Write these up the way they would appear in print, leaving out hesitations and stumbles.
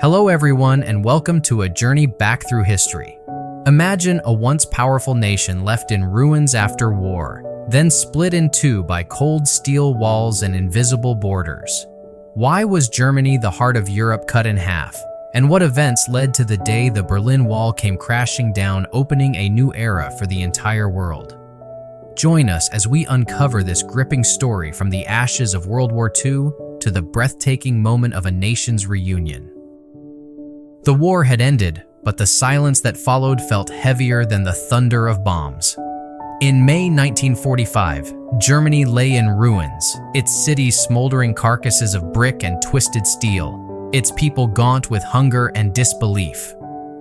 Hello everyone, and welcome to a journey back through history. Imagine a once powerful nation left in ruins after war, then split in two by cold steel walls and invisible borders. Why was Germany, the heart of Europe, cut in half? And what events led to the day the Berlin Wall came crashing down, opening a new era for the entire world? Join us as we uncover this gripping story from the ashes of World War II to the breathtaking moment of a nation's reunion. The war had ended, but the silence that followed felt heavier than the thunder of bombs. In May 1945, Germany lay in ruins, its cities smoldering carcasses of brick and twisted steel, its people gaunt with hunger and disbelief.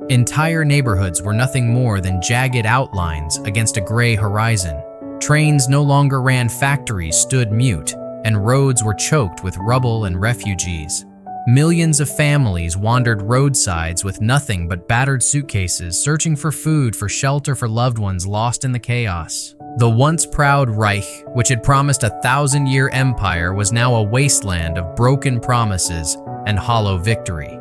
Entire neighborhoods were nothing more than jagged outlines against a gray horizon. Trains no longer ran, factories stood mute, and roads were choked with rubble and refugees. Millions of families wandered roadsides with nothing but battered suitcases, searching for food, for shelter for loved ones lost in the chaos. The once proud Reich, which had promised a 1,000-year empire, was now a wasteland of broken promises and hollow victory.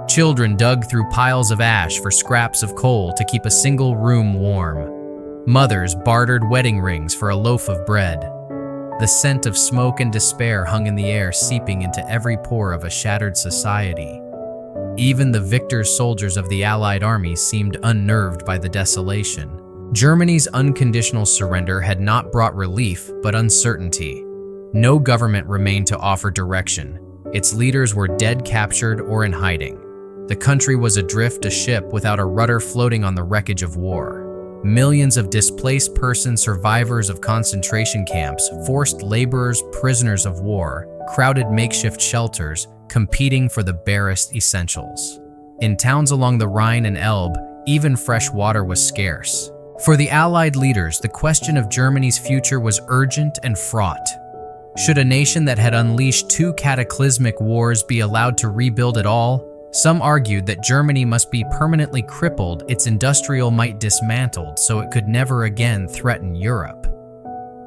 Children dug through piles of ash for scraps of coal to keep a single room warm. Mothers bartered wedding rings for a loaf of bread. The scent of smoke and despair hung in the air, seeping into every pore of a shattered society. Even the victor soldiers of the Allied armies seemed unnerved by the desolation. Germany's unconditional surrender had not brought relief, but uncertainty. No government remained to offer direction. Its leaders were dead, captured, or in hiding. The country was adrift, a ship without a rudder floating on the wreckage of war. Millions of displaced persons, survivors of concentration camps, forced laborers, prisoners of war, crowded makeshift shelters, competing for the barest essentials. In towns along the Rhine and Elbe, even fresh water was scarce. For the Allied leaders, the question of Germany's future was urgent and fraught. Should a nation that had unleashed two cataclysmic wars be allowed to rebuild at all? Some argued that Germany must be permanently crippled, its industrial might dismantled, so it could never again threaten Europe.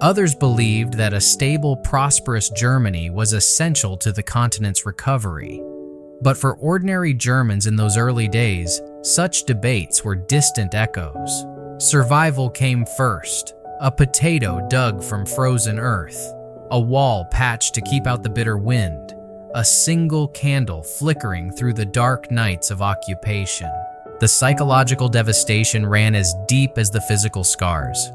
Others believed that a stable, prosperous Germany was essential to the continent's recovery. But for ordinary Germans in those early days, such debates were distant echoes. Survival came first, a potato dug from frozen earth, a wall patched to keep out the bitter wind, a single candle flickering through the dark nights of occupation. The psychological devastation ran as deep as the physical scars.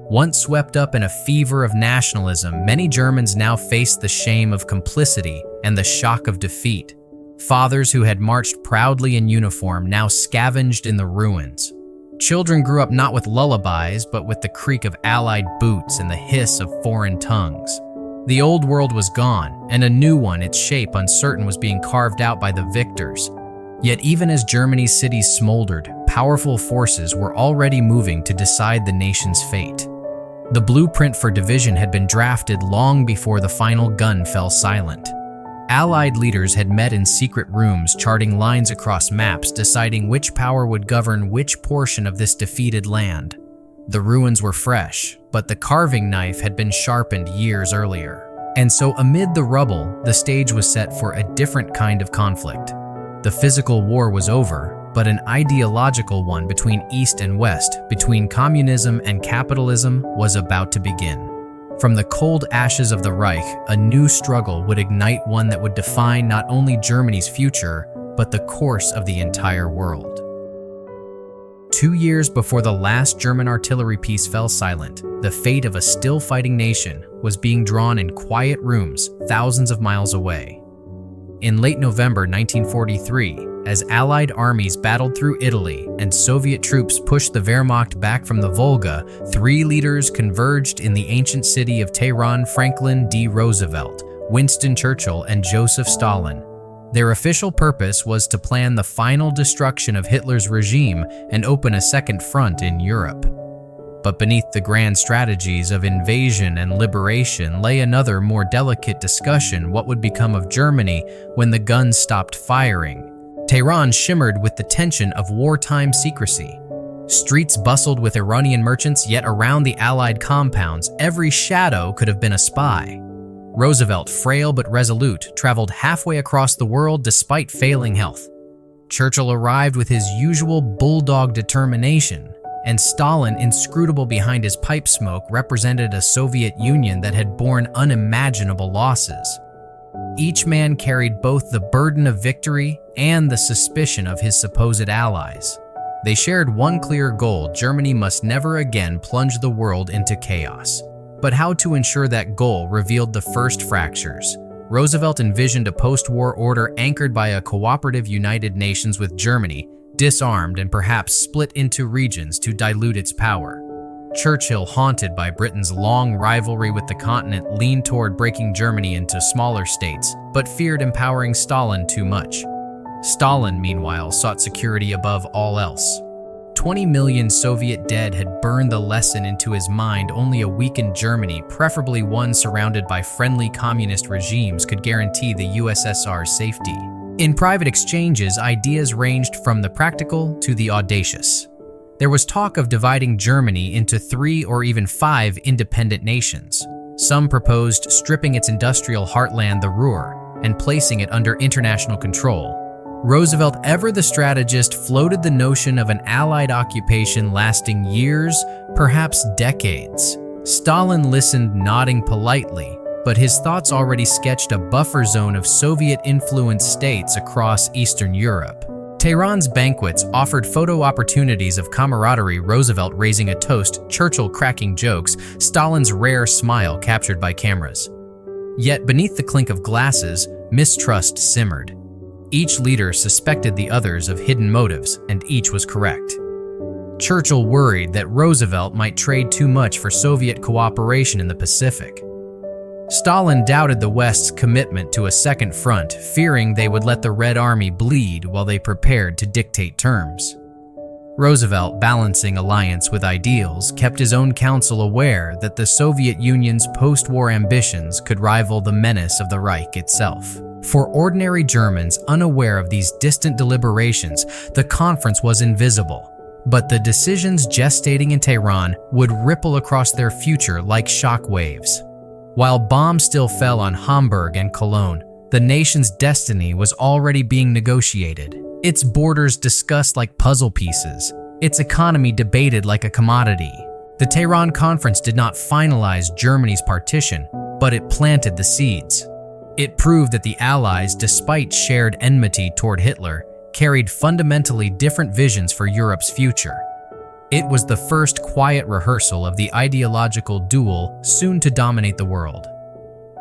Once swept up in a fever of nationalism, many Germans now faced the shame of complicity and the shock of defeat. Fathers who had marched proudly in uniform now scavenged in the ruins. Children grew up not with lullabies, but with the creak of Allied boots and the hiss of foreign tongues. The old world was gone, and a new one, its shape uncertain, was being carved out by the victors. Yet even as Germany's cities smoldered, powerful forces were already moving to decide the nation's fate. The blueprint for division had been drafted long before the final gun fell silent. Allied leaders had met in secret rooms, charting lines across maps, deciding which power would govern which portion of this defeated land. The ruins were fresh, but the carving knife had been sharpened years earlier. And so amid the rubble, the stage was set for a different kind of conflict. The physical war was over, but an ideological one between East and West, between communism and capitalism, was about to begin. From the cold ashes of the Reich, a new struggle would ignite, one that would define not only Germany's future, but the course of the entire world. 2 years before the last German artillery piece fell silent, the fate of a still-fighting nation was being drawn in quiet rooms thousands of miles away. In late November 1943, as Allied armies battled through Italy and Soviet troops pushed the Wehrmacht back from the Volga, three leaders converged in the ancient city of Tehran: Franklin D. Roosevelt, Winston Churchill, and Joseph Stalin. Their official purpose was to plan the final destruction of Hitler's regime and open a second front in Europe. But beneath the grand strategies of invasion and liberation lay another, more delicate discussion: what would become of Germany when the guns stopped firing? Tehran shimmered with the tension of wartime secrecy. Streets bustled with Iranian merchants, yet around the Allied compounds, every shadow could have been a spy. Roosevelt, frail but resolute, traveled halfway across the world despite failing health. Churchill arrived with his usual bulldog determination, and Stalin, inscrutable behind his pipe smoke, represented a Soviet Union that had borne unimaginable losses. Each man carried both the burden of victory and the suspicion of his supposed allies. They shared one clear goal: Germany must never again plunge the world into chaos. But how to ensure that goal revealed the first fractures. Roosevelt envisioned a post-war order anchored by a cooperative United Nations with Germany, disarmed and perhaps split into regions to dilute its power. Churchill, haunted by Britain's long rivalry with the continent, leaned toward breaking Germany into smaller states, but feared empowering Stalin too much. Stalin, meanwhile, sought security above all else. 20 million Soviet dead had burned the lesson into his mind. Only a weakened Germany, preferably one surrounded by friendly communist regimes, could guarantee the USSR's safety. In private exchanges, ideas ranged from the practical to the audacious. There was talk of dividing Germany into 3 or even 5 independent nations. Some proposed stripping its industrial heartland, the Ruhr, and placing it under international control. Roosevelt, ever the strategist, floated the notion of an Allied occupation lasting years, perhaps decades. Stalin listened, nodding politely, but his thoughts already sketched a buffer zone of Soviet-influenced states across Eastern Europe. Tehran's banquets offered photo opportunities of camaraderie, Roosevelt raising a toast, Churchill cracking jokes, Stalin's rare smile captured by cameras. Yet beneath the clink of glasses, mistrust simmered. Each leader suspected the others of hidden motives, and each was correct. Churchill worried that Roosevelt might trade too much for Soviet cooperation in the Pacific. Stalin doubted the West's commitment to a second front, fearing they would let the Red Army bleed while they prepared to dictate terms. Roosevelt, balancing alliance with ideals, kept his own council aware that the Soviet Union's post-war ambitions could rival the menace of the Reich itself. For ordinary Germans unaware of these distant deliberations, the conference was invisible. But the decisions gestating in Tehran would ripple across their future like shock waves. While bombs still fell on Hamburg and Cologne, the nation's destiny was already being negotiated. Its borders discussed like puzzle pieces, its economy debated like a commodity. The Tehran conference did not finalize Germany's partition, but it planted the seeds. It proved that the Allies, despite shared enmity toward Hitler, carried fundamentally different visions for Europe's future. It was the first quiet rehearsal of the ideological duel soon to dominate the world.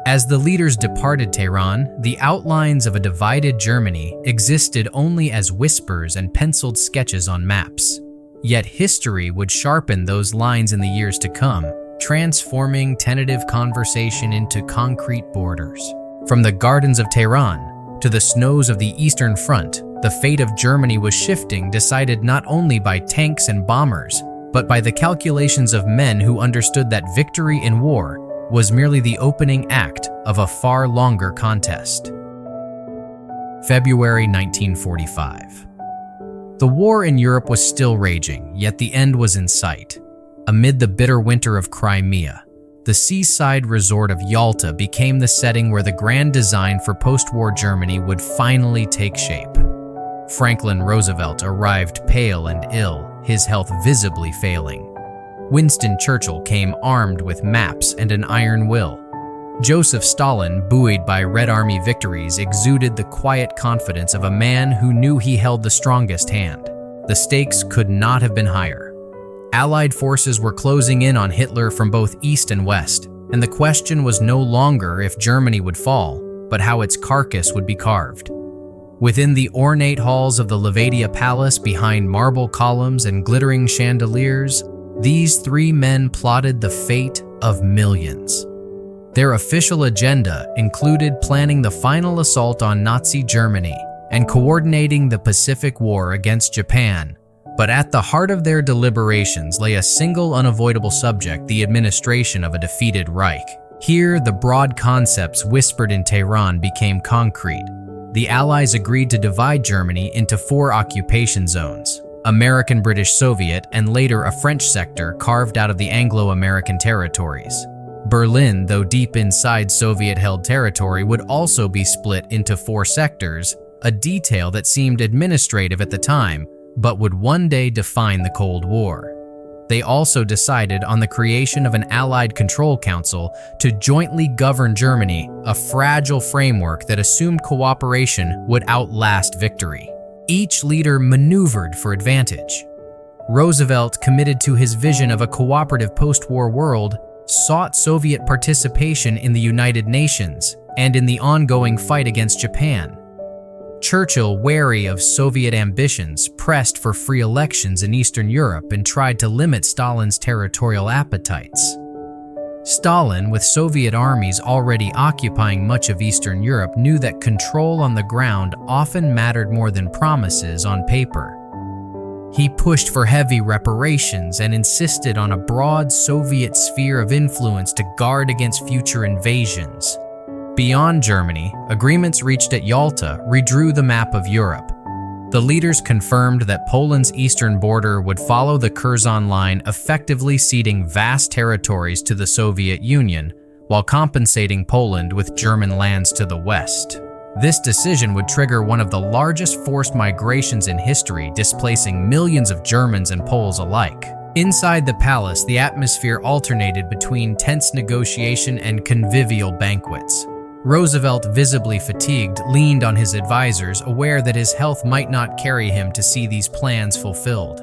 As the leaders departed Tehran, the outlines of a divided Germany existed only as whispers and penciled sketches on maps. Yet history would sharpen those lines in the years to come, transforming tentative conversation into concrete borders. From the gardens of Tehran to the snows of the Eastern Front, the fate of Germany was shifting, decided not only by tanks and bombers, but by the calculations of men who understood that victory in war was merely the opening act of a far longer contest. February 1945. The war in Europe was still raging, yet the end was in sight. Amid the bitter winter of Crimea, the seaside resort of Yalta became the setting where the grand design for post-war Germany would finally take shape. Franklin Roosevelt arrived pale and ill, his health visibly failing. Winston Churchill came armed with maps and an iron will. Joseph Stalin, buoyed by Red Army victories, exuded the quiet confidence of a man who knew he held the strongest hand. The stakes could not have been higher. Allied forces were closing in on Hitler from both east and west, and the question was no longer if Germany would fall, but how its carcass would be carved. Within the ornate halls of the Levadia Palace, behind marble columns and glittering chandeliers, these 3 men plotted the fate of millions. Their official agenda included planning the final assault on Nazi Germany and coordinating the Pacific War against Japan. But at the heart of their deliberations lay a single unavoidable subject: the administration of a defeated Reich. Here, the broad concepts whispered in Tehran became concrete. The Allies agreed to divide Germany into 4 occupation zones: American, British, Soviet, and later a French sector carved out of the Anglo-American territories. Berlin, though deep inside Soviet-held territory, would also be split into 4 sectors: a detail that seemed administrative at the time, but would one day define the Cold War. They also decided on the creation of an Allied Control Council to jointly govern Germany, a fragile framework that assumed cooperation would outlast victory. Each leader maneuvered for advantage. Roosevelt, committed to his vision of a cooperative post-war world, sought Soviet participation in the United Nations and in the ongoing fight against Japan. Churchill, wary of Soviet ambitions, pressed for free elections in Eastern Europe and tried to limit Stalin's territorial appetites. Stalin, with Soviet armies already occupying much of Eastern Europe, knew that control on the ground often mattered more than promises on paper. He pushed for heavy reparations and insisted on a broad Soviet sphere of influence to guard against future invasions. Beyond Germany, agreements reached at Yalta redrew the map of Europe. The leaders confirmed that Poland's eastern border would follow the Curzon Line, effectively ceding vast territories to the Soviet Union, while compensating Poland with German lands to the west. This decision would trigger one of the largest forced migrations in history, displacing millions of Germans and Poles alike. Inside the palace, the atmosphere alternated between tense negotiation and convivial banquets. Roosevelt, visibly fatigued, leaned on his advisors, aware that his health might not carry him to see these plans fulfilled.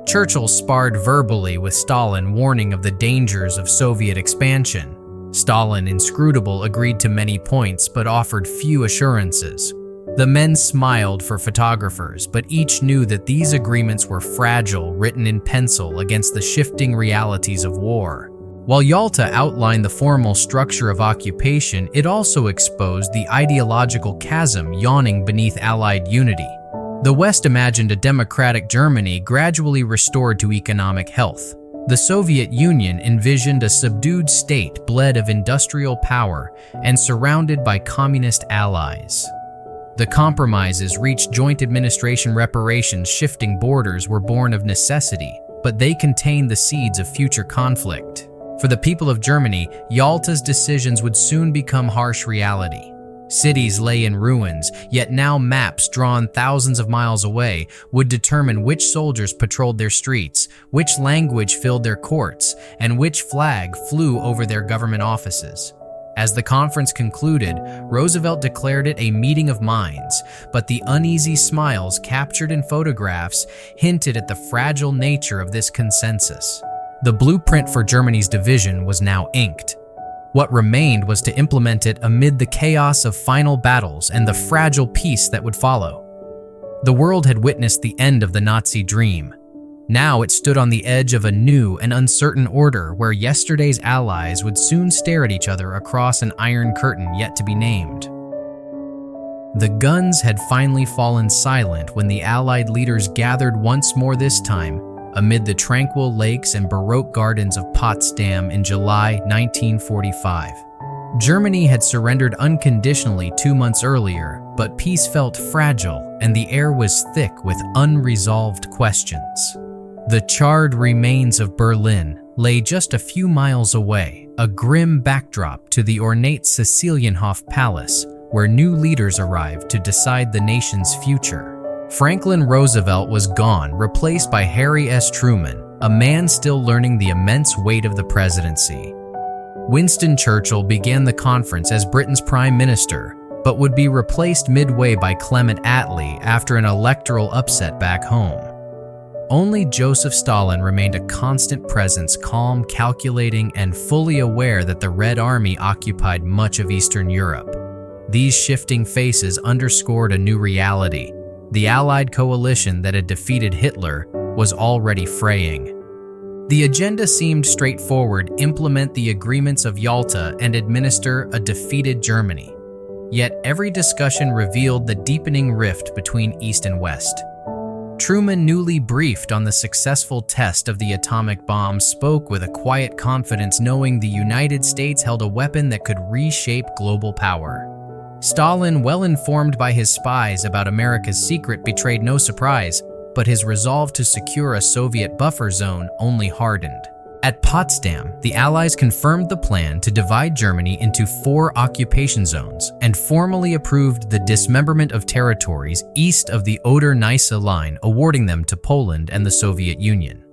Churchill sparred verbally with Stalin, warning of the dangers of Soviet expansion. Stalin, inscrutable, agreed to many points but offered few assurances. The men smiled for photographers, but each knew that these agreements were fragile, written in pencil against the shifting realities of war. While Yalta outlined the formal structure of occupation, it also exposed the ideological chasm yawning beneath Allied unity. The West imagined a democratic Germany gradually restored to economic health. The Soviet Union envisioned a subdued state bled of industrial power and surrounded by communist allies. The compromises reached joint administration reparations, shifting borders were born of necessity, but they contained the seeds of future conflict. For the people of Germany, Yalta's decisions would soon become harsh reality. Cities lay in ruins, yet now maps drawn thousands of miles away would determine which soldiers patrolled their streets, which language filled their courts, and which flag flew over their government offices. As the conference concluded, Roosevelt declared it a meeting of minds, but the uneasy smiles captured in photographs hinted at the fragile nature of this consensus. The blueprint for Germany's division was now inked. What remained was to implement it amid the chaos of final battles and the fragile peace that would follow. The world had witnessed the end of the Nazi dream. Now it stood on the edge of a new and uncertain order where yesterday's allies would soon stare at each other across an iron curtain yet to be named. The guns had finally fallen silent when the Allied leaders gathered once more, this time amid the tranquil lakes and Baroque gardens of Potsdam in July 1945. Germany had surrendered unconditionally 2 months earlier, but peace felt fragile and the air was thick with unresolved questions. The charred remains of Berlin lay just a few miles away, a grim backdrop to the ornate Cecilienhof Palace, where new leaders arrived to decide the nation's future. Franklin Roosevelt was gone, replaced by Harry S. Truman, a man still learning the immense weight of the presidency. Winston Churchill began the conference as Britain's prime minister, but would be replaced midway by Clement Attlee after an electoral upset back home. Only Joseph Stalin remained a constant presence, calm, calculating, and fully aware that the Red Army occupied much of Eastern Europe. These shifting faces underscored a new reality. The Allied coalition that had defeated Hitler was already fraying. The agenda seemed straightforward: implement the agreements of Yalta and administer a defeated Germany. Yet every discussion revealed the deepening rift between East and West. Truman, newly briefed on the successful test of the atomic bomb, spoke with a quiet confidence, knowing the United States held a weapon that could reshape global power. Stalin, well informed by his spies about America's secret, betrayed no surprise, but his resolve to secure a Soviet buffer zone only hardened. At Potsdam, the Allies confirmed the plan to divide Germany into 4 occupation zones and formally approved the dismemberment of territories east of the Oder-Neisse line, awarding them to Poland and the Soviet Union.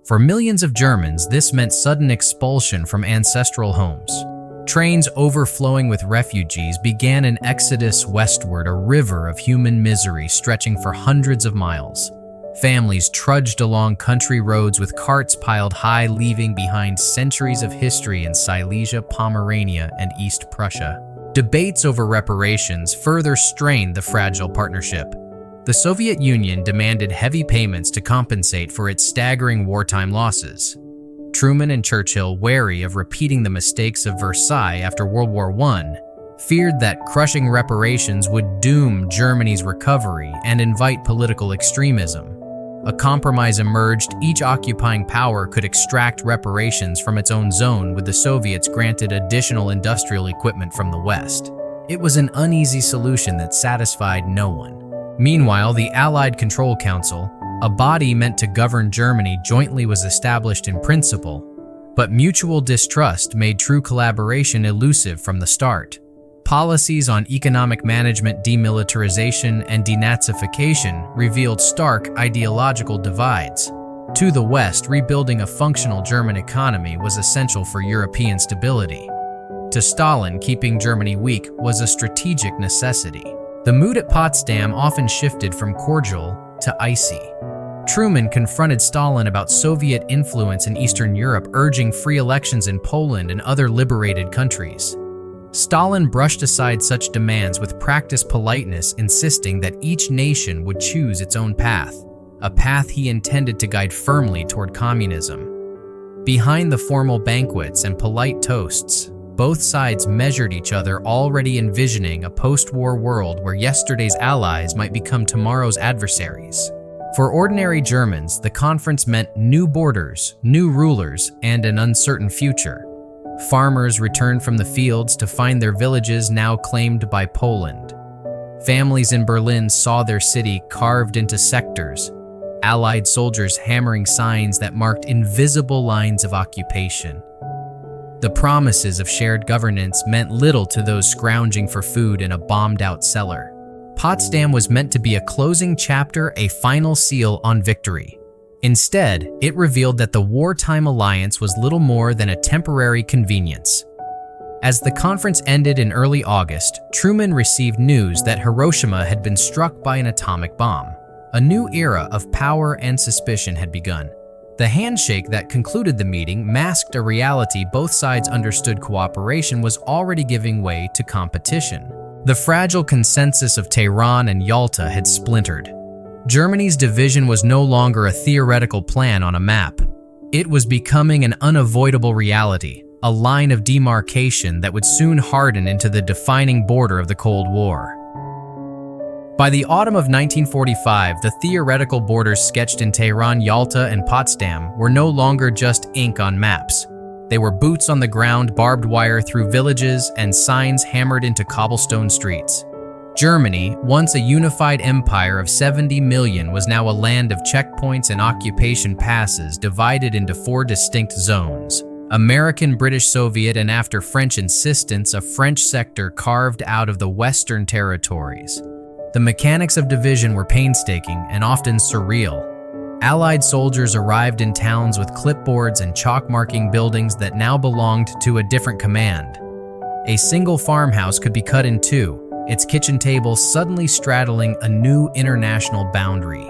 For millions of Germans, this meant sudden expulsion from ancestral homes. Trains overflowing with refugees began an exodus westward, a river of human misery stretching for hundreds of miles. Families trudged along country roads with carts piled high, leaving behind centuries of history in Silesia, Pomerania, and East Prussia. Debates over reparations further strained the fragile partnership. The Soviet Union demanded heavy payments to compensate for its staggering wartime losses. Truman and Churchill, wary of repeating the mistakes of Versailles after World War I, feared that crushing reparations would doom Germany's recovery and invite political extremism. A compromise emerged: each occupying power could extract reparations from its own zone, with the Soviets granted additional industrial equipment from the West. It was an uneasy solution that satisfied no one. Meanwhile, the Allied Control Council, a body meant to govern Germany jointly, was established in principle, but mutual distrust made true collaboration elusive from the start. Policies on economic management, demilitarization, and denazification revealed stark ideological divides. To the West, rebuilding a functional German economy was essential for European stability. To Stalin, keeping Germany weak was a strategic necessity. The mood at Potsdam often shifted from cordial to icy. Truman confronted Stalin about Soviet influence in Eastern Europe, urging free elections in Poland and other liberated countries. Stalin brushed aside such demands with practiced politeness, insisting that each nation would choose its own path, a path he intended to guide firmly toward communism. Behind the formal banquets and polite toasts, both sides measured each other, already envisioning a post-war world where yesterday's allies might become tomorrow's adversaries. For ordinary Germans, the conference meant new borders, new rulers, and an uncertain future. Farmers returned from the fields to find their villages now claimed by Poland. Families in Berlin saw their city carved into sectors, Allied soldiers hammering signs that marked invisible lines of occupation. The promises of shared governance meant little to those scrounging for food in a bombed-out cellar. Potsdam was meant to be a closing chapter, a final seal on victory. Instead, it revealed that the wartime alliance was little more than a temporary convenience. As the conference ended in early August, Truman received news that Hiroshima had been struck by an atomic bomb. A new era of power and suspicion had begun. The handshake that concluded the meeting masked a reality both sides understood: cooperation was already giving way to competition. The fragile consensus of Tehran and Yalta had splintered. Germany's division was no longer a theoretical plan on a map. It was becoming an unavoidable reality, a line of demarcation that would soon harden into the defining border of the Cold War. By the autumn of 1945, the theoretical borders sketched in Tehran, Yalta, and Potsdam were no longer just ink on maps. They were boots on the ground, barbed wire through villages, and signs hammered into cobblestone streets. Germany, once a unified empire of 70 million, was now a land of checkpoints and occupation passes divided into 4 distinct zones: American, British, Soviet, and after French insistence, a French sector carved out of the Western territories. The mechanics of division were painstaking and often surreal. Allied soldiers arrived in towns with clipboards and chalk marking buildings that now belonged to a different command. A single farmhouse could be cut in two, its kitchen table suddenly straddling a new international boundary.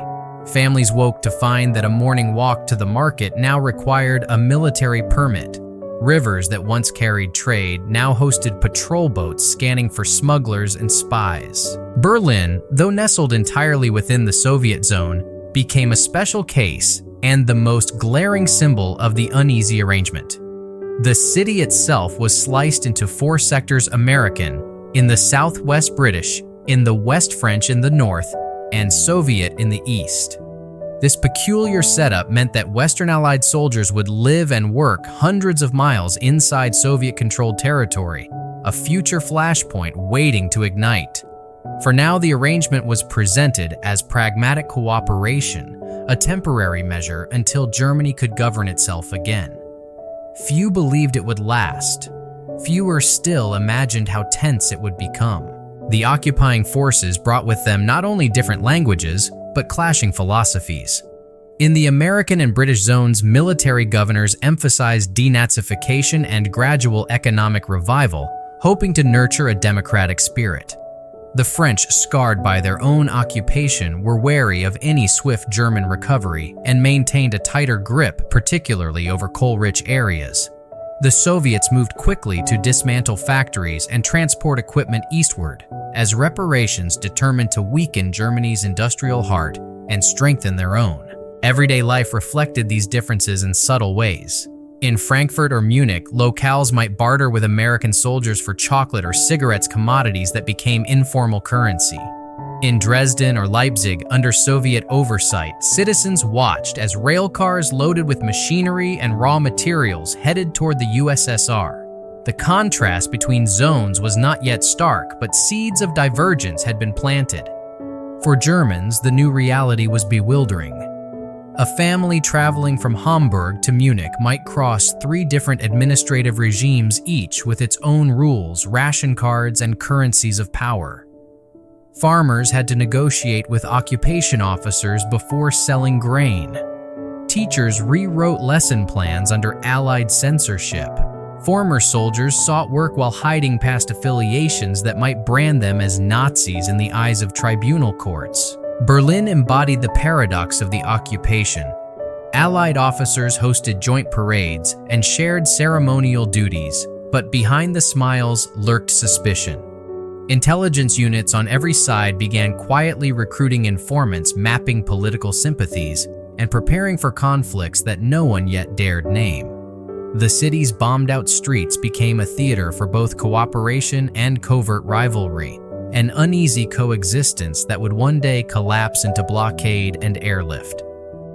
Families woke to find that a morning walk to the market now required a military permit. Rivers that once carried trade now hosted patrol boats scanning for smugglers and spies. Berlin, though nestled entirely within the Soviet zone, became a special case and the most glaring symbol of the uneasy arrangement. The city itself was sliced into 4 sectors: American in the southwest, British in the west, French in the north, and Soviet in the east. This peculiar setup meant that Western Allied soldiers would live and work hundreds of miles inside Soviet-controlled territory, a future flashpoint waiting to ignite. For now, the arrangement was presented as pragmatic cooperation, a temporary measure until Germany could govern itself again. Few believed it would last. Fewer still imagined how tense it would become. The occupying forces brought with them not only different languages, but clashing philosophies. In the American and British zones, military governors emphasized denazification and gradual economic revival, hoping to nurture a democratic spirit. The French, scarred by their own occupation, were wary of any swift German recovery and maintained a tighter grip, particularly over coal-rich areas. The Soviets moved quickly to dismantle factories and transport equipment eastward, as reparations determined to weaken Germany's industrial heart and strengthen their own. Everyday life reflected these differences in subtle ways. In Frankfurt or Munich, locales might barter with American soldiers for chocolate or cigarettes, commodities that became informal currency. In Dresden or Leipzig, under Soviet oversight, citizens watched as rail cars loaded with machinery and raw materials headed toward the USSR. The contrast between zones was not yet stark, but seeds of divergence had been planted. For Germans, the new reality was bewildering. A family traveling from Hamburg to Munich might cross 3 different administrative regimes, each with its own rules, ration cards, and currencies of power. Farmers had to negotiate with occupation officers before selling grain. Teachers rewrote lesson plans under Allied censorship. Former soldiers sought work while hiding past affiliations that might brand them as Nazis in the eyes of tribunal courts. Berlin embodied the paradox of the occupation. Allied officers hosted joint parades and shared ceremonial duties, but behind the smiles lurked suspicion. Intelligence units on every side began quietly recruiting informants, mapping political sympathies, and preparing for conflicts that no one yet dared name. The city's bombed-out streets became a theater for both cooperation and covert rivalry, an uneasy coexistence that would one day collapse into blockade and airlift.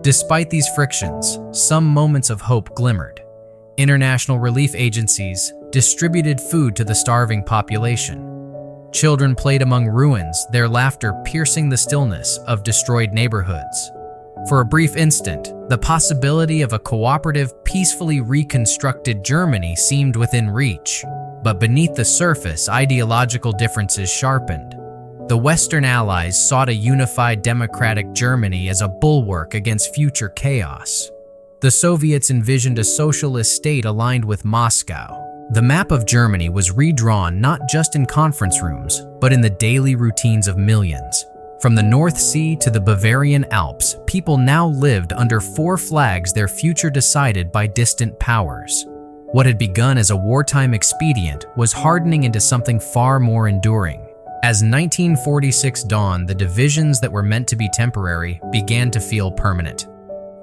Despite these frictions, some moments of hope glimmered. International relief agencies distributed food to the starving population. Children played among ruins, their laughter piercing the stillness of destroyed neighborhoods. For a brief instant, the possibility of a cooperative, peacefully reconstructed Germany seemed within reach. But beneath the surface, ideological differences sharpened. The Western Allies sought a unified democratic Germany as a bulwark against future chaos. The Soviets envisioned a socialist state aligned with Moscow. The map of Germany was redrawn not just in conference rooms, but in the daily routines of millions. From the North Sea to the Bavarian Alps, people now lived under 4 flags, their future decided by distant powers. What had begun as a wartime expedient was hardening into something far more enduring. As 1946 dawned, the divisions that were meant to be temporary began to feel permanent.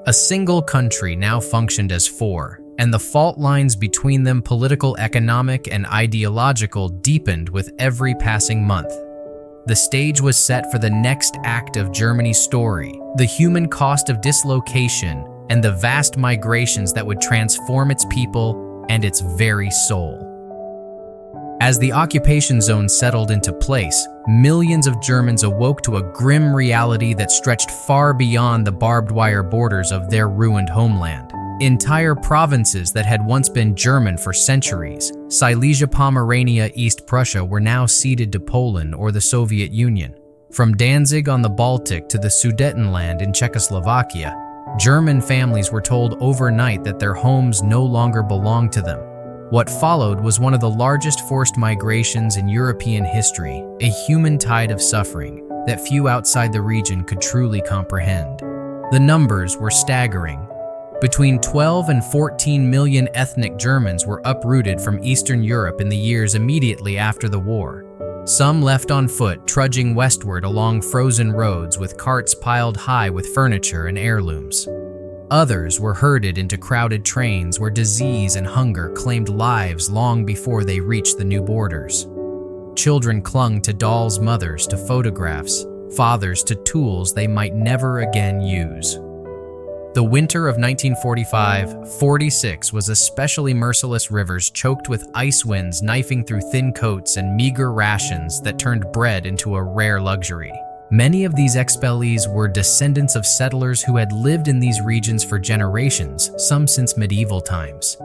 A single country now functioned as 4, and the fault lines between them, political, economic, and ideological, deepened with every passing month. The stage was set for the next act of Germany's story, the human cost of dislocation and the vast migrations that would transform its people and its very soul. As the occupation zone settled into place, millions of Germans awoke to a grim reality that stretched far beyond the barbed wire borders of their ruined homeland. Entire provinces that had once been German for centuries, Silesia, Pomerania, East Prussia, were now ceded to Poland or the Soviet Union. From Danzig on the Baltic to the Sudetenland in Czechoslovakia, German families were told overnight that their homes no longer belonged to them. What followed was one of the largest forced migrations in European history, a human tide of suffering that few outside the region could truly comprehend. The numbers were staggering. Between 12 and 14 million ethnic Germans were uprooted from Eastern Europe in the years immediately after the war. Some left on foot, trudging westward along frozen roads with carts piled high with furniture and heirlooms. Others were herded into crowded trains where disease and hunger claimed lives long before they reached the new borders. Children clung to dolls' mothers, to photographs, fathers to tools they might never again use. The winter of 1945-46 was especially merciless. Rivers choked with ice winds knifing through thin coats and meager rations that turned bread into a rare luxury. Many of these expellees were descendants of settlers who had lived in these regions for generations, some since medieval times.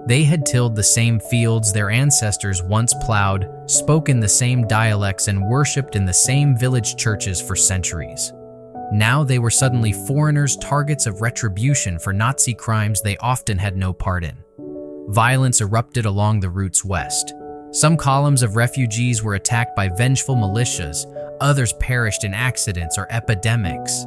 They had tilled the same fields their ancestors once plowed, spoken the same dialects, and worshipped in the same village churches for centuries. Now they were suddenly foreigners, targets of retribution for Nazi crimes they often had no part in. Violence erupted along the routes west. Some columns of refugees were attacked by vengeful militias, others perished in accidents or epidemics.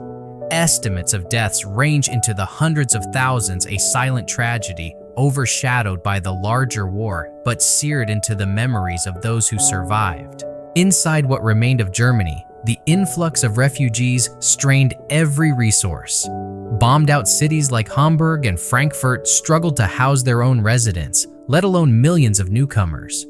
Estimates of deaths range into the hundreds of thousands, a silent tragedy overshadowed by the larger war, but seared into the memories of those who survived. Inside what remained of Germany, the influx of refugees strained every resource. Bombed-out cities like Hamburg and Frankfurt struggled to house their own residents, let alone millions of newcomers.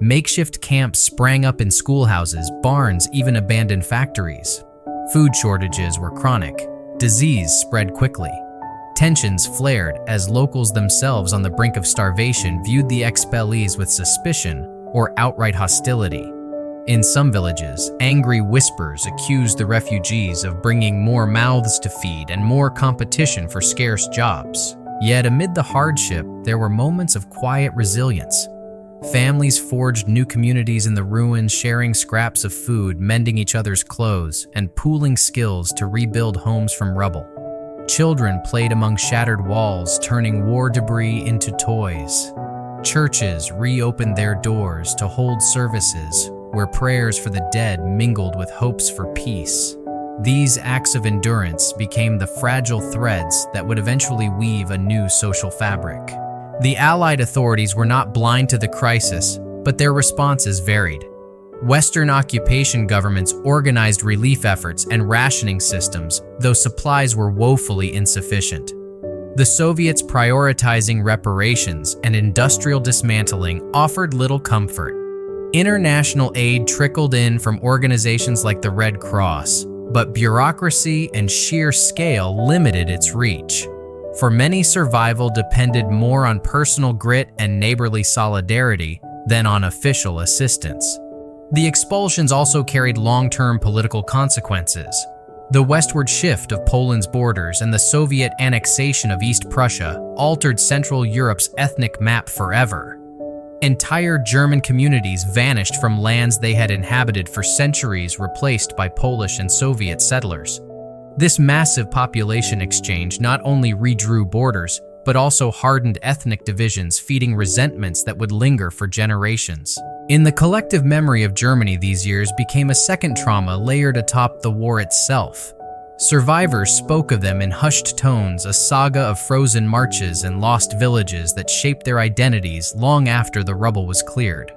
Makeshift camps sprang up in schoolhouses, barns, even abandoned factories. Food shortages were chronic. Disease spread quickly. Tensions flared as locals themselves on the brink of starvation viewed the expellees with suspicion or outright hostility. In some villages, angry whispers accused the refugees of bringing more mouths to feed and more competition for scarce jobs. Yet amid the hardship, there were moments of quiet resilience. Families forged new communities in the ruins, sharing scraps of food, mending each other's clothes, and pooling skills to rebuild homes from rubble. Children played among shattered walls, turning war debris into toys. Churches reopened their doors to hold services where prayers for the dead mingled with hopes for peace. These acts of endurance became the fragile threads that would eventually weave a new social fabric. The Allied authorities were not blind to the crisis, but their responses varied. Western occupation governments organized relief efforts and rationing systems, though supplies were woefully insufficient. The Soviets, prioritizing reparations and industrial dismantling, offered little comfort. International aid trickled in from organizations like the Red Cross, but bureaucracy and sheer scale limited its reach. For many, survival depended more on personal grit and neighborly solidarity than on official assistance. The expulsions also carried long-term political consequences. The westward shift of Poland's borders and the Soviet annexation of East Prussia altered Central Europe's ethnic map forever. Entire German communities vanished from lands they had inhabited for centuries, replaced by Polish and Soviet settlers. This massive population exchange not only redrew borders, but also hardened ethnic divisions, feeding resentments that would linger for generations. In the collective memory of Germany, these years became a second trauma layered atop the war itself. Survivors spoke of them in hushed tones, a saga of frozen marches and lost villages that shaped their identities long after the rubble was cleared.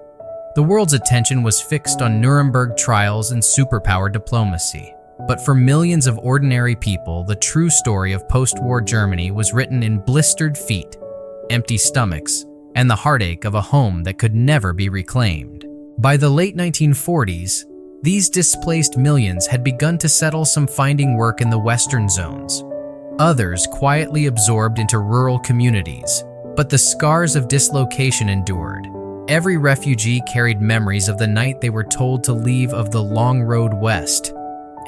The world's attention was fixed on Nuremberg trials and superpower diplomacy. But for millions of ordinary people, the true story of post-war Germany was written in blistered feet, empty stomachs, and the heartache of a home that could never be reclaimed. By the late 1940s, these displaced millions had begun to settle, some finding work in the western zones. Others quietly absorbed into rural communities, but the scars of dislocation endured. Every refugee carried memories of the night they were told to leave, of the long road west,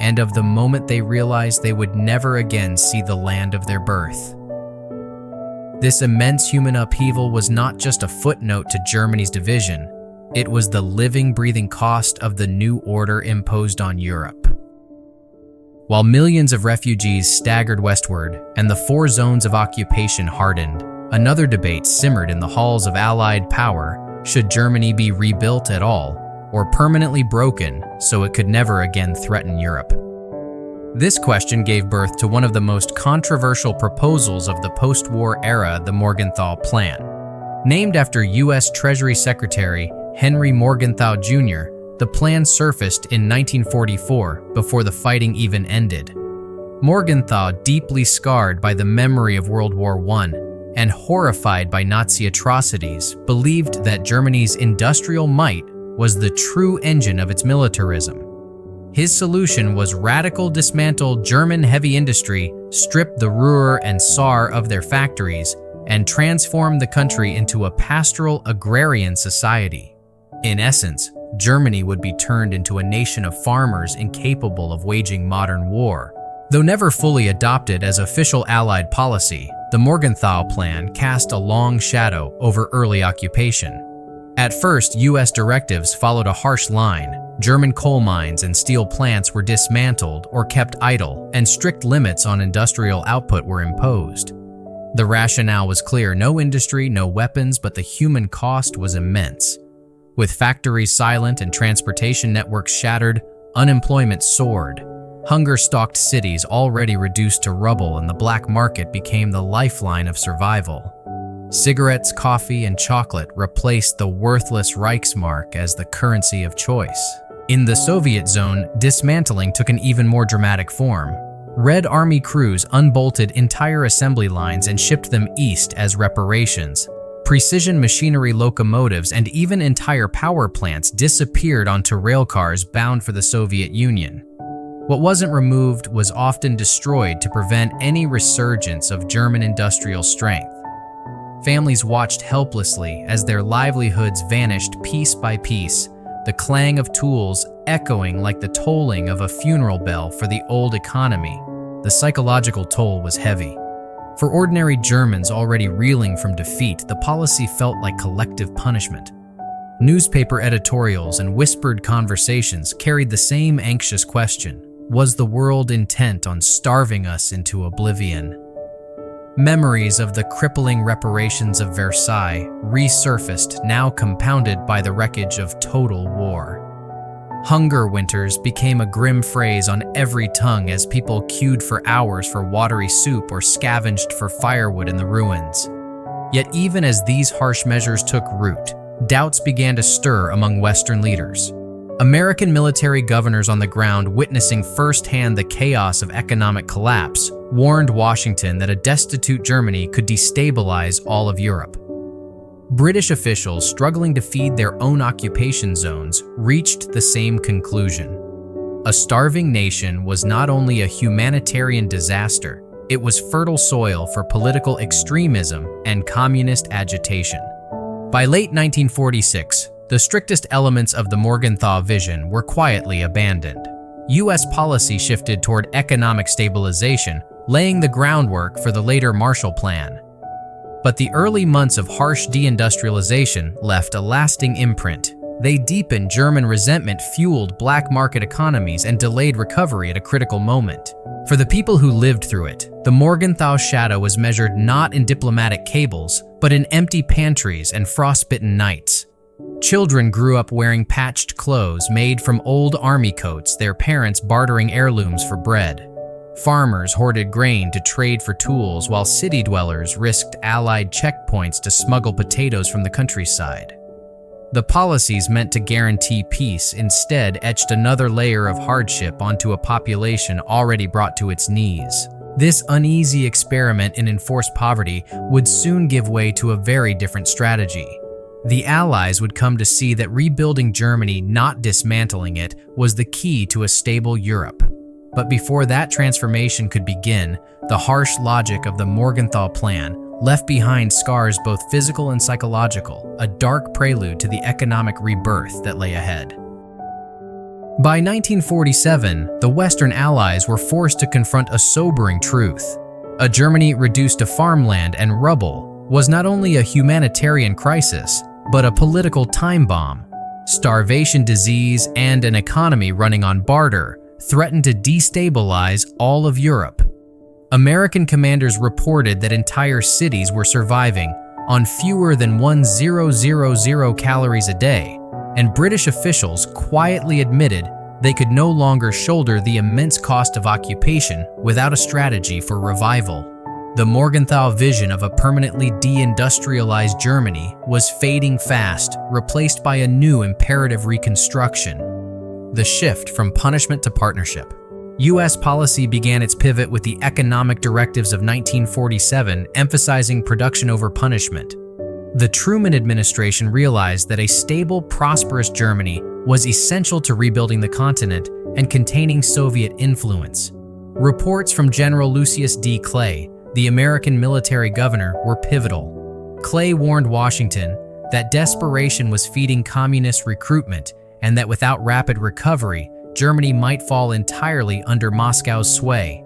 and of the moment they realized they would never again see the land of their birth. This immense human upheaval was not just a footnote to Germany's division, it was the living, breathing cost of the new order imposed on Europe. While millions of refugees staggered westward and the four zones of occupation hardened, another debate simmered in the halls of Allied power: should Germany be rebuilt at all, or permanently broken so it could never again threaten Europe? This question gave birth to one of the most controversial proposals of the post-war era, the Morgenthau Plan. Named after U.S. Treasury Secretary Henry Morgenthau Jr., the plan surfaced in 1944, before the fighting even ended. Morgenthau, deeply scarred by the memory of World War I and horrified by Nazi atrocities, believed that Germany's industrial might was the true engine of its militarism. His solution was radical: dismantle German heavy industry, strip the Ruhr and Saar of their factories, and transform the country into a pastoral agrarian society. In essence, Germany would be turned into a nation of farmers incapable of waging modern war. Though never fully adopted as official Allied policy, the Morgenthau Plan cast a long shadow over early occupation. At first, U.S. directives followed a harsh line. German coal mines and steel plants were dismantled or kept idle, and strict limits on industrial output were imposed. The rationale was clear: no industry, no weapons, but the human cost was immense. With factories silent and transportation networks shattered, unemployment soared. Hunger stalked cities already reduced to rubble, and the black market became the lifeline of survival. Cigarettes, coffee, and chocolate replaced the worthless Reichsmark as the currency of choice. In the Soviet zone, dismantling took an even more dramatic form. Red Army crews unbolted entire assembly lines and shipped them east as reparations. Precision machinery locomotives and even entire power plants disappeared onto railcars bound for the Soviet Union. What wasn't removed was often destroyed to prevent any resurgence of German industrial strength. Families watched helplessly as their livelihoods vanished piece by piece, the clang of tools echoing like the tolling of a funeral bell for the old economy. The psychological toll was heavy. For ordinary Germans already reeling from defeat, the policy felt like collective punishment. Newspaper editorials and whispered conversations carried the same anxious question: was the world intent on starving us into oblivion? Memories of the crippling reparations of Versailles resurfaced, now compounded by the wreckage of total war. Hunger winters became a grim phrase on every tongue as people queued for hours for watery soup or scavenged for firewood in the ruins. Yet even as these harsh measures took root, doubts began to stir among Western leaders. American military governors on the ground, witnessing firsthand the chaos of economic collapse, warned Washington that a destitute Germany could destabilize all of Europe. British officials, struggling to feed their own occupation zones, reached the same conclusion. A starving nation was not only a humanitarian disaster, it was fertile soil for political extremism and communist agitation. By late 1946, the strictest elements of the Morgenthau vision were quietly abandoned. U.S. policy shifted toward economic stabilization, laying the groundwork for the later Marshall Plan. But the early months of harsh deindustrialization left a lasting imprint. They deepened German resentment, fueled black market economies, and delayed recovery at a critical moment. For the people who lived through it, the Morgenthau shadow was measured not in diplomatic cables, but in empty pantries and frostbitten nights. Children grew up wearing patched clothes made from old army coats, their parents bartering heirlooms for bread. Farmers hoarded grain to trade for tools, while city dwellers risked Allied checkpoints to smuggle potatoes from the countryside. The policies meant to guarantee peace instead etched another layer of hardship onto a population already brought to its knees. This uneasy experiment in enforced poverty would soon give way to a very different strategy. The Allies would come to see that rebuilding Germany, not dismantling it, was the key to a stable Europe. But before that transformation could begin, the harsh logic of the Morgenthau Plan left behind scars both physical and psychological, a dark prelude to the economic rebirth that lay ahead. By 1947, the Western Allies were forced to confront a sobering truth. A Germany reduced to farmland and rubble was not only a humanitarian crisis, but a political time bomb. Starvation, disease, and an economy running on barter threatened to destabilize all of Europe. American commanders reported that entire cities were surviving on fewer than 1,000 calories a day, and British officials quietly admitted they could no longer shoulder the immense cost of occupation without a strategy for revival. The Morgenthau vision of a permanently deindustrialized Germany was fading fast, replaced by a new imperative reconstruction: the shift from punishment to partnership. U.S. policy began its pivot with the economic directives of 1947, emphasizing production over punishment. The Truman administration realized that a stable, prosperous Germany was essential to rebuilding the continent and containing Soviet influence. Reports from General Lucius D. Clay, the American military governor, were pivotal. Clay warned Washington that desperation was feeding communist recruitment and that without rapid recovery, Germany might fall entirely under Moscow's sway.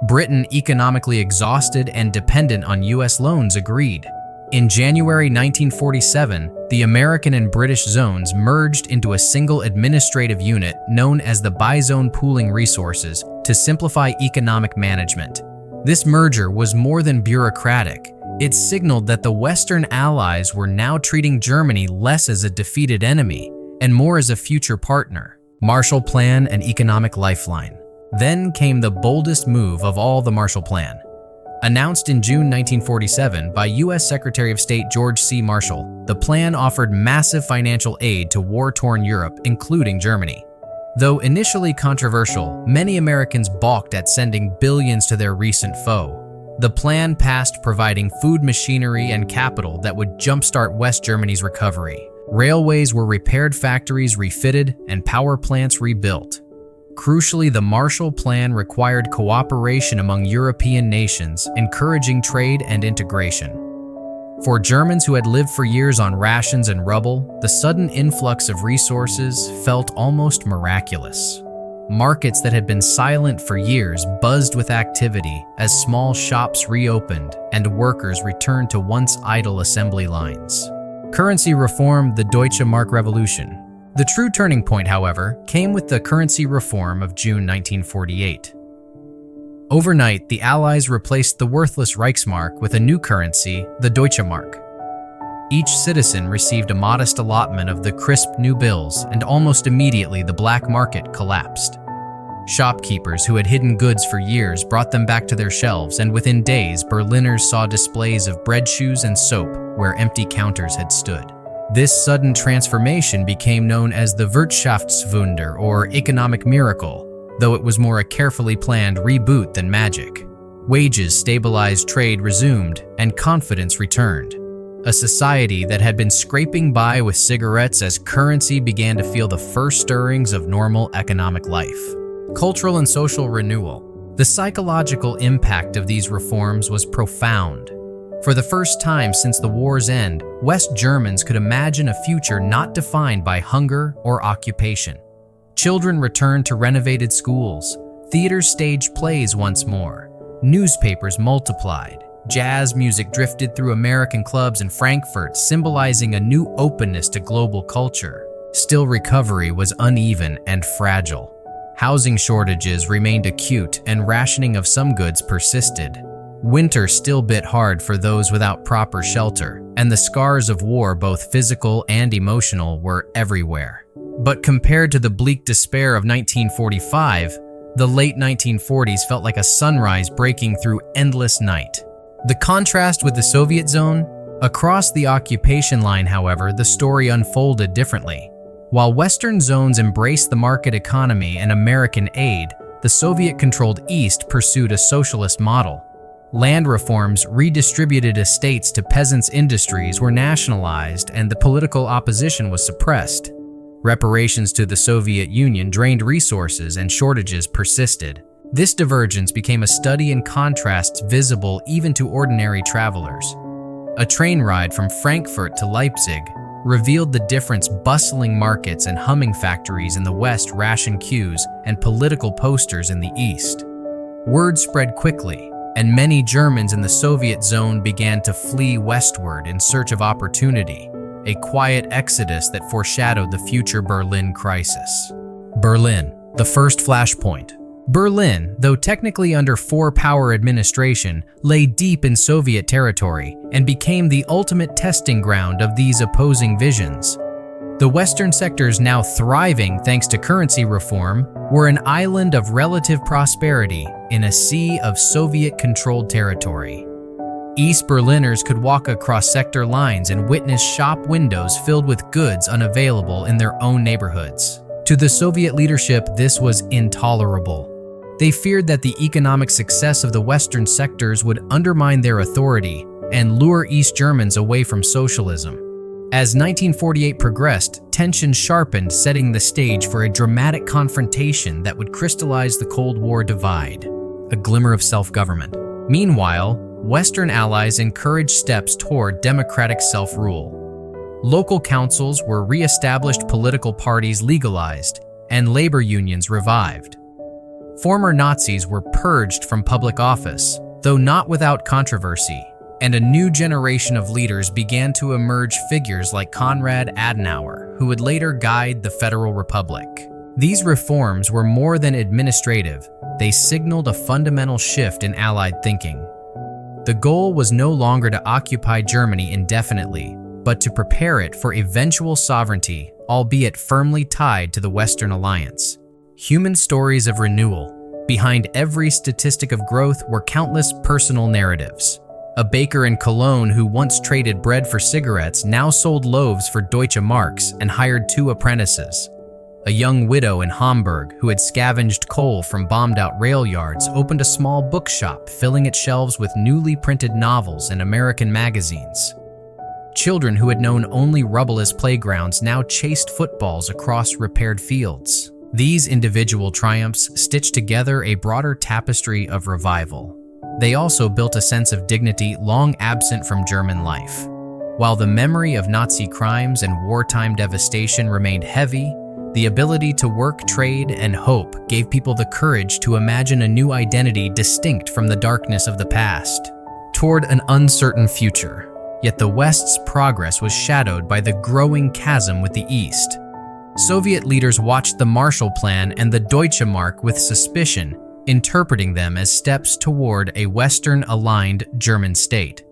Britain, economically exhausted and dependent on US loans, agreed. In January 1947, the American and British zones merged into a single administrative unit known as the Bizone Pooling Resources to simplify economic management. This merger was more than bureaucratic. It signaled that the Western Allies were now treating Germany less as a defeated enemy and more as a future partner. Marshall Plan and economic lifeline. Then came the boldest move of all the Marshall Plan. Announced in June 1947 by U.S. Secretary of State George C. Marshall, the plan offered massive financial aid to war-torn Europe, including Germany. Though initially controversial, many Americans balked at sending billions to their recent foe. The plan passed, providing food machinery and capital that would jumpstart West Germany's recovery. Railways were repaired, factories refitted, and power plants rebuilt. Crucially, the Marshall Plan required cooperation among European nations, encouraging trade and integration. For Germans who had lived for years on rations and rubble, the sudden influx of resources felt almost miraculous. Markets that had been silent for years buzzed with activity as small shops reopened and workers returned to once idle assembly lines. Currency reform, the Deutsche Mark Revolution. The true turning point, however, came with the currency reform of June 1948. Overnight, the Allies replaced the worthless Reichsmark with a new currency, the Deutsche Mark. Each citizen received a modest allotment of the crisp new bills, and almost immediately the black market collapsed. Shopkeepers who had hidden goods for years brought them back to their shelves, and within days, Berliners saw displays of bread shoes and soap where empty counters had stood. This sudden transformation became known as the Wirtschaftswunder, or economic miracle, though it was more a carefully planned reboot than magic. Wages stabilized, trade resumed, and confidence returned. A society that had been scraping by with cigarettes as currency began to feel the first stirrings of normal economic life. Cultural and social renewal. The psychological impact of these reforms was profound. For the first time since the war's end, West Germans could imagine a future not defined by hunger or occupation. Children returned to renovated schools, theaters staged plays once more, newspapers multiplied, jazz music drifted through American clubs in Frankfurt, symbolizing a new openness to global culture. Still, recovery was uneven and fragile. Housing shortages remained acute and rationing of some goods persisted. Winter still bit hard for those without proper shelter, and the scars of war, both physical and emotional, were everywhere. But compared to the bleak despair of 1945, the late 1940s felt like a sunrise breaking through endless night. The contrast with the Soviet zone? Across the occupation line, however, the story unfolded differently. While Western zones embraced the market economy and American aid, the Soviet-controlled East pursued a socialist model. Land reforms, redistributed estates to peasants' industries were nationalized, and the political opposition was suppressed. Reparations to the Soviet Union drained resources and shortages persisted. This divergence became a study in contrasts visible even to ordinary travelers. A train ride from Frankfurt to Leipzig revealed the difference. Bustling markets and humming factories in the West, ration queues, and political posters in the East. Word spread quickly, and many Germans in the Soviet zone began to flee westward in search of opportunity, a quiet exodus that foreshadowed the future Berlin crisis. Berlin, the first flashpoint. Berlin, though technically under four-power administration, lay deep in Soviet territory and became the ultimate testing ground of these opposing visions. The western sectors, now thriving thanks to currency reform, were an island of relative prosperity in a sea of Soviet-controlled territory. East Berliners could walk across sector lines and witness shop windows filled with goods unavailable in their own neighborhoods. To the Soviet leadership, this was intolerable. They feared that the economic success of the western sectors would undermine their authority and lure East Germans away from socialism. As 1948 progressed, tensions sharpened, setting the stage for a dramatic confrontation that would crystallize the Cold War divide. A glimmer of self-government. Meanwhile, Western allies encouraged steps toward democratic self-rule. Local councils were re-established, political parties legalized, and labor unions revived. Former Nazis were purged from public office, though not without controversy, and a new generation of leaders began to emerge, figures like Konrad Adenauer, who would later guide the Federal Republic. These reforms were more than administrative. They signaled a fundamental shift in Allied thinking. The goal was no longer to occupy Germany indefinitely, but to prepare it for eventual sovereignty, albeit firmly tied to the Western Alliance. Human stories of renewal. Behind every statistic of growth were countless personal narratives. A baker in Cologne who once traded bread for cigarettes now sold loaves for Deutsche Marks and hired 2 apprentices. A young widow in Hamburg who had scavenged coal from bombed-out rail yards opened a small bookshop, filling its shelves with newly printed novels and American magazines. Children who had known only rubble as playgrounds now chased footballs across repaired fields. These individual triumphs stitched together a broader tapestry of revival. They also built a sense of dignity long absent from German life. While the memory of Nazi crimes and wartime devastation remained heavy, the ability to work, trade, and hope gave people the courage to imagine a new identity distinct from the darkness of the past, toward an uncertain future. Yet the West's progress was shadowed by the growing chasm with the East. Soviet leaders watched the Marshall Plan and the Deutsche Mark with suspicion, interpreting them as steps toward a Western-aligned German state.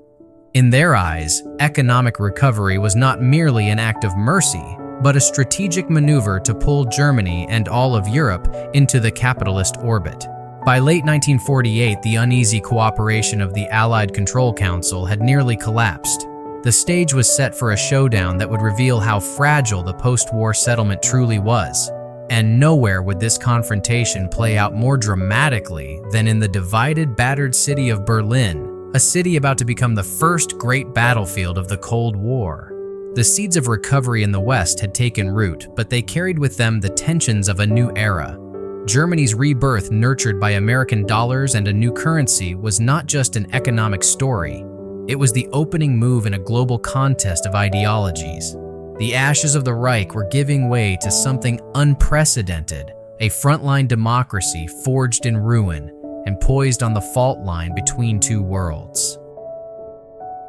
In their eyes, economic recovery was not merely an act of mercy, but a strategic maneuver to pull Germany and all of Europe into the capitalist orbit. By late 1948, the uneasy cooperation of the Allied Control Council had nearly collapsed. The stage was set for a showdown that would reveal how fragile the post-war settlement truly was. And nowhere would this confrontation play out more dramatically than in the divided, battered city of Berlin, a city about to become the first great battlefield of the Cold War. The seeds of recovery in the West had taken root, but they carried with them the tensions of a new era. Germany's rebirth, nurtured by American dollars and a new currency, was not just an economic story. It was the opening move in a global contest of ideologies. The ashes of the Reich were giving way to something unprecedented, a frontline democracy forged in ruin and poised on the fault line between 2 worlds.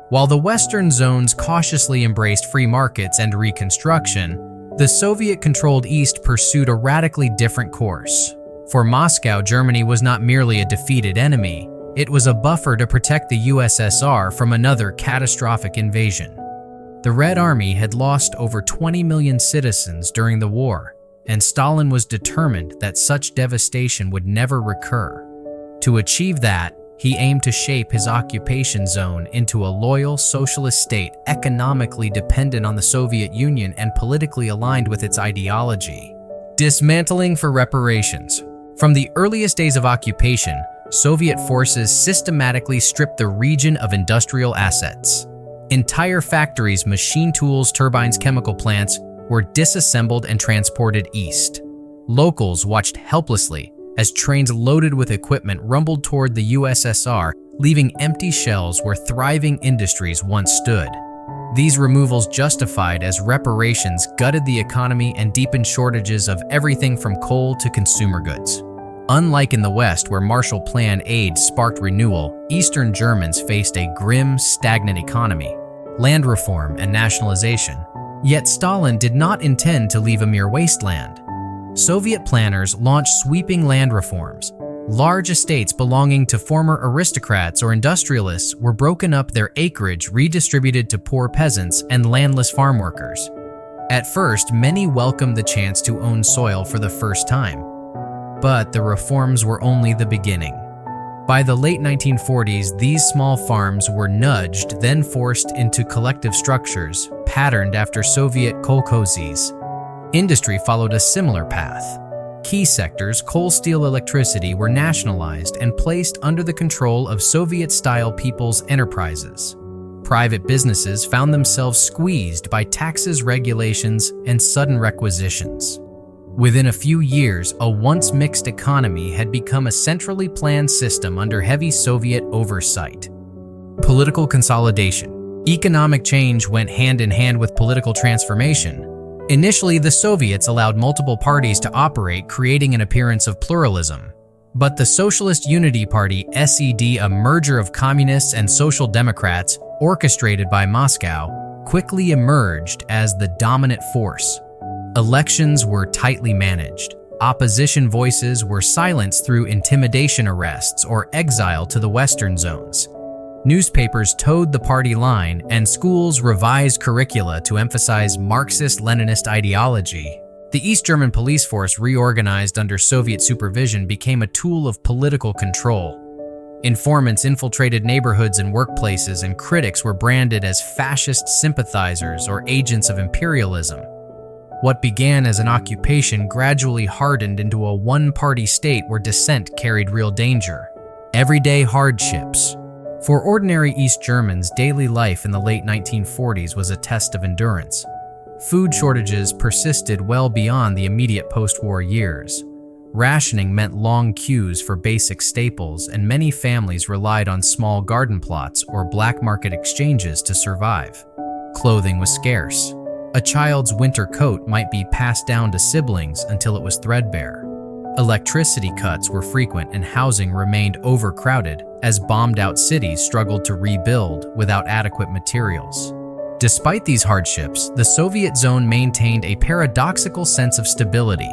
While the Western zones cautiously embraced free markets and reconstruction, the Soviet-controlled East pursued a radically different course. For Moscow, Germany was not merely a defeated enemy, it was a buffer to protect the USSR from another catastrophic invasion. The Red Army had lost over 20 million citizens during the war, and Stalin was determined that such devastation would never recur. To achieve that, he aimed to shape his occupation zone into a loyal socialist state economically dependent on the Soviet Union and politically aligned with its ideology. Dismantling for reparations. From the earliest days of occupation, Soviet forces systematically stripped the region of industrial assets. Entire factories, machine tools, turbines, chemical plants were disassembled and transported east. Locals watched helplessly as trains loaded with equipment rumbled toward the USSR, leaving empty shells where thriving industries once stood. These removals, justified as reparations, gutted the economy and deepened shortages of everything from coal to consumer goods. Unlike in the West, where Marshall Plan aid sparked renewal, Eastern Germans faced a grim, stagnant economy, land reform, and nationalization. Yet Stalin did not intend to leave a mere wasteland. Soviet planners launched sweeping land reforms. Large estates belonging to former aristocrats or industrialists were broken up, their acreage redistributed to poor peasants and landless farm workers. At first, many welcomed the chance to own soil for the first time. But the reforms were only the beginning. By the late 1940s, these small farms were nudged, then forced into collective structures, patterned after Soviet kolkhozes. Industry followed a similar path. Key sectors, coal, steel, electricity, were nationalized and placed under the control of Soviet-style people's enterprises. Private businesses found themselves squeezed by taxes, regulations, and sudden requisitions. Within a few years, a once mixed economy had become a centrally planned system under heavy Soviet oversight. Political consolidation. Economic change went hand in hand with political transformation. Initially, the Soviets allowed multiple parties to operate, creating an appearance of pluralism. But the Socialist Unity Party (SED), a merger of communists and social democrats orchestrated by Moscow, quickly emerged as the dominant force. Elections were tightly managed. Opposition voices were silenced through intimidation arrests or exile to the Western zones. Newspapers towed the party line, and schools revised curricula to emphasize Marxist-Leninist ideology. The East German police force, reorganized under Soviet supervision, became a tool of political control. Informants infiltrated neighborhoods and workplaces, and critics were branded as fascist sympathizers or agents of imperialism. What began as an occupation gradually hardened into a one-party state where dissent carried real danger. Everyday hardships. For ordinary East Germans, daily life in the late 1940s was a test of endurance. Food shortages persisted well beyond the immediate post-war years. Rationing meant long queues for basic staples, and many families relied on small garden plots or black market exchanges to survive. Clothing was scarce. A child's winter coat might be passed down to siblings until it was threadbare. Electricity cuts were frequent, and housing remained overcrowded as bombed-out cities struggled to rebuild without adequate materials. Despite these hardships, the Soviet zone maintained a paradoxical sense of stability.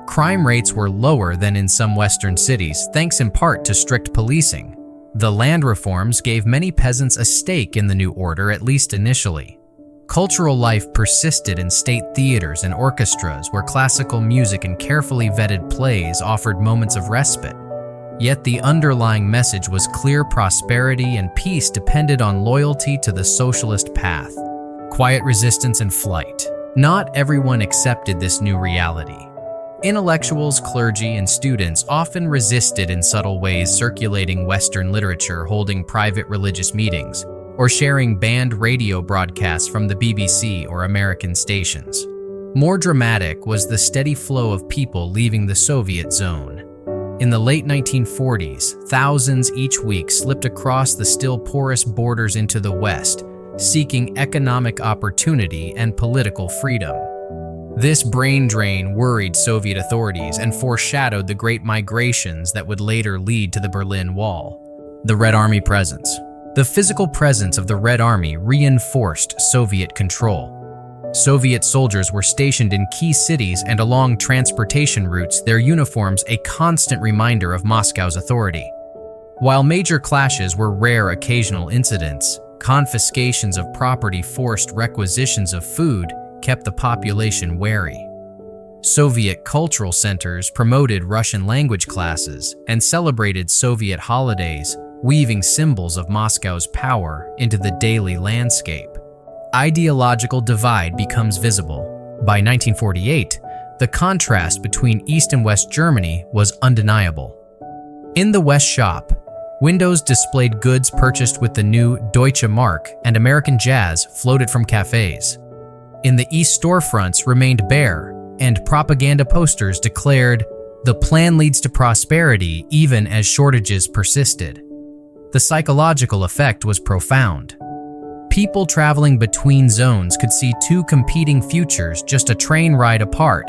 Crime rates were lower than in some Western cities, thanks in part to strict policing. The land reforms gave many peasants a stake in the new order, at least initially. Cultural life persisted in state theaters and orchestras where classical music and carefully vetted plays offered moments of respite. Yet the underlying message was clear: prosperity and peace depended on loyalty to the socialist path. Quiet resistance and flight. Not everyone accepted this new reality. Intellectuals, clergy, and students often resisted in subtle ways, circulating Western literature, holding private religious meetings, or sharing banned radio broadcasts from the BBC or American stations. More dramatic was the steady flow of people leaving the Soviet zone. In the late 1940s, thousands each week slipped across the still porous borders into the West, seeking economic opportunity and political freedom. This brain drain worried Soviet authorities and foreshadowed the great migrations that would later lead to the Berlin Wall. The Red Army presence. The physical presence of the Red Army reinforced Soviet control. Soviet soldiers were stationed in key cities and along transportation routes, their uniforms a constant reminder of Moscow's authority. While major clashes were rare occasional incidents, confiscations of property, forced requisitions of food kept the population wary. Soviet cultural centers promoted Russian language classes and celebrated Soviet holidays, weaving symbols of Moscow's power into the daily landscape. Ideological divide becomes visible. By 1948, the contrast between East and West Germany was undeniable. In the West shop, windows displayed goods purchased with the new Deutsche Mark, and American jazz floated from cafes. In the East, storefronts remained bare, and propaganda posters declared, "The plan leads to prosperity," even as shortages persisted. The psychological effect was profound. People traveling between zones could see two competing futures just a train ride apart,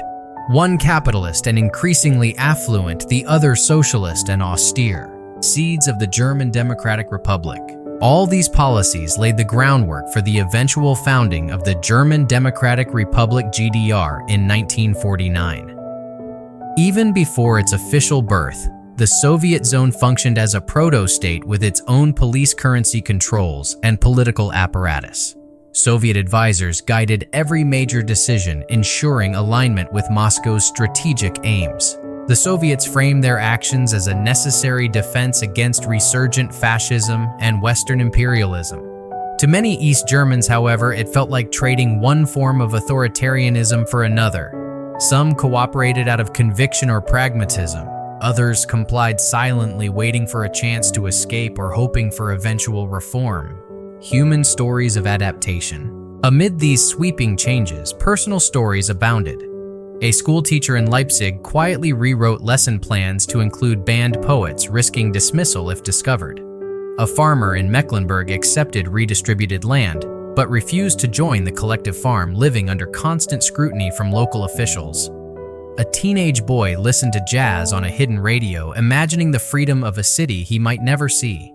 one capitalist and increasingly affluent, the other socialist and austere. Seeds of the German Democratic Republic. All these policies laid the groundwork for the eventual founding of the German Democratic Republic (GDR) in 1949. Even before its official birth, the Soviet zone functioned as a proto-state with its own police currency controls and political apparatus. Soviet advisors guided every major decision, ensuring alignment with Moscow's strategic aims. The Soviets framed their actions as a necessary defense against resurgent fascism and Western imperialism. To many East Germans, however, it felt like trading one form of authoritarianism for another. Some cooperated out of conviction or pragmatism. Others complied silently, waiting for a chance to escape or hoping for eventual reform. Human stories of adaptation. Amid these sweeping changes, personal stories abounded. A schoolteacher in Leipzig quietly rewrote lesson plans to include banned poets, risking dismissal if discovered. A farmer in Mecklenburg accepted redistributed land, but refused to join the collective farm, living under constant scrutiny from local officials. A teenage boy listened to jazz on a hidden radio, imagining the freedom of a city he might never see.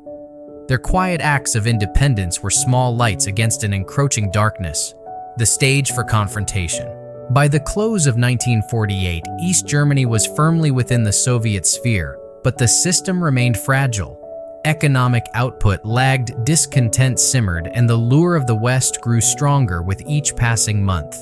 Their quiet acts of independence were small lights against an encroaching darkness, the stage for confrontation. By the close of 1948, East Germany was firmly within the Soviet sphere, but the system remained fragile. Economic output lagged, discontent simmered, and the lure of the West grew stronger with each passing month.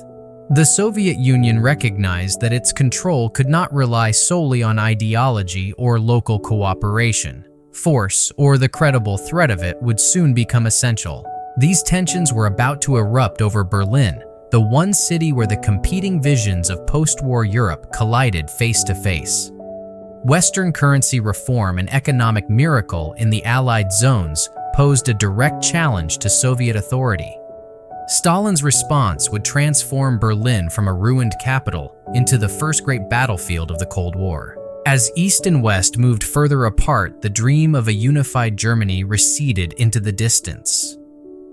The Soviet Union recognized that its control could not rely solely on ideology or local cooperation. Force, or the credible threat of it, would soon become essential. These tensions were about to erupt over Berlin, the one city where the competing visions of post-war Europe collided face to face. Western currency reform, an economic miracle in the Allied zones, posed a direct challenge to Soviet authority. Stalin's response would transform Berlin from a ruined capital into the first great battlefield of the Cold War. As East and West moved further apart, the dream of a unified Germany receded into the distance.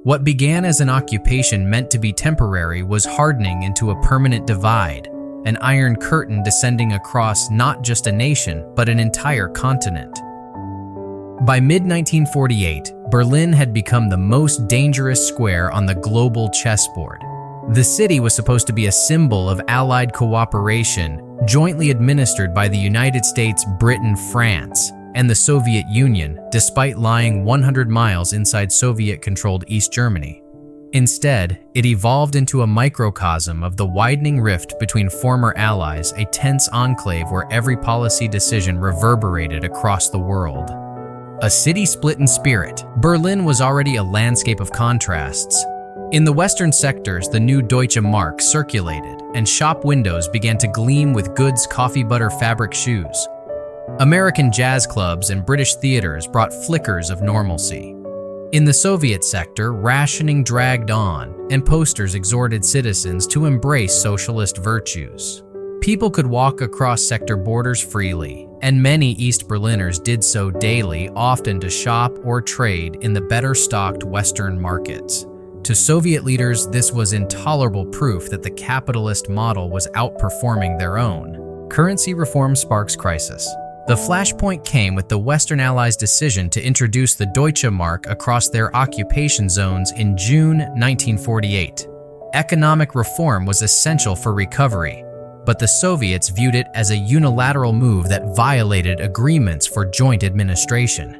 What began as an occupation meant to be temporary was hardening into a permanent divide, an iron curtain descending across not just a nation, but an entire continent. By mid-1948, Berlin had become the most dangerous square on the global chessboard. The city was supposed to be a symbol of Allied cooperation, jointly administered by the United States, Britain, France, and the Soviet Union, despite lying 100 miles inside Soviet-controlled East Germany. Instead, it evolved into a microcosm of the widening rift between former allies, a tense enclave where every policy decision reverberated across the world. A city split in spirit, Berlin was already a landscape of contrasts. In the western sectors, the new Deutsche Mark circulated, and shop windows began to gleam with goods, coffee butter, fabric, shoes. American jazz clubs and British theaters brought flickers of normalcy. In the Soviet sector, rationing dragged on, and posters exhorted citizens to embrace socialist virtues. People could walk across sector borders freely, and many East Berliners did so daily, often to shop or trade in the better-stocked Western markets. To Soviet leaders, this was intolerable proof that the capitalist model was outperforming their own. Currency reform sparks crisis. The flashpoint came with the Western Allies' decision to introduce the Deutsche Mark across their occupation zones in June 1948. Economic reform was essential for recovery, but the Soviets viewed it as a unilateral move that violated agreements for joint administration.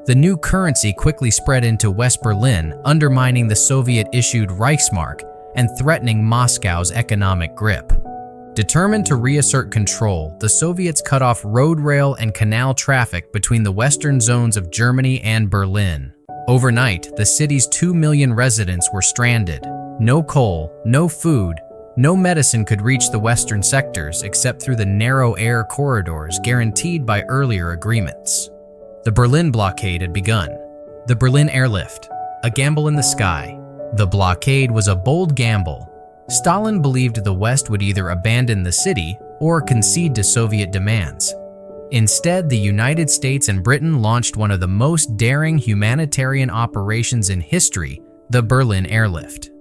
The new currency quickly spread into West Berlin, undermining the Soviet-issued Reichsmark and threatening Moscow's economic grip. Determined to reassert control, the Soviets cut off road, rail, and canal traffic between the western zones of Germany and Berlin. Overnight, the city's 2 million residents were stranded. No coal, no food, no medicine could reach the western sectors except through the narrow air corridors guaranteed by earlier agreements. The Berlin Blockade had begun. The Berlin Airlift, a gamble in the sky. The blockade was a bold gamble. Stalin believed the West would either abandon the city or concede to Soviet demands. Instead, the United States and Britain launched one of the most daring humanitarian operations in history, the Berlin Airlift.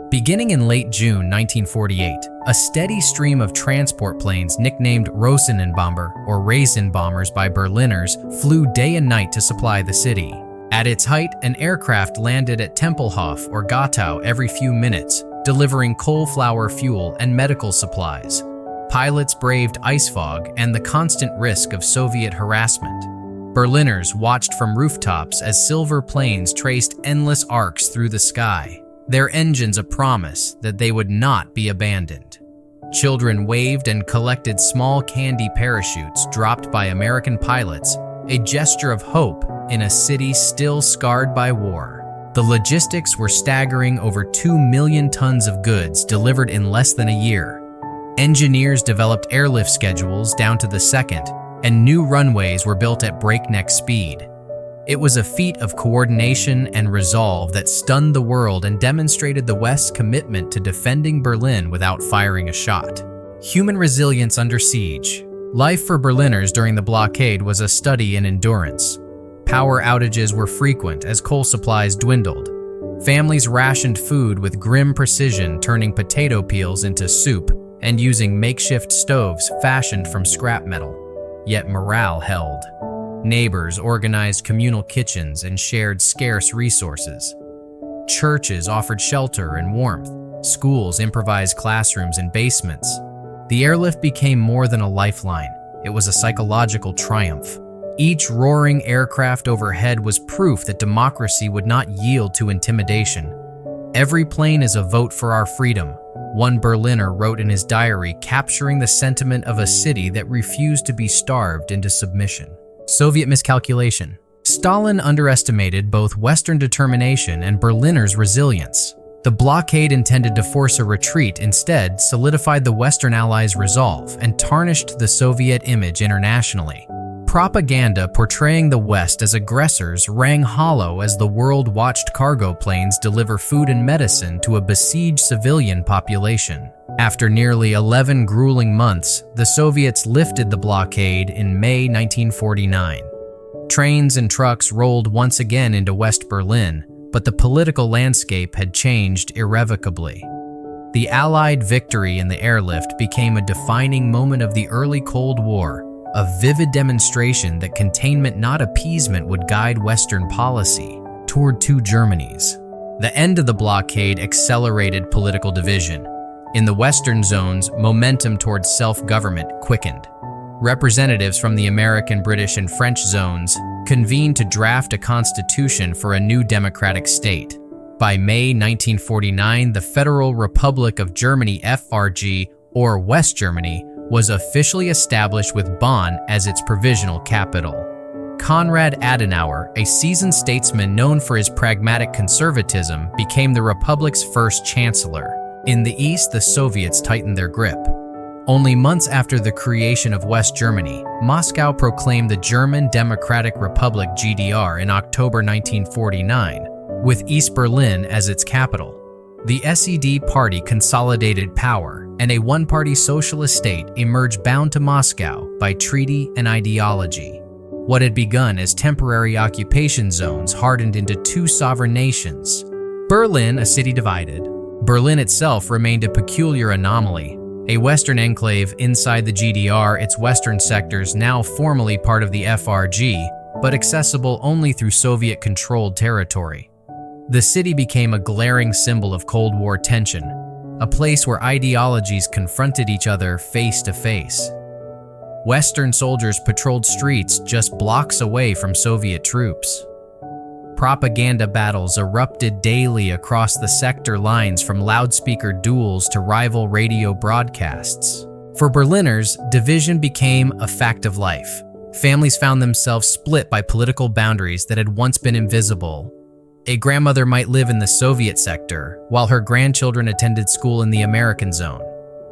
Beginning in late June 1948, a steady stream of transport planes nicknamed Rosenbomber or Raisin Bombers by Berliners flew day and night to supply the city. At its height, an aircraft landed at Tempelhof or Gottow every few minutes, delivering cauliflower fuel and medical supplies. Pilots braved ice fog and the constant risk of Soviet harassment. Berliners watched from rooftops as silver planes traced endless arcs through the sky, their engines a promise that they would not be abandoned. Children waved and collected small candy parachutes dropped by American pilots, a gesture of hope in a city still scarred by war. The logistics were staggering: over 2 million tons of goods delivered in less than a year. Engineers developed airlift schedules down to the second, and new runways were built at breakneck speed. It was a feat of coordination and resolve that stunned the world and demonstrated the West's commitment to defending Berlin without firing a shot. Human resilience under siege. Life for Berliners during the blockade was a study in endurance. Power outages were frequent as coal supplies dwindled. Families rationed food with grim precision, turning potato peels into soup and using makeshift stoves fashioned from scrap metal. Yet morale held. Neighbors organized communal kitchens and shared scarce resources. Churches offered shelter and warmth. Schools improvised classrooms in basements. The airlift became more than a lifeline. It was a psychological triumph. Each roaring aircraft overhead was proof that democracy would not yield to intimidation. "Every plane is a vote for our freedom," one Berliner wrote in his diary, capturing the sentiment of a city that refused to be starved into submission. Soviet miscalculation. Stalin underestimated both Western determination and Berliners' resilience. The blockade intended to force a retreat instead solidified the Western Allies' resolve and tarnished the Soviet image internationally. Propaganda portraying the West as aggressors rang hollow as the world watched cargo planes deliver food and medicine to a besieged civilian population. After nearly 11 grueling months, the Soviets lifted the blockade in May 1949. Trains and trucks rolled once again into West Berlin, but the political landscape had changed irrevocably. The Allied victory in the airlift became a defining moment of the early Cold War, a vivid demonstration that containment, not appeasement, would guide Western policy toward two Germanys. The end of the blockade accelerated political division. In the Western zones, momentum towards self-government quickened. Representatives from the American, British, and French zones convened to draft a constitution for a new democratic state. By May 1949, the Federal Republic of Germany (FRG), or West Germany, was officially established with Bonn as its provisional capital. Konrad Adenauer, a seasoned statesman known for his pragmatic conservatism, became the Republic's first chancellor. In the East, the Soviets tightened their grip. Only months after the creation of West Germany, Moscow proclaimed the German Democratic Republic (GDR) in October 1949, with East Berlin as its capital. The SED party consolidated power, and a one-party socialist state emerged bound to Moscow by treaty and ideology. What had begun as temporary occupation zones hardened into two sovereign nations. Berlin, a city divided. Berlin itself remained a peculiar anomaly, a Western enclave inside the GDR, its western sectors now formally part of the FRG, but accessible only through Soviet-controlled territory. The city became a glaring symbol of Cold War tension, a place where ideologies confronted each other face to face. Western soldiers patrolled streets just blocks away from Soviet troops. Propaganda battles erupted daily across the sector lines, from loudspeaker duels to rival radio broadcasts. For Berliners, division became a fact of life. Families found themselves split by political boundaries that had once been invisible. A grandmother might live in the Soviet sector, while her grandchildren attended school in the American zone.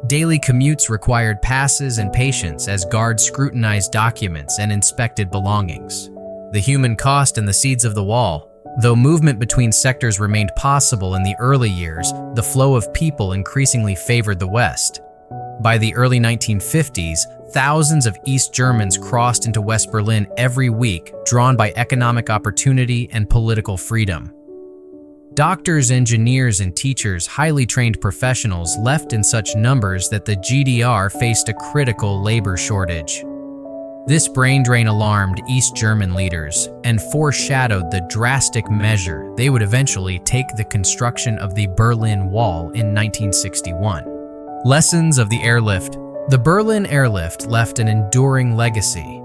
Daily commutes required passes and patience as guards scrutinized documents and inspected belongings. The human cost and the seeds of the wall. Though movement between sectors remained possible in the early years, the flow of people increasingly favored the West. By the early 1950s, thousands of East Germans crossed into West Berlin every week, drawn by economic opportunity and political freedom. Doctors, engineers, and teachers, highly trained professionals, left in such numbers that the GDR faced a critical labor shortage. This brain drain alarmed East German leaders and foreshadowed the drastic measure they would eventually take: the construction of the Berlin Wall in 1961. Lessons of the airlift. The Berlin Airlift left an enduring legacy.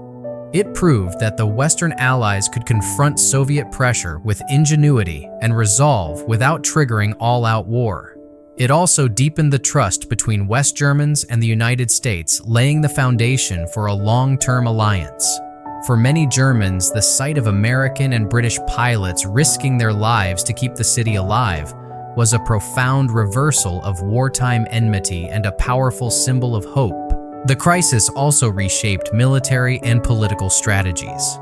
It proved that the Western Allies could confront Soviet pressure with ingenuity and resolve without triggering all-out war. It also deepened the trust between West Germans and the United States, laying the foundation for a long-term alliance. For many Germans, the sight of American and British pilots risking their lives to keep the city alive was a profound reversal of wartime enmity and a powerful symbol of hope. The crisis also reshaped military and political strategies.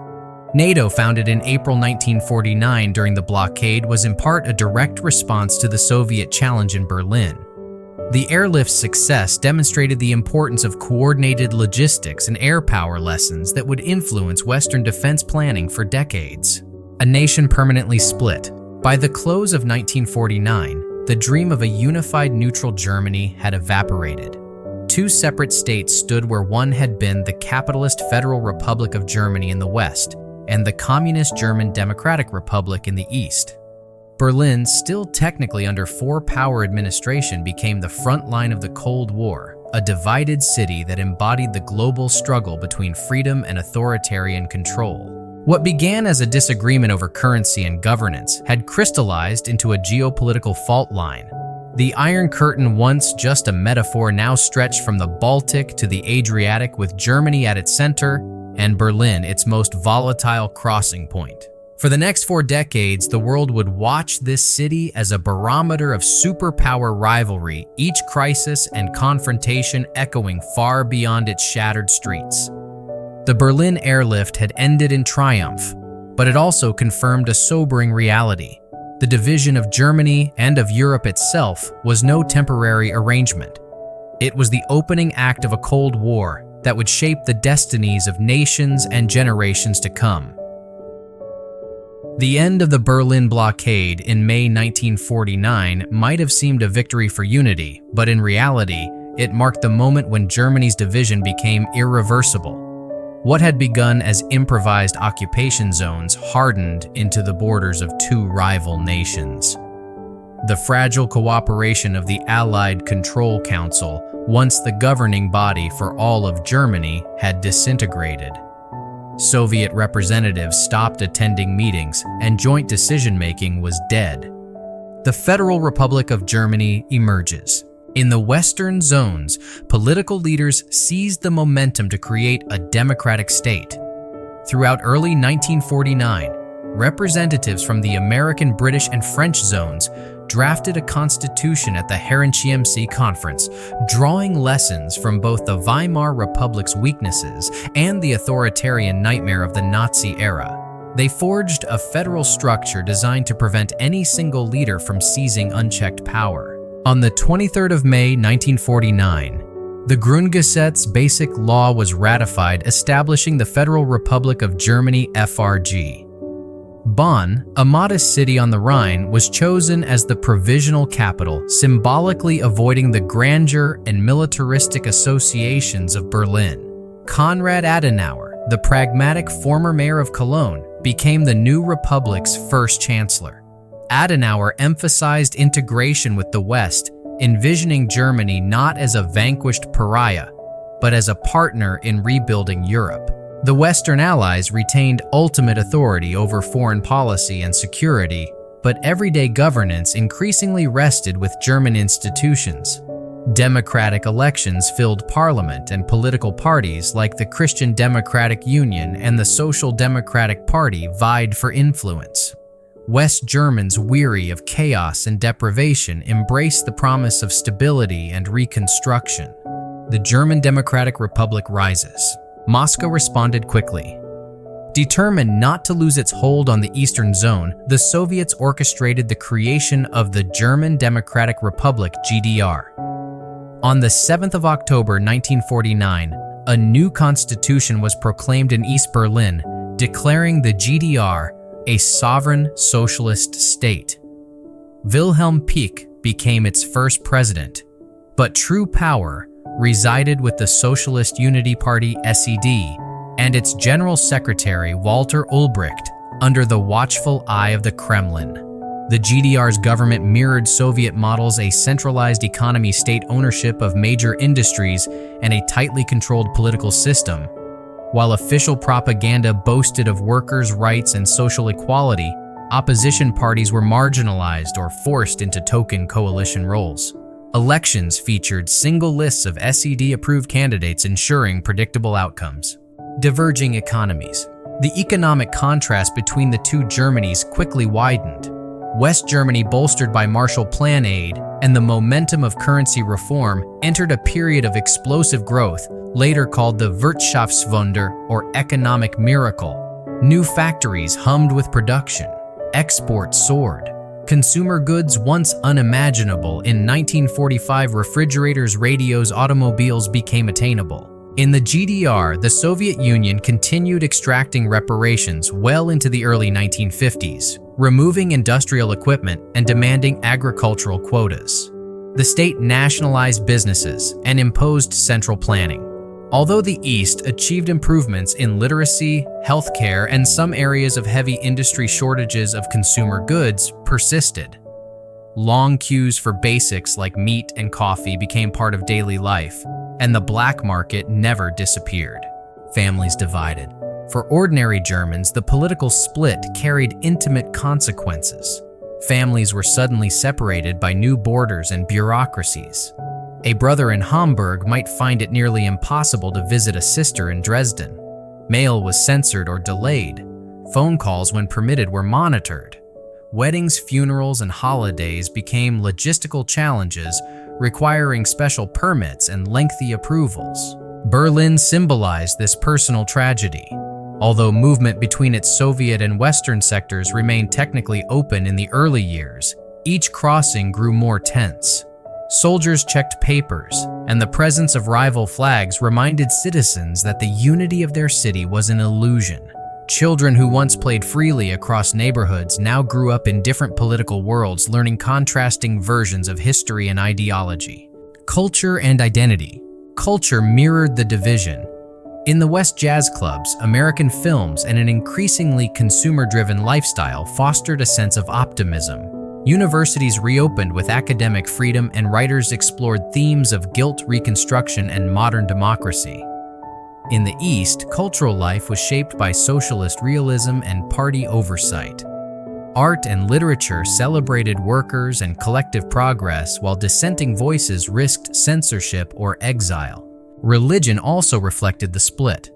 NATO, founded in April 1949 during the blockade, was in part a direct response to the Soviet challenge in Berlin. The airlift's success demonstrated the importance of coordinated logistics and air power lessons that would influence Western defense planning for decades. A nation permanently split. By the close of 1949, the dream of a unified neutral Germany had evaporated. two separate states stood where one had been the capitalist Federal Republic of Germany in the west and the communist German Democratic Republic in the east. Berlin, still technically under four-power administration, became the front line of the Cold War, a divided city that embodied the global struggle between freedom and authoritarian control. What began as a disagreement over currency and governance had crystallized into a geopolitical fault line. The Iron Curtain, once just a metaphor, now stretched from the Baltic to the Adriatic, with Germany at its center and Berlin its most volatile crossing point. For the next 4 decades, the world would watch this city as a barometer of superpower rivalry, each crisis and confrontation echoing far beyond its shattered streets. The Berlin Airlift had ended in triumph, but it also confirmed a sobering reality. The division of Germany and of Europe itself was no temporary arrangement. It was the opening act of a Cold War that would shape the destinies of nations and generations to come. The end of the Berlin Blockade in May 1949 might have seemed a victory for unity, but in reality, it marked the moment when Germany's division became irreversible. What had begun as improvised occupation zones hardened into the borders of two rival nations. The fragile cooperation of the Allied Control Council, once the governing body for all of Germany, had disintegrated. Soviet representatives stopped attending meetings, and joint decision-making was dead. The Federal Republic of Germany emerges. In the Western zones, political leaders seized the momentum to create a democratic state. Throughout early 1949, representatives from the American, British, and French zones drafted a constitution at the Herrenchiemsee Conference, drawing lessons from both the Weimar Republic's weaknesses and the authoritarian nightmare of the Nazi era. They forged a federal structure designed to prevent any single leader from seizing unchecked power. On the 23rd of May 1949, the Grundgesetz Basic Law was ratified, establishing the Federal Republic of Germany (FRG). Bonn, a modest city on the Rhine, was chosen as the provisional capital, symbolically avoiding the grandeur and militaristic associations of Berlin. Konrad Adenauer, the pragmatic former mayor of Cologne, became the new republic's first chancellor. Adenauer emphasized integration with the West, envisioning Germany not as a vanquished pariah, but as a partner in rebuilding Europe. The Western Allies retained ultimate authority over foreign policy and security, but everyday governance increasingly rested with German institutions. Democratic elections filled parliament, and political parties like the Christian Democratic Union and the Social Democratic Party vied for influence. West Germans, weary of chaos and deprivation, embraced the promise of stability and reconstruction. The German Democratic Republic rises. Moscow responded quickly. Determined not to lose its hold on the Eastern Zone, the Soviets orchestrated the creation of the German Democratic Republic (GDR). On the 7th of October 1949, a new constitution was proclaimed in East Berlin, declaring the GDR a sovereign socialist state. Wilhelm Pieck became its first president, but true power resided with the Socialist Unity Party (SED) and its General Secretary Walter Ulbricht under the watchful eye of the Kremlin. The GDR's government mirrored Soviet models: a centralized economy, state ownership of major industries, and a tightly controlled political system. While official propaganda boasted of workers' rights and social equality, opposition parties were marginalized or forced into token coalition roles. Elections featured single lists of SED-approved candidates, ensuring predictable outcomes. Diverging economies. The economic contrast between the two Germanys quickly widened. West Germany, bolstered by Marshall Plan aid and the momentum of currency reform, entered a period of explosive growth, later called the Wirtschaftswunder, or economic miracle. New factories hummed with production. Exports soared. Consumer goods once unimaginable in 1945, refrigerators, radios, automobiles, became attainable. In the GDR, the Soviet Union continued extracting reparations well into the early 1950s, removing industrial equipment and demanding agricultural quotas. The state nationalized businesses and imposed central planning. Although the East achieved improvements in literacy, healthcare, and some areas of heavy industry, shortages of consumer goods persisted. Long queues for basics like meat and coffee became part of daily life, and the black market never disappeared. Families divided. For ordinary Germans, the political split carried intimate consequences. Families were suddenly separated by new borders and bureaucracies. A brother in Hamburg might find it nearly impossible to visit a sister in Dresden. Mail was censored or delayed. Phone calls, when permitted, were monitored. Weddings, funerals, and holidays became logistical challenges, requiring special permits and lengthy approvals. Berlin symbolized this personal tragedy. Although movement between its Soviet and Western sectors remained technically open in the early years, each crossing grew more tense. Soldiers checked papers, and the presence of rival flags reminded citizens that the unity of their city was an illusion. Children who once played freely across neighborhoods now grew up in different political worlds, learning contrasting versions of history and ideology. Culture and identity. Culture mirrored the division. In the West, jazz clubs, American films, and an increasingly consumer-driven lifestyle fostered a sense of optimism. Universities reopened with academic freedom, and writers explored themes of guilt, reconstruction, and modern democracy. In the East, cultural life was shaped by socialist realism and party oversight. Art and literature celebrated workers and collective progress, while dissenting voices risked censorship or exile. Religion also reflected the split.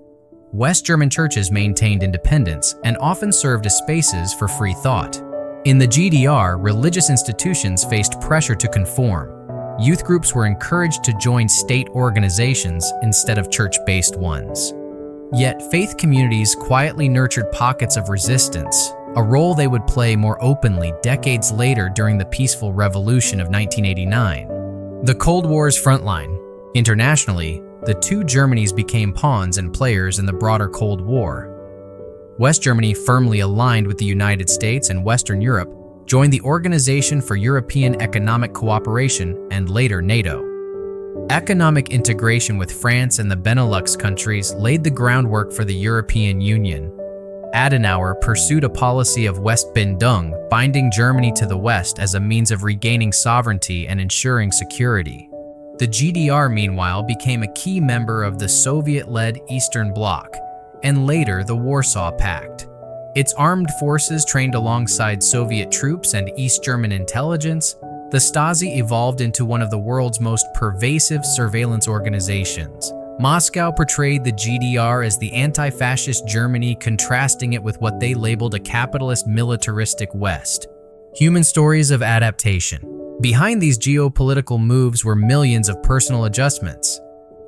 West German churches maintained independence and often served as spaces for free thought. In the GDR, religious institutions faced pressure to conform. Youth groups were encouraged to join state organizations instead of church-based ones. Yet, faith communities quietly nurtured pockets of resistance, a role they would play more openly decades later during the peaceful revolution of 1989. The Cold War's frontline. Internationally, the two Germanys became pawns and players in the broader Cold War. West Germany, firmly aligned with the United States and Western Europe, joined the Organization for European Economic Cooperation and later NATO. Economic integration with France and the Benelux countries laid the groundwork for the European Union. Adenauer pursued a policy of Westbindung, binding Germany to the West as a means of regaining sovereignty and ensuring security. The GDR, meanwhile, became a key member of the Soviet-led Eastern Bloc, and later the Warsaw Pact. Its armed forces trained alongside Soviet troops and East German intelligence. The Stasi evolved into one of the world's most pervasive surveillance organizations. Moscow portrayed the GDR as the anti-fascist Germany, contrasting it with what they labeled a capitalist, militaristic West. Human stories of adaptation. Behind these geopolitical moves were millions of personal adjustments.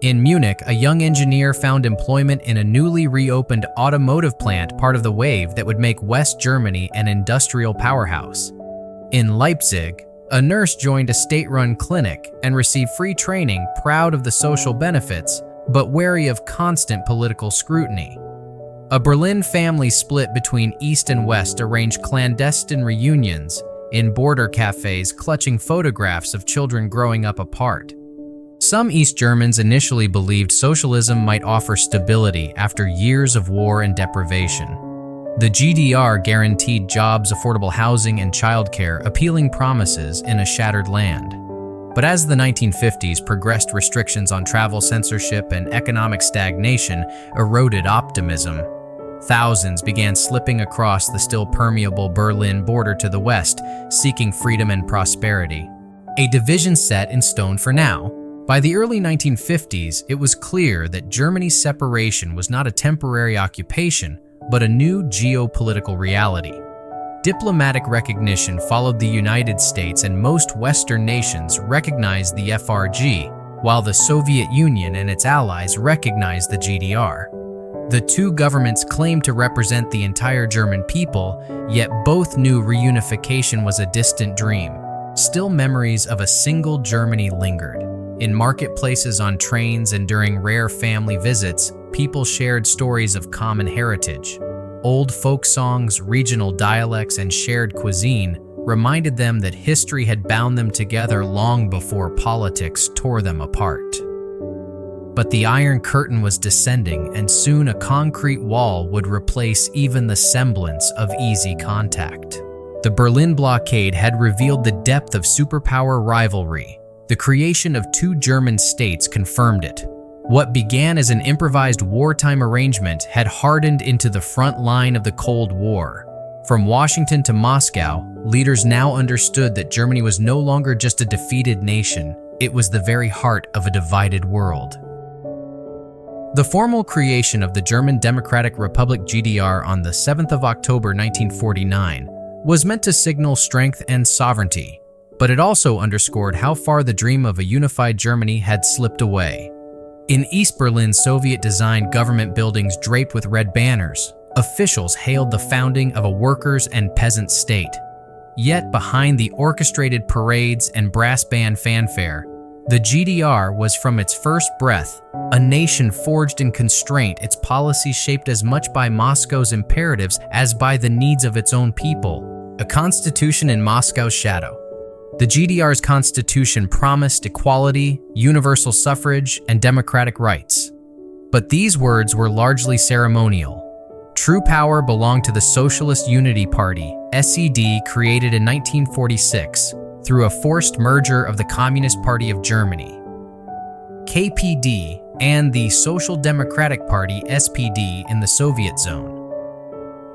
In Munich, a young engineer found employment in a newly reopened automotive plant, part of the wave that would make West Germany an industrial powerhouse. In Leipzig, a nurse joined a state-run clinic and received free training, proud of the social benefits, but wary of constant political scrutiny. A Berlin family split between East and West arranged clandestine reunions in border cafes, clutching photographs of children growing up apart. Some East Germans initially believed socialism might offer stability after years of war and deprivation. The GDR guaranteed jobs, affordable housing, and childcare, appealing promises in a shattered land. But as the 1950s progressed, restrictions on travel, censorship, and economic stagnation eroded optimism. Thousands began slipping across the still permeable Berlin border to the west, seeking freedom and prosperity. A division set in stone for now. By the early 1950s, it was clear that Germany's separation was not a temporary occupation, but a new geopolitical reality. Diplomatic recognition followed. The United States and most Western nations recognized the FRG, while the Soviet Union and its allies recognized the GDR. The two governments claimed to represent the entire German people, yet both knew reunification was a distant dream. Still, memories of a single Germany lingered. In marketplaces, on trains, and during rare family visits, people shared stories of common heritage. Old folk songs, regional dialects, and shared cuisine reminded them that history had bound them together long before politics tore them apart. But the Iron Curtain was descending, and soon a concrete wall would replace even the semblance of easy contact. The Berlin Blockade had revealed the depth of superpower rivalry. The creation of two German states confirmed it. What began as an improvised wartime arrangement had hardened into the front line of the Cold War. From Washington to Moscow, leaders now understood that Germany was no longer just a defeated nation, it was the very heart of a divided world. The formal creation of the German Democratic Republic GDR on the 7th of October 1949 was meant to signal strength and sovereignty, but it also underscored how far the dream of a unified Germany had slipped away. In East Berlin, Soviet-designed government buildings draped with red banners, officials hailed the founding of a workers' and peasant state. Yet behind the orchestrated parades and brass band fanfare, the GDR was from its first breath a nation forged in constraint, its policies shaped as much by Moscow's imperatives as by the needs of its own people. A constitution in Moscow's shadow. The GDR's constitution promised equality, universal suffrage, and democratic rights. But these words were largely ceremonial. True power belonged to the Socialist Unity Party, SED, created in 1946 through a forced merger of the Communist Party of Germany, KPD, and the Social Democratic Party, SPD, in the Soviet zone.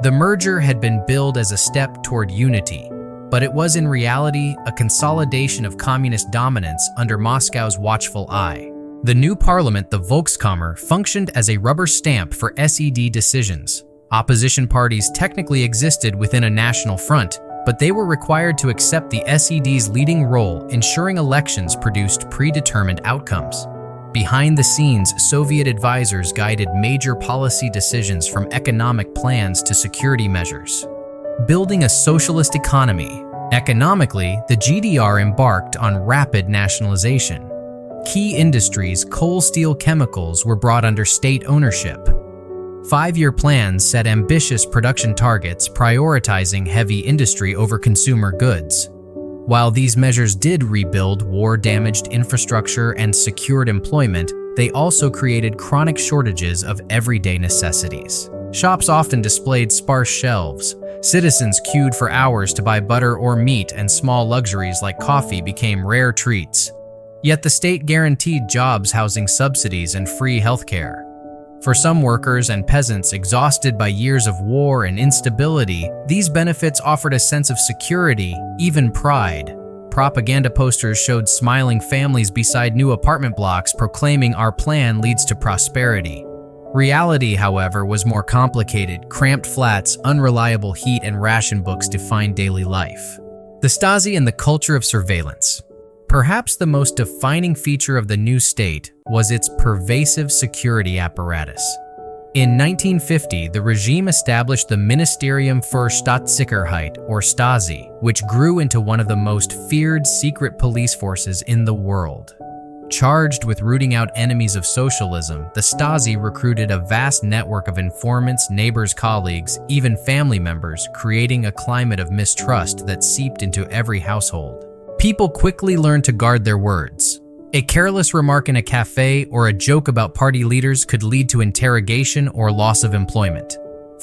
The merger had been billed as a step toward unity, but it was in reality a consolidation of communist dominance under Moscow's watchful eye. The new parliament, the Volkskammer, functioned as a rubber stamp for SED decisions. Opposition parties technically existed within a national front, but they were required to accept the SED's leading role, ensuring elections produced predetermined outcomes. Behind the scenes, Soviet advisors guided major policy decisions from economic plans to security measures. Building a socialist economy. Economically, the GDR embarked on rapid nationalization. Key industries, coal, steel, chemicals, were brought under state ownership. Five-year plans set ambitious production targets, prioritizing heavy industry over consumer goods. While these measures did rebuild war-damaged infrastructure and secured employment, they also created chronic shortages of everyday necessities. Shops often displayed sparse shelves. Citizens queued for hours to buy butter or meat, and small luxuries like coffee became rare treats. Yet the state guaranteed jobs, housing subsidies, and free healthcare. For some workers and peasants exhausted by years of war and instability, these benefits offered a sense of security, even pride. Propaganda posters showed smiling families beside new apartment blocks proclaiming "Our plan leads to prosperity." Reality, however, was more complicated. Cramped flats, unreliable heat, and ration books defined daily life. The Stasi and the culture of surveillance. Perhaps the most defining feature of the new state was its pervasive security apparatus. In 1950, the regime established the Ministerium für Staatssicherheit, or Stasi, which grew into one of the most feared secret police forces in the world. Charged with rooting out enemies of socialism, the Stasi recruited a vast network of informants, neighbors, colleagues, even family members, creating a climate of mistrust that seeped into every household. People quickly learned to guard their words. A careless remark in a cafe or a joke about party leaders could lead to interrogation or loss of employment.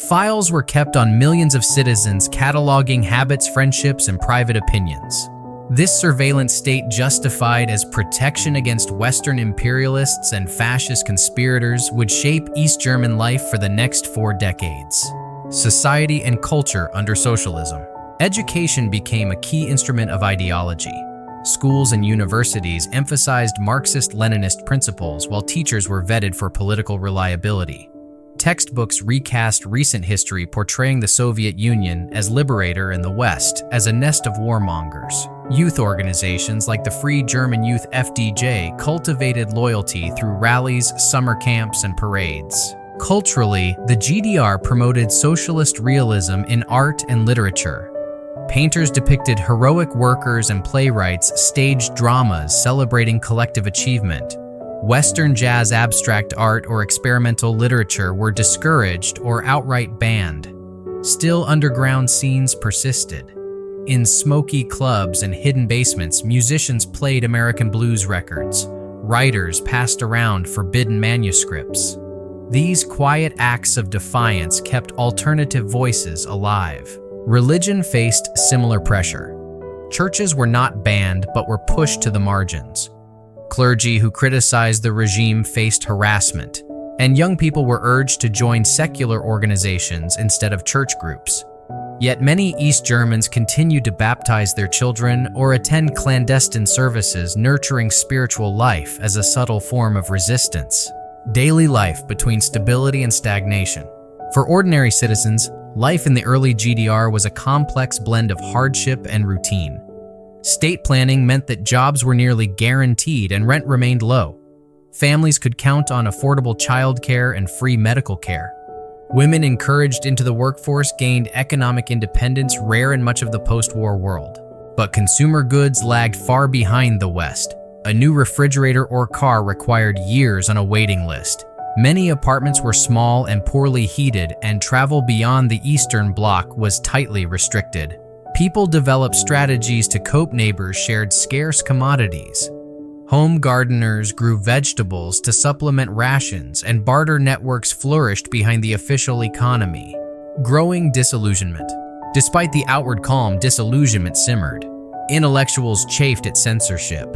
Files were kept on millions of citizens, cataloging habits, friendships, and private opinions. This surveillance state, justified as protection against Western imperialists and fascist conspirators, would shape East German life for the next 4 decades. Society and culture under socialism. Education became a key instrument of ideology. Schools and universities emphasized Marxist-Leninist principles, while teachers were vetted for political reliability. Textbooks recast recent history, portraying the Soviet Union as liberator and the West as a nest of warmongers. Youth organizations like the Free German Youth (FDJ) cultivated loyalty through rallies, summer camps, and parades. Culturally, the GDR promoted socialist realism in art and literature. Painters depicted heroic workers, and playwrights staged dramas celebrating collective achievement. Western jazz, abstract art, or experimental literature were discouraged or outright banned. Still, underground scenes persisted. In smoky clubs and hidden basements, musicians played American blues records. Writers passed around forbidden manuscripts. These quiet acts of defiance kept alternative voices alive. Religion faced similar pressure. Churches were not banned, but were pushed to the margins. Clergy who criticized the regime faced harassment, and young people were urged to join secular organizations instead of church groups. Yet many East Germans continued to baptize their children or attend clandestine services, nurturing spiritual life as a subtle form of resistance. Daily life between stability and stagnation. For ordinary citizens, life in the early GDR was a complex blend of hardship and routine. State planning meant that jobs were nearly guaranteed and rent remained low. Families could count on affordable childcare and free medical care. Women encouraged into the workforce gained economic independence rare in much of the post-war world. But consumer goods lagged far behind the West. A new refrigerator or car required years on a waiting list. Many apartments were small and poorly heated, and travel beyond the Eastern Bloc was tightly restricted. People developed strategies to cope. Neighbors shared scarce commodities. Home gardeners grew vegetables to supplement rations, and barter networks flourished behind the official economy. Growing disillusionment. Despite the outward calm, disillusionment simmered. Intellectuals chafed at censorship.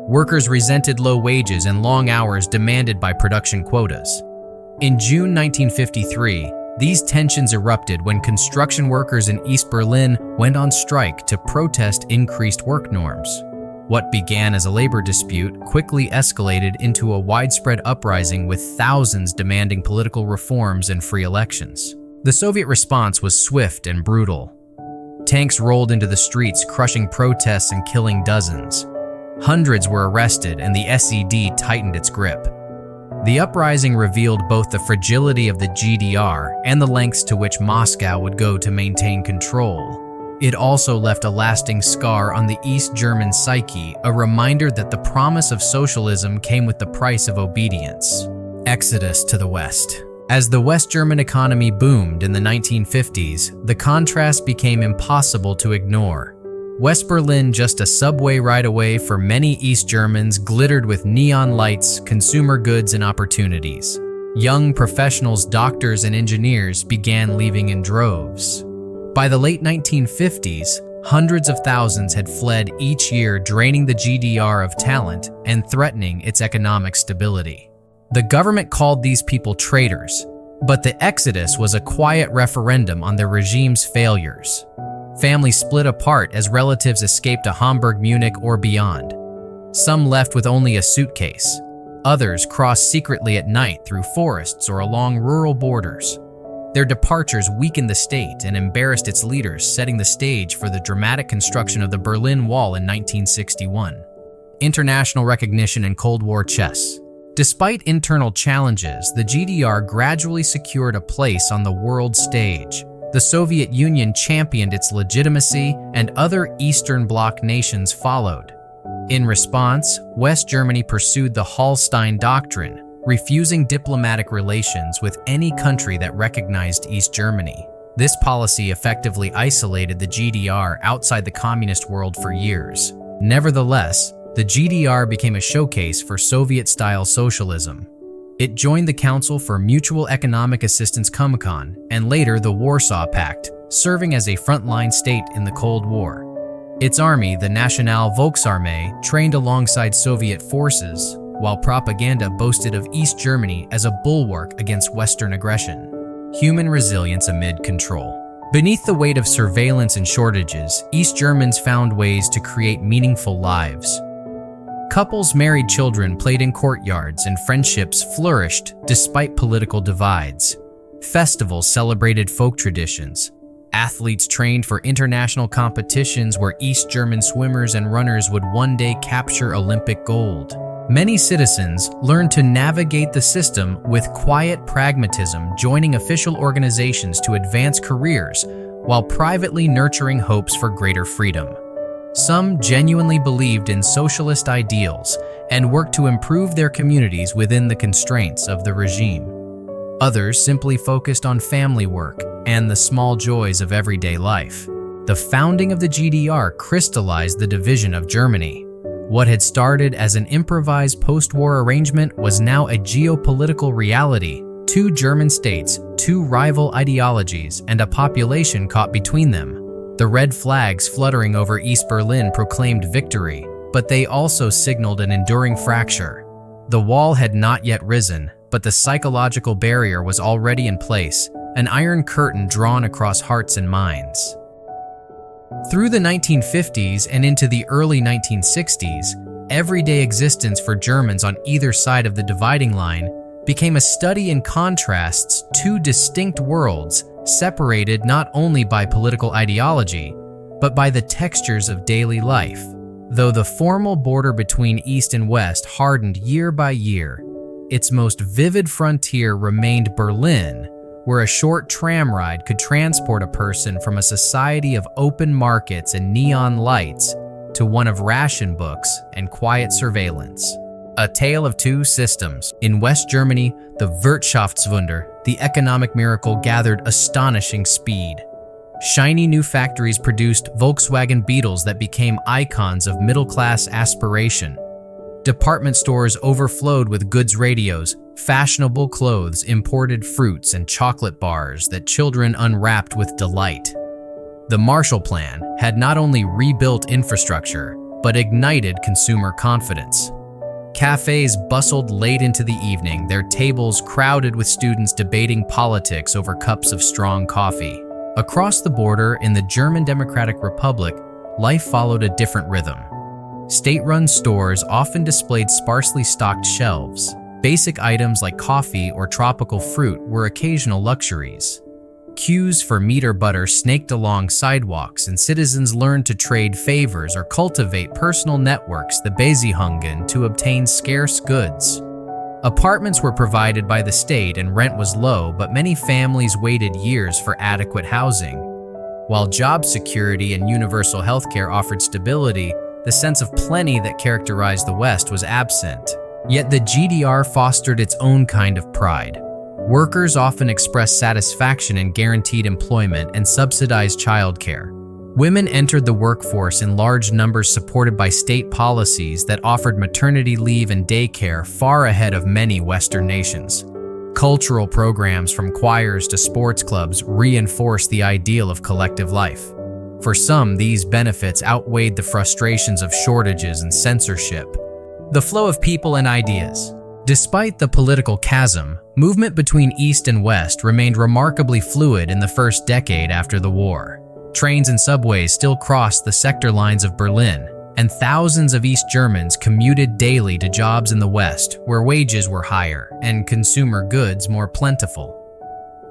Workers resented low wages and long hours demanded by production quotas. In June 1953, these tensions erupted when construction workers in East Berlin went on strike to protest increased work norms. What began as a labor dispute quickly escalated into a widespread uprising, with thousands demanding political reforms and free elections. The Soviet response was swift and brutal. Tanks rolled into the streets, crushing protests and killing dozens. Hundreds were arrested, and the SED tightened its grip. The uprising revealed both the fragility of the GDR and the lengths to which Moscow would go to maintain control. It also left a lasting scar on the East German psyche, a reminder that the promise of socialism came with the price of obedience. Exodus to the West. As the West German economy boomed in the 1950s, the contrast became impossible to ignore. West Berlin, just a subway ride away for many East Germans, glittered with neon lights, consumer goods, and opportunities. Young professionals, doctors, and engineers began leaving in droves. By the late 1950s, hundreds of thousands had fled each year, draining the GDR of talent and threatening its economic stability. The government called these people traitors, but the exodus was a quiet referendum on the regime's failures. Families split apart as relatives escaped to Hamburg, Munich, or beyond. Some left with only a suitcase. Others crossed secretly at night through forests or along rural borders. Their departures weakened the state and embarrassed its leaders, setting the stage for the dramatic construction of the Berlin Wall in 1961. International recognition and Cold War chess. Despite internal challenges, the GDR gradually secured a place on the world stage. The Soviet Union championed its legitimacy, and other Eastern Bloc nations followed. In response, West Germany pursued the Hallstein Doctrine, refusing diplomatic relations with any country that recognized East Germany. This policy effectively isolated the GDR outside the communist world for years. Nevertheless, the GDR became a showcase for Soviet-style socialism. It joined the Council for Mutual Economic Assistance Comecon, and later the Warsaw Pact, serving as a frontline state in the Cold War. Its army, the Nationale Volksarmee, trained alongside Soviet forces, while propaganda boasted of East Germany as a bulwark against Western aggression. Human resilience amid control. Beneath the weight of surveillance and shortages, East Germans found ways to create meaningful lives. Couples married, children played in courtyards, and friendships flourished despite political divides. Festivals celebrated folk traditions. Athletes trained for international competitions where East German swimmers and runners would one day capture Olympic gold. Many citizens learned to navigate the system with quiet pragmatism, joining official organizations to advance careers while privately nurturing hopes for greater freedom. Some genuinely believed in socialist ideals and worked to improve their communities within the constraints of the regime. Others simply focused on family work and the small joys of everyday life. The founding of the GDR crystallized the division of Germany. What had started as an improvised post-war arrangement was now a geopolitical reality. Two German states, two rival ideologies, and a population caught between them. The red flags fluttering over East Berlin proclaimed victory, but they also signaled an enduring fracture. The wall had not yet risen, but the psychological barrier was already in place, an iron curtain drawn across hearts and minds. Through the 1950s and into the early 1960s, everyday existence for Germans on either side of the dividing line became a study in contrasts, two distinct worlds separated not only by political ideology, but by the textures of daily life. Though the formal border between East and West hardened year by year, its most vivid frontier remained Berlin, where a short tram ride could transport a person from a society of open markets and neon lights to one of ration books and quiet surveillance. A tale of two systems. In West Germany, the Wirtschaftswunder, the economic miracle, gathered astonishing speed. Shiny new factories produced Volkswagen Beetles that became icons of middle-class aspiration. Department stores overflowed with goods radios, fashionable clothes, imported fruits, and chocolate bars that children unwrapped with delight. The Marshall Plan had not only rebuilt infrastructure, but ignited consumer confidence. Cafes bustled late into the evening, their tables crowded with students debating politics over cups of strong coffee. Across the border in the German Democratic Republic, life followed a different rhythm. State-run stores often displayed sparsely stocked shelves. Basic items like coffee or tropical fruit were occasional luxuries. Queues for meat or butter snaked along sidewalks, and citizens learned to trade favors or cultivate personal networks, the Beziehungen, to obtain scarce goods. Apartments were provided by the state and rent was low, but many families waited years for adequate housing. While job security and universal healthcare offered stability, the sense of plenty that characterized the West was absent. Yet the GDR fostered its own kind of pride. Workers often expressed satisfaction in guaranteed employment and subsidized childcare. Women entered the workforce in large numbers, supported by state policies that offered maternity leave and daycare far ahead of many Western nations. Cultural programs from choirs to sports clubs reinforced the ideal of collective life. For some, these benefits outweighed the frustrations of shortages and censorship. The flow of people and ideas. Despite the political chasm, movement between East and West remained remarkably fluid in the first decade after the war. Trains and subways still crossed the sector lines of Berlin, and thousands of East Germans commuted daily to jobs in the West, where wages were higher and consumer goods more plentiful.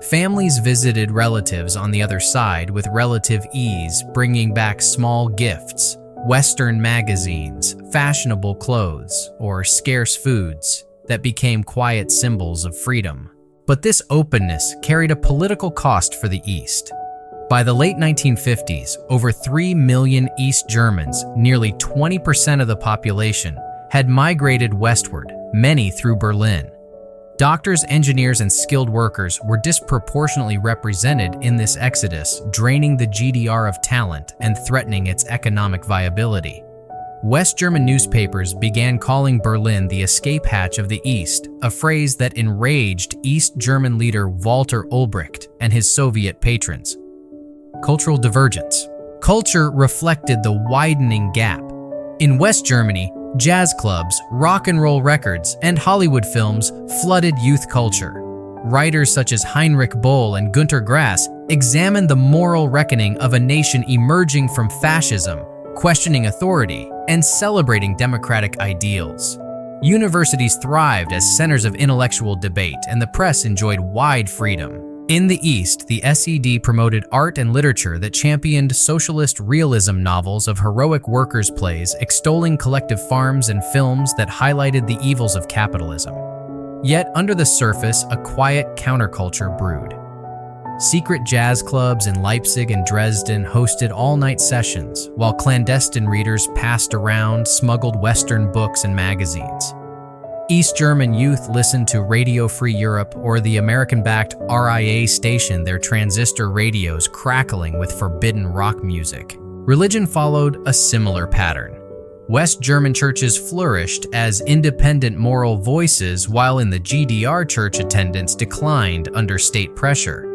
Families visited relatives on the other side with relative ease, bringing back small gifts, Western magazines, fashionable clothes, or scarce foods that became quiet symbols of freedom. But this openness carried a political cost for the East. By the late 1950s, over 3 million East Germans, nearly 20% of the population, had migrated westward, many through Berlin. Doctors, engineers, and skilled workers were disproportionately represented in this exodus, draining the GDR of talent and threatening its economic viability. West German newspapers began calling Berlin the escape hatch of the East, a phrase that enraged East German leader Walter Ulbricht and his Soviet patrons. Cultural divergence. Culture reflected the widening gap. In West Germany, jazz clubs, rock and roll records, and Hollywood films flooded youth culture. Writers such as Heinrich Böll and Günter Grass examined the moral reckoning of a nation emerging from fascism, questioning authority, and celebrating democratic ideals. Universities thrived as centers of intellectual debate, and the press enjoyed wide freedom. In the East, the SED promoted art and literature that championed socialist realism novels of heroic workers' plays, extolling collective farms, and films that highlighted the evils of capitalism. Yet, under the surface, a quiet counterculture brewed. Secret jazz clubs in Leipzig and Dresden hosted all-night sessions, while clandestine readers passed around smuggled Western books and magazines. East German youth listened to Radio Free Europe or the American-backed RIA station, their transistor radios crackling with forbidden rock music. Religion followed a similar pattern. West German churches flourished as independent moral voices, while in the GDR church attendance declined under state pressure.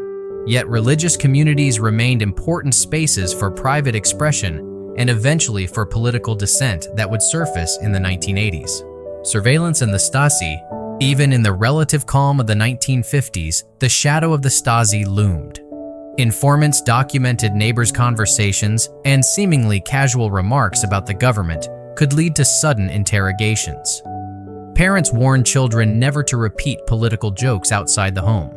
Yet religious communities remained important spaces for private expression and eventually for political dissent that would surface in the 1980s. Surveillance and the Stasi. Even in the relative calm of the 1950s, the shadow of the Stasi loomed. Informants documented neighbors' conversations, and seemingly casual remarks about the government could lead to sudden interrogations. Parents warned children never to repeat political jokes outside the home.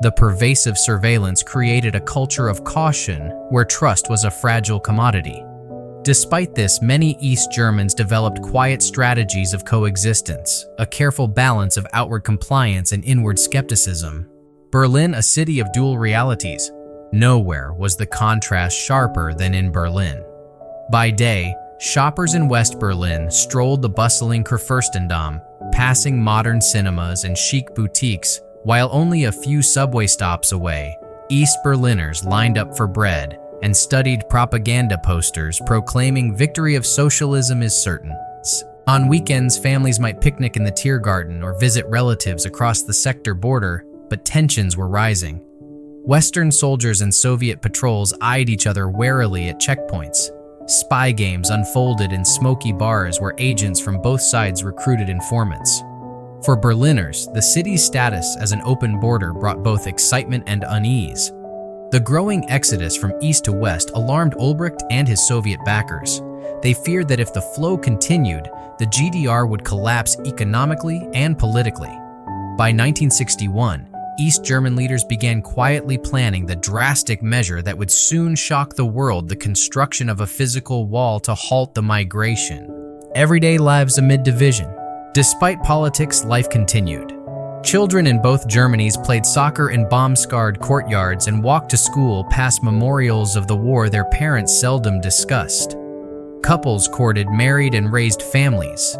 The pervasive surveillance created a culture of caution where trust was a fragile commodity. Despite this, many East Germans developed quiet strategies of coexistence, a careful balance of outward compliance and inward skepticism. Berlin, a city of dual realities. Nowhere was the contrast sharper than in Berlin. By day, shoppers in West Berlin strolled the bustling Kurfürstendamm, passing modern cinemas and chic boutiques, while only a few subway stops away, East Berliners lined up for bread and studied propaganda posters proclaiming victory of socialism is certain. On weekends, families might picnic in the Tiergarten or visit relatives across the sector border, but tensions were rising. Western soldiers and Soviet patrols eyed each other warily at checkpoints. Spy games unfolded in smoky bars where agents from both sides recruited informants. For Berliners, the city's status as an open border brought both excitement and unease. The growing exodus from east to west alarmed Ulbricht and his Soviet backers. They feared that if the flow continued, the GDR would collapse economically and politically. By 1961, East German leaders began quietly planning the drastic measure that would soon shock the world: the construction of a physical wall to halt the migration. Everyday lives amid division. Despite politics, life continued. Children in both Germanys played soccer in bomb-scarred courtyards and walked to school past memorials of the war their parents seldom discussed. Couples courted, married, and raised families.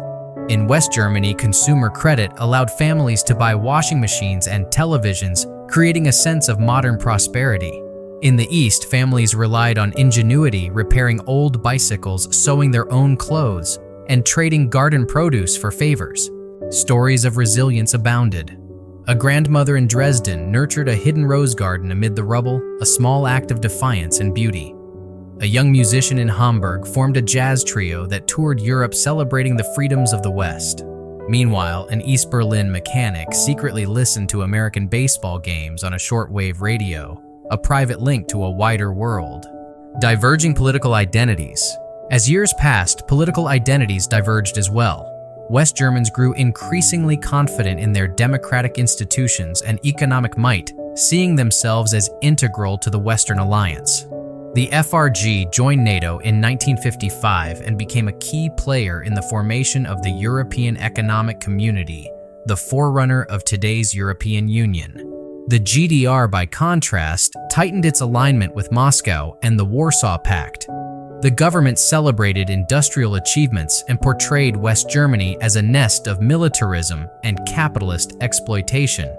In West Germany, consumer credit allowed families to buy washing machines and televisions, creating a sense of modern prosperity. In the East, families relied on ingenuity, repairing old bicycles, sewing their own clothes, and trading garden produce for favors. Stories of resilience abounded. A grandmother in Dresden nurtured a hidden rose garden amid the rubble, a small act of defiance and beauty. A young musician in Hamburg formed a jazz trio that toured Europe celebrating the freedoms of the West. Meanwhile, an East Berlin mechanic secretly listened to American baseball games on a shortwave radio, a private link to a wider world. Diverging political identities. As years passed, political identities diverged as well. West Germans grew increasingly confident in their democratic institutions and economic might, seeing themselves as integral to the Western alliance. The FRG joined NATO in 1955 and became a key player in the formation of the European Economic Community, the forerunner of today's European Union. The GDR, by contrast, tightened its alignment with Moscow and the Warsaw Pact. The government celebrated industrial achievements and portrayed West Germany as a nest of militarism and capitalist exploitation.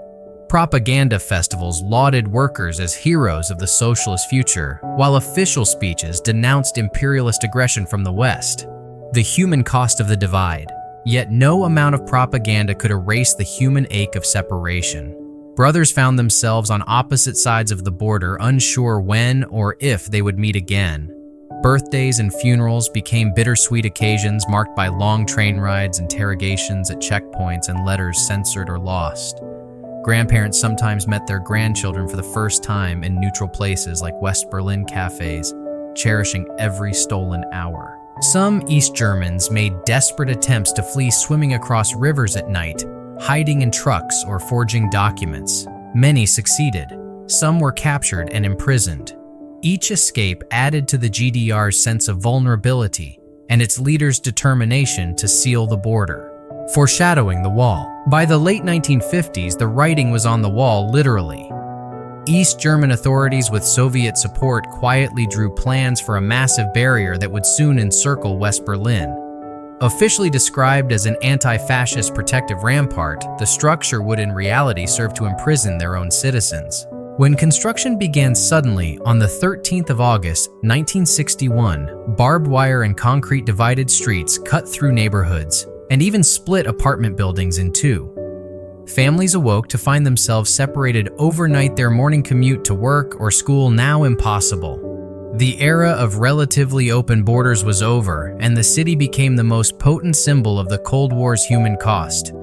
Propaganda festivals lauded workers as heroes of the socialist future, while official speeches denounced imperialist aggression from the West. The human cost of the divide. Yet no amount of propaganda could erase the human ache of separation. Brothers found themselves on opposite sides of the border, unsure when or if they would meet again. Birthdays and funerals became bittersweet occasions marked by long train rides, interrogations at checkpoints, and letters censored or lost. Grandparents sometimes met their grandchildren for the first time in neutral places like West Berlin cafes, cherishing every stolen hour. Some East Germans made desperate attempts to flee, swimming across rivers at night, hiding in trucks or forging documents. Many succeeded. Some were captured and imprisoned. Each escape added to the GDR's sense of vulnerability and its leaders' determination to seal the border. Foreshadowing the wall. By the late 1950s, the writing was on the wall, literally. East German authorities with Soviet support quietly drew plans for a massive barrier that would soon encircle West Berlin. Officially described as an anti-fascist protective rampart, the structure would in reality serve to imprison their own citizens. When construction began suddenly on the 13th of August, 1961, barbed wire and concrete divided streets cut through neighborhoods and even split apartment buildings in two. Families awoke to find themselves separated overnight, their morning commute to work or school now impossible. The era of relatively open borders was over, and the city became the most potent symbol of the Cold War's human cost.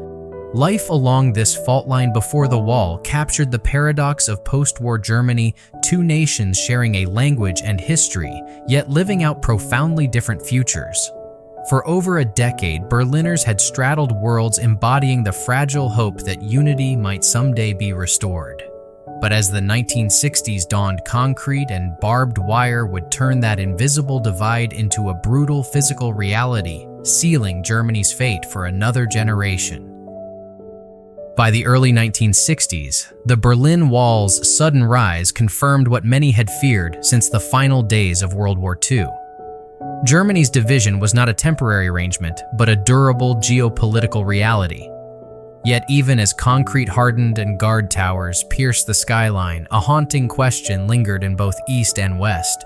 Life along this fault line before the wall captured the paradox of post-war Germany, two nations sharing a language and history, yet living out profoundly different futures. For over a decade, Berliners had straddled worlds, embodying the fragile hope that unity might someday be restored. But as the 1960s dawned, concrete and barbed wire would turn that invisible divide into a brutal physical reality, sealing Germany's fate for another generation. By the early 1960s, the Berlin Wall's sudden rise confirmed what many had feared since the final days of World War II. Germany's division was not a temporary arrangement, but a durable geopolitical reality. Yet even as concrete hardened and guard towers pierced the skyline, a haunting question lingered in both East and West.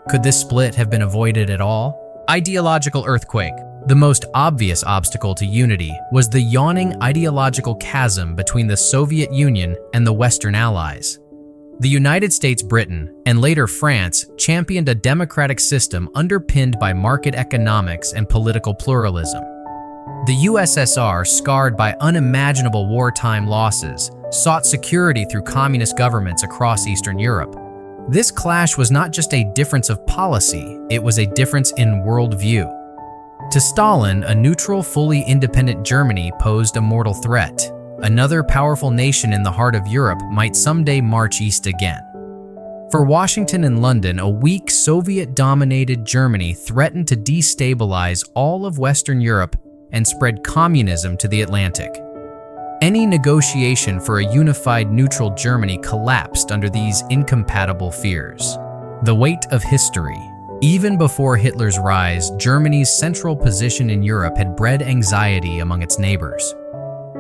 Could this split have been avoided at all? Ideological earthquake. The most obvious obstacle to unity was the yawning ideological chasm between the Soviet Union and the Western Allies. The United States, Britain, and later France championed a democratic system underpinned by market economics and political pluralism. The USSR, scarred by unimaginable wartime losses, sought security through communist governments across Eastern Europe. This clash was not just a difference of policy, it was a difference in worldview. To Stalin, a neutral, fully independent Germany posed a mortal threat. Another powerful nation in the heart of Europe might someday march east again. For Washington and London, a weak Soviet-dominated Germany threatened to destabilize all of Western Europe and spread communism to the Atlantic. Any negotiation for a unified neutral Germany collapsed under these incompatible fears. The weight of history. Even before Hitler's rise, Germany's central position in Europe had bred anxiety among its neighbors.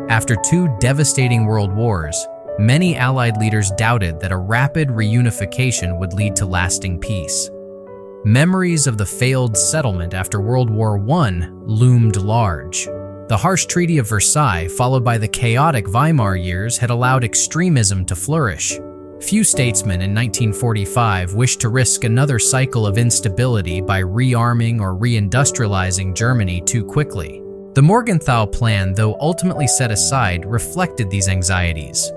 After two devastating world wars, many Allied leaders doubted that a rapid reunification would lead to lasting peace. Memories of the failed settlement after World War I loomed large. The harsh Treaty of Versailles, followed by the chaotic Weimar years, had allowed extremism to flourish. Few statesmen in 1945 wished to risk another cycle of instability by rearming or reindustrializing Germany too quickly. The Morgenthau Plan, though ultimately set aside, reflected these anxieties.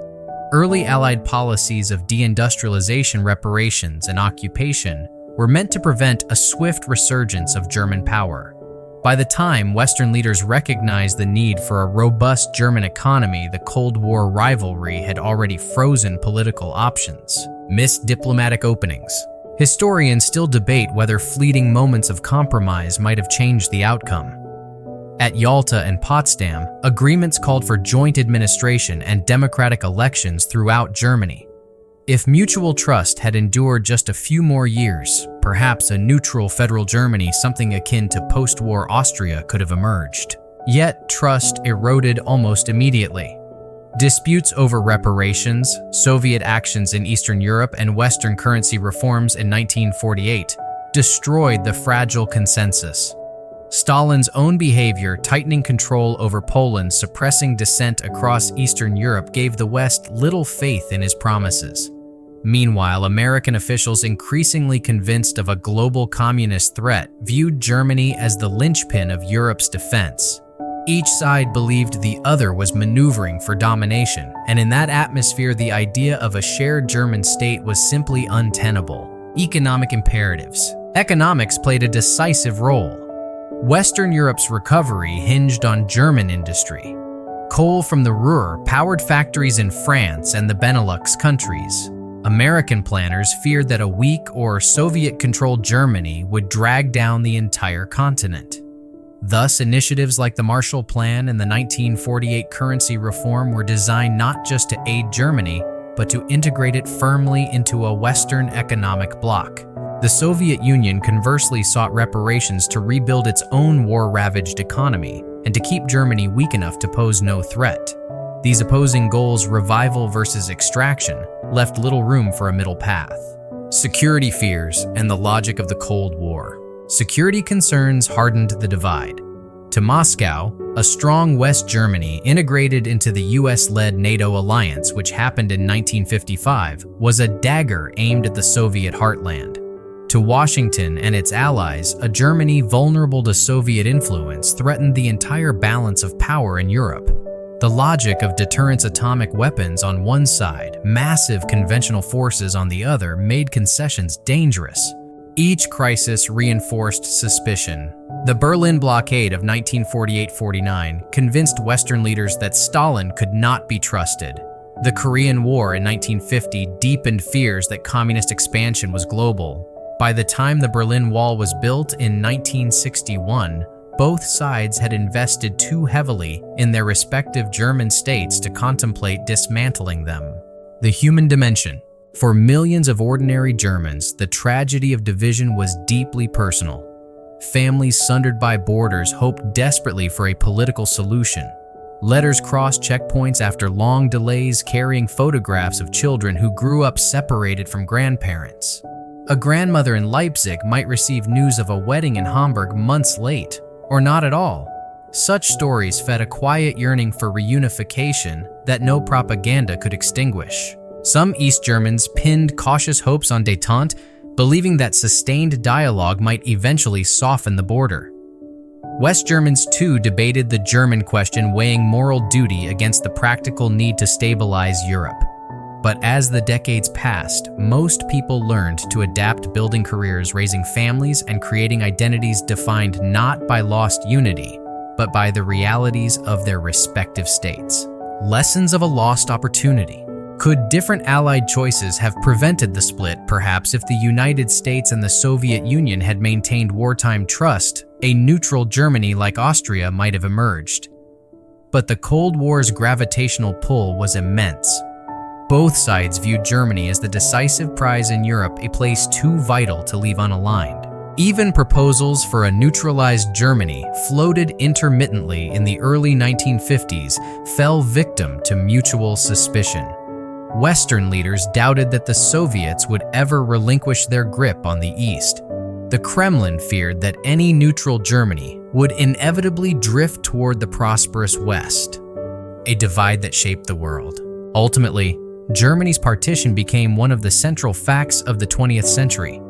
Early Allied policies of deindustrialization, reparations, and occupation were meant to prevent a swift resurgence of German power. By the time Western leaders recognized the need for a robust German economy, the Cold War rivalry had already frozen political options. Missed diplomatic openings. Historians still debate whether fleeting moments of compromise might have changed the outcome. At Yalta and Potsdam, agreements called for joint administration and democratic elections throughout Germany. If mutual trust had endured just a few more years, perhaps a neutral federal Germany, something akin to post-war Austria, could have emerged. Yet, trust eroded almost immediately. Disputes over reparations, Soviet actions in Eastern Europe, and Western currency reforms in 1948 destroyed the fragile consensus. Stalin's own behavior, tightening control over Poland, suppressing dissent across Eastern Europe, gave the West little faith in his promises. Meanwhile, American officials, increasingly convinced of a global communist threat, viewed Germany as the linchpin of Europe's defense. Each side believed the other was maneuvering for domination, and in that atmosphere, the idea of a shared German state was simply untenable. Economic imperatives. Economics played a decisive role. Western Europe's recovery hinged on German industry. Coal from the Ruhr powered factories in France and the Benelux countries. American planners feared that a weak or Soviet-controlled Germany would drag down the entire continent. Thus, initiatives like the Marshall Plan and the 1948 currency reform were designed not just to aid Germany, but to integrate it firmly into a Western economic bloc. The Soviet Union conversely sought reparations to rebuild its own war-ravaged economy and to keep Germany weak enough to pose no threat. These opposing goals, revival versus extraction, left little room for a middle path. Security fears and the logic of the Cold War. Security concerns hardened the divide. To Moscow, a strong West Germany integrated into the US-led NATO alliance, which happened in 1955, was a dagger aimed at the Soviet heartland. To Washington and its allies, a Germany vulnerable to Soviet influence threatened the entire balance of power in Europe. The logic of deterrence atomic weapons on one side, massive conventional forces on the other, made concessions dangerous. Each crisis reinforced suspicion. The Berlin Blockade of 1948-49 convinced Western leaders that Stalin could not be trusted. The Korean War in 1950 deepened fears that communist expansion was global. By the time the Berlin Wall was built in 1961, both sides had invested too heavily in their respective German states to contemplate dismantling them. The human dimension. For millions of ordinary Germans, the tragedy of division was deeply personal. Families sundered by borders hoped desperately for a political solution. Letters crossed checkpoints after long delays, carrying photographs of children who grew up separated from grandparents. A grandmother in Leipzig might receive news of a wedding in Hamburg months late, or not at all. Such stories fed a quiet yearning for reunification that no propaganda could extinguish. Some East Germans pinned cautious hopes on détente, believing that sustained dialogue might eventually soften the border. West Germans too debated the German question, weighing moral duty against the practical need to stabilize Europe. But as the decades passed, most people learned to adapt, building careers, raising families, and creating identities defined not by lost unity, but by the realities of their respective states. Lessons of a lost opportunity. Could different Allied choices have prevented the split? Perhaps if the United States and the Soviet Union had maintained wartime trust, a neutral Germany like Austria might have emerged. But the Cold War's gravitational pull was immense. Both sides viewed Germany as the decisive prize in Europe, a place too vital to leave unaligned. Even proposals for a neutralized Germany, floated intermittently in the early 1950s, fell victim to mutual suspicion. Western leaders doubted that the Soviets would ever relinquish their grip on the East. The Kremlin feared that any neutral Germany would inevitably drift toward the prosperous West, a divide that shaped the world. Ultimately, Germany's partition became one of the central facts of the 20th century.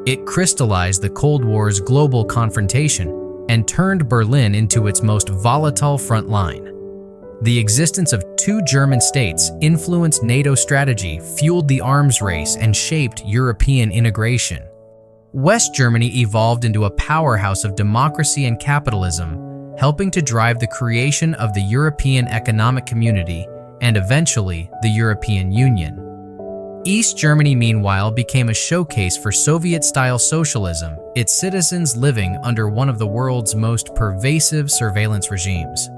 It crystallized the Cold War's global confrontation and turned Berlin into its most volatile front line. The existence of two German states influenced NATO strategy, fueled the arms race, and shaped European integration. West Germany evolved into a powerhouse of democracy and capitalism, helping to drive the creation of the European Economic Community and eventually the European Union. East Germany, meanwhile, became a showcase for Soviet-style socialism, its citizens living under one of the world's most pervasive surveillance regimes.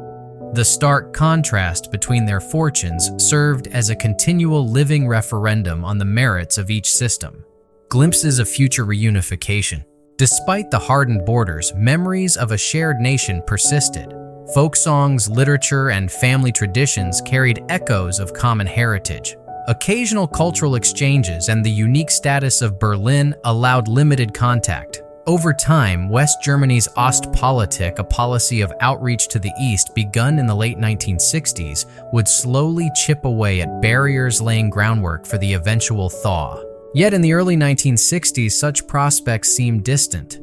The stark contrast between their fortunes served as a continual living referendum on the merits of each system. Glimpses of future reunification. Despite the hardened borders, memories of a shared nation persisted. Folk songs, literature, and family traditions carried echoes of common heritage. Occasional cultural exchanges and the unique status of Berlin allowed limited contact. Over time, West Germany's Ostpolitik, a policy of outreach to the East begun in the late 1960s, would slowly chip away at barriers, laying groundwork for the eventual thaw. Yet in the early 1960s, such prospects seemed distant.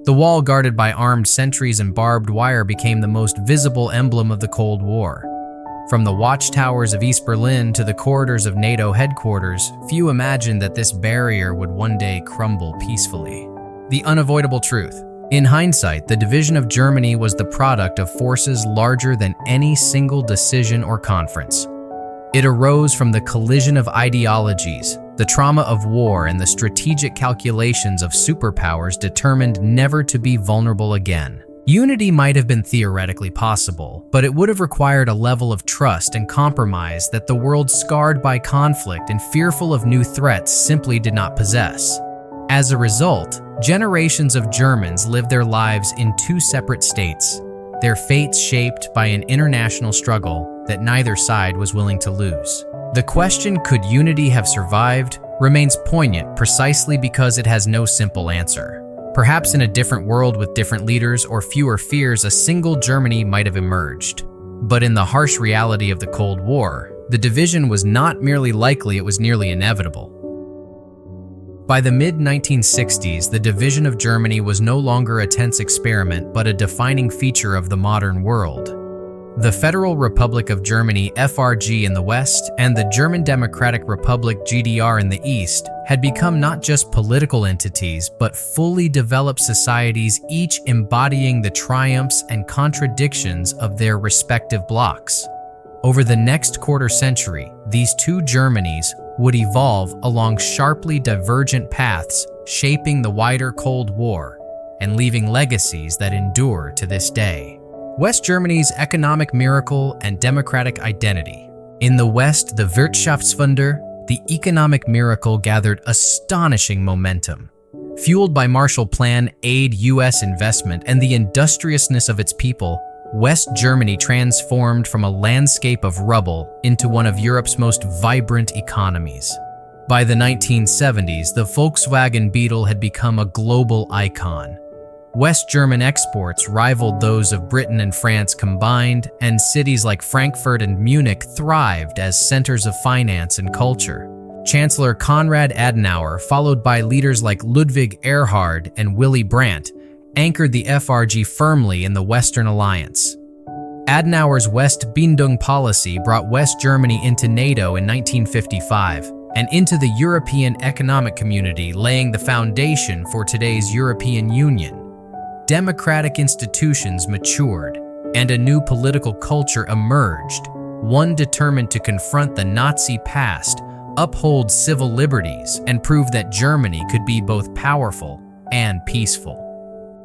The wall guarded by armed sentries and barbed wire became the most visible emblem of the Cold War. From the watchtowers of East Berlin to the corridors of NATO headquarters, few imagined that this barrier would one day crumble peacefully. The unavoidable truth. In hindsight, the division of Germany was the product of forces larger than any single decision or conference. It arose from the collision of ideologies, the trauma of war, and the strategic calculations of superpowers determined never to be vulnerable again. Unity might have been theoretically possible, but it would have required a level of trust and compromise that the world scarred by conflict and fearful of new threats simply did not possess. As a result, generations of Germans lived their lives in two separate states, their fates shaped by an international struggle that neither side was willing to lose. The question, could unity have survived, remains poignant precisely because it has no simple answer. Perhaps in a different world with different leaders or fewer fears, a single Germany might have emerged. But in the harsh reality of the Cold War, the division was not merely likely, it was nearly inevitable. By the mid-1960s, the division of Germany was no longer a tense experiment, but a defining feature of the modern world. The Federal Republic of Germany (FRG) in the West and the German Democratic Republic (GDR) in the East had become not just political entities, but fully developed societies, each embodying the triumphs and contradictions of their respective blocs. Over the next quarter century, these two Germanys would evolve along sharply divergent paths, shaping the wider Cold War and leaving legacies that endure to this day. West Germany's economic miracle and democratic identity. In the West, the Wirtschaftswunder, the economic miracle, gathered astonishing momentum. Fueled by Marshall Plan aid, U.S. investment, and the industriousness of its people, West Germany transformed from a landscape of rubble into one of Europe's most vibrant economies. By the 1970s, the Volkswagen Beetle had become a global icon. West German exports rivaled those of Britain and France combined, and cities like Frankfurt and Munich thrived as centers of finance and culture. Chancellor Konrad Adenauer, followed by leaders like Ludwig Erhard and Willy Brandt, anchored the FRG firmly in the Western Alliance. Adenauer's Westbindung policy brought West Germany into NATO in 1955 and into the European Economic Community, laying the foundation for today's European Union. Democratic institutions matured, and a new political culture emerged, one determined to confront the Nazi past, uphold civil liberties, and prove that Germany could be both powerful and peaceful.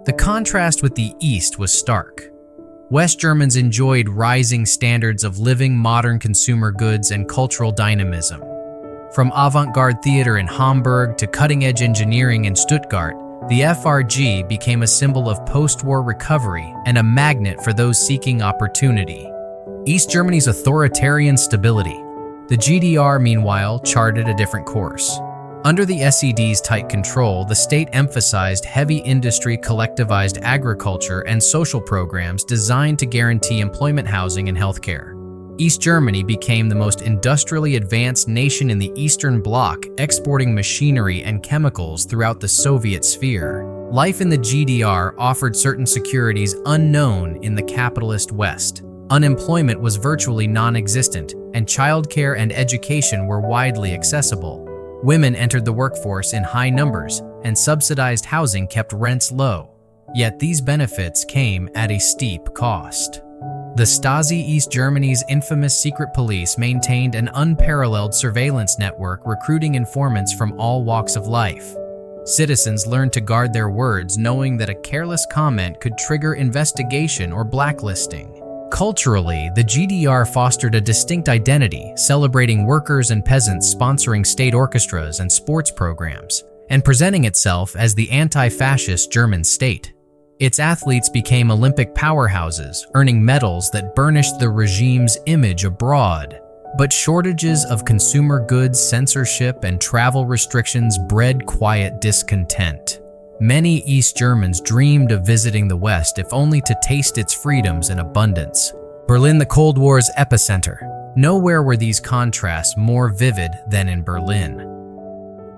The contrast with the East was stark. West Germans enjoyed rising standards of living, modern consumer goods, and cultural dynamism. From avant-garde theater in Hamburg to cutting-edge engineering in Stuttgart, the FRG became a symbol of post-war recovery and a magnet for those seeking opportunity. East Germany's authoritarian stability. The GDR, meanwhile, charted a different course. Under the SED's tight control, the state emphasized heavy industry, collectivized agriculture, and social programs designed to guarantee employment, housing, and healthcare. East Germany became the most industrially advanced nation in the Eastern Bloc, exporting machinery and chemicals throughout the Soviet sphere. Life in the GDR offered certain securities unknown in the capitalist West. Unemployment was virtually non-existent, and childcare and education were widely accessible. Women entered the workforce in high numbers, and subsidized housing kept rents low. Yet these benefits came at a steep cost. The Stasi, East Germany's infamous secret police, maintained an unparalleled surveillance network, recruiting informants from all walks of life. Citizens learned to guard their words, knowing that a careless comment could trigger investigation or blacklisting. Culturally, the GDR fostered a distinct identity, celebrating workers and peasants, sponsoring state orchestras and sports programs, and presenting itself as the anti-fascist German state. Its athletes became Olympic powerhouses, earning medals that burnished the regime's image abroad. But shortages of consumer goods, censorship, and travel restrictions bred quiet discontent. Many East Germans dreamed of visiting the West, if only to taste its freedoms in abundance. Berlin, the Cold War's epicenter. Nowhere were these contrasts more vivid than in Berlin.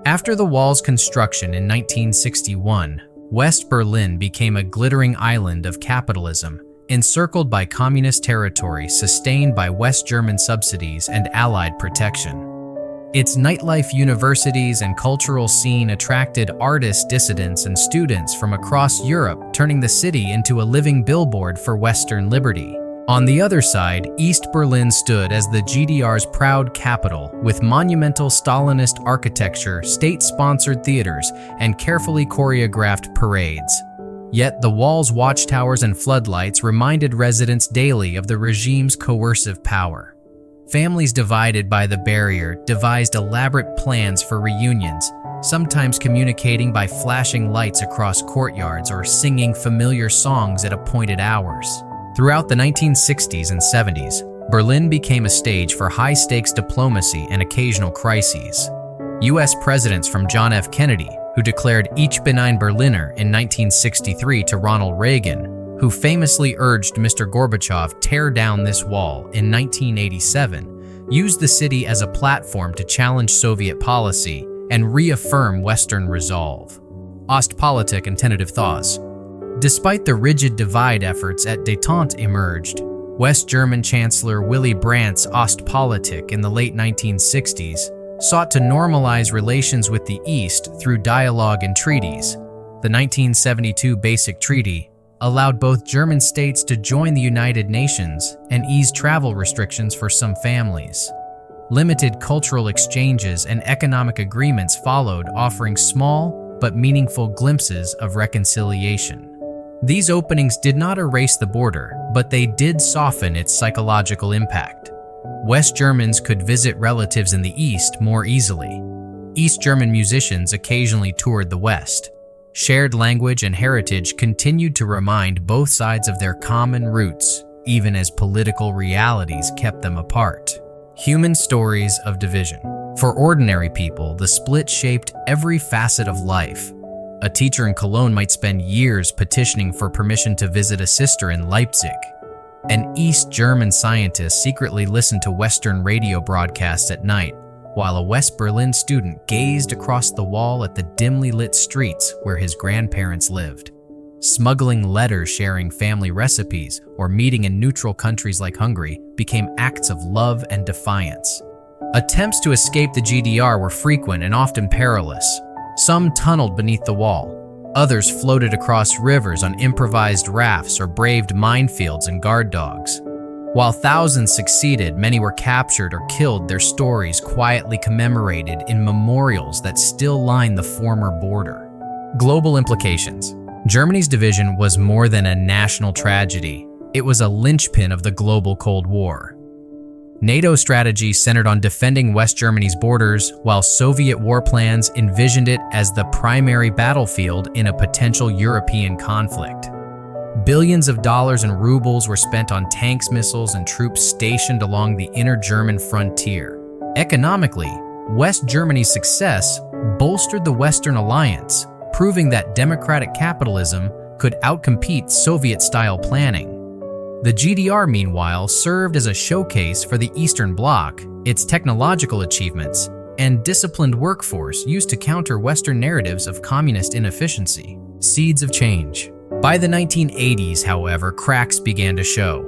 After the wall's construction in 1961, West Berlin became a glittering island of capitalism, encircled by communist territory, sustained by West German subsidies and Allied protection. Its nightlife, universities, and cultural scene attracted artists, dissidents, and students from across Europe, turning the city into a living billboard for Western liberty. On the other side, East Berlin stood as the GDR's proud capital, with monumental Stalinist architecture, state-sponsored theaters, and carefully choreographed parades. Yet the wall's watchtowers and floodlights reminded residents daily of the regime's coercive power. Families divided by the barrier devised elaborate plans for reunions, sometimes communicating by flashing lights across courtyards or singing familiar songs at appointed hours. Throughout the 1960s and 70s, Berlin became a stage for high-stakes diplomacy and occasional crises. U.S. presidents from John F. Kennedy, who declared Ich bin ein Berliner in 1963, to Ronald Reagan, who famously urged Mr. Gorbachev tear down this wall in 1987, used the city as a platform to challenge Soviet policy and reaffirm Western resolve. Ostpolitik and tentative thaws. Despite the rigid divide efforts at détente emerged, West German Chancellor Willy Brandt's Ostpolitik in the late 1960s sought to normalize relations with the East through dialogue and treaties. The 1972 Basic Treaty allowed both German states to join the United Nations and ease travel restrictions for some families. Limited cultural exchanges and economic agreements followed, offering small but meaningful glimpses of reconciliation. These openings did not erase the border, but they did soften its psychological impact. West Germans could visit relatives in the East more easily. East German musicians occasionally toured the West. Shared language and heritage continued to remind both sides of their common roots, even as political realities kept them apart. Human stories of division. For ordinary people, the split shaped every facet of life. A teacher in Cologne might spend years petitioning for permission to visit a sister in Leipzig. An East German scientist secretly listened to Western radio broadcasts at night, while a West Berlin student gazed across the wall at the dimly lit streets where his grandparents lived. Smuggling letters sharing family recipes or meeting in neutral countries like Hungary became acts of love and defiance. Attempts to escape the GDR were frequent and often perilous. Some tunneled beneath the wall. Others floated across rivers on improvised rafts or braved minefields and guard dogs. While thousands succeeded, many were captured or killed, their stories quietly commemorated in memorials that still line the former border. Global implications. Germany's division was more than a national tragedy. It was a linchpin of the global Cold War. NATO's strategy centered on defending West Germany's borders, while Soviet war plans envisioned it as the primary battlefield in a potential European conflict. Billions of dollars and rubles were spent on tanks, missiles, and troops stationed along the inner German frontier. Economically, West Germany's success bolstered the Western alliance, proving that democratic capitalism could outcompete Soviet-style planning. The GDR, meanwhile, served as a showcase for the Eastern Bloc, its technological achievements, and disciplined workforce used to counter Western narratives of communist inefficiency. Seeds of change. By the 1980s, however, cracks began to show.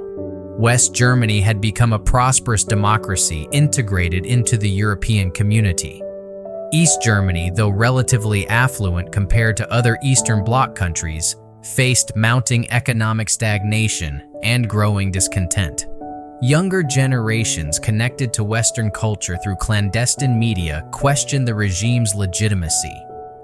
West Germany had become a prosperous democracy integrated into the European community. East Germany, though relatively affluent compared to other Eastern Bloc countries, faced mounting economic stagnation and growing discontent. Younger generations connected to Western culture through clandestine media questioned the regime's legitimacy.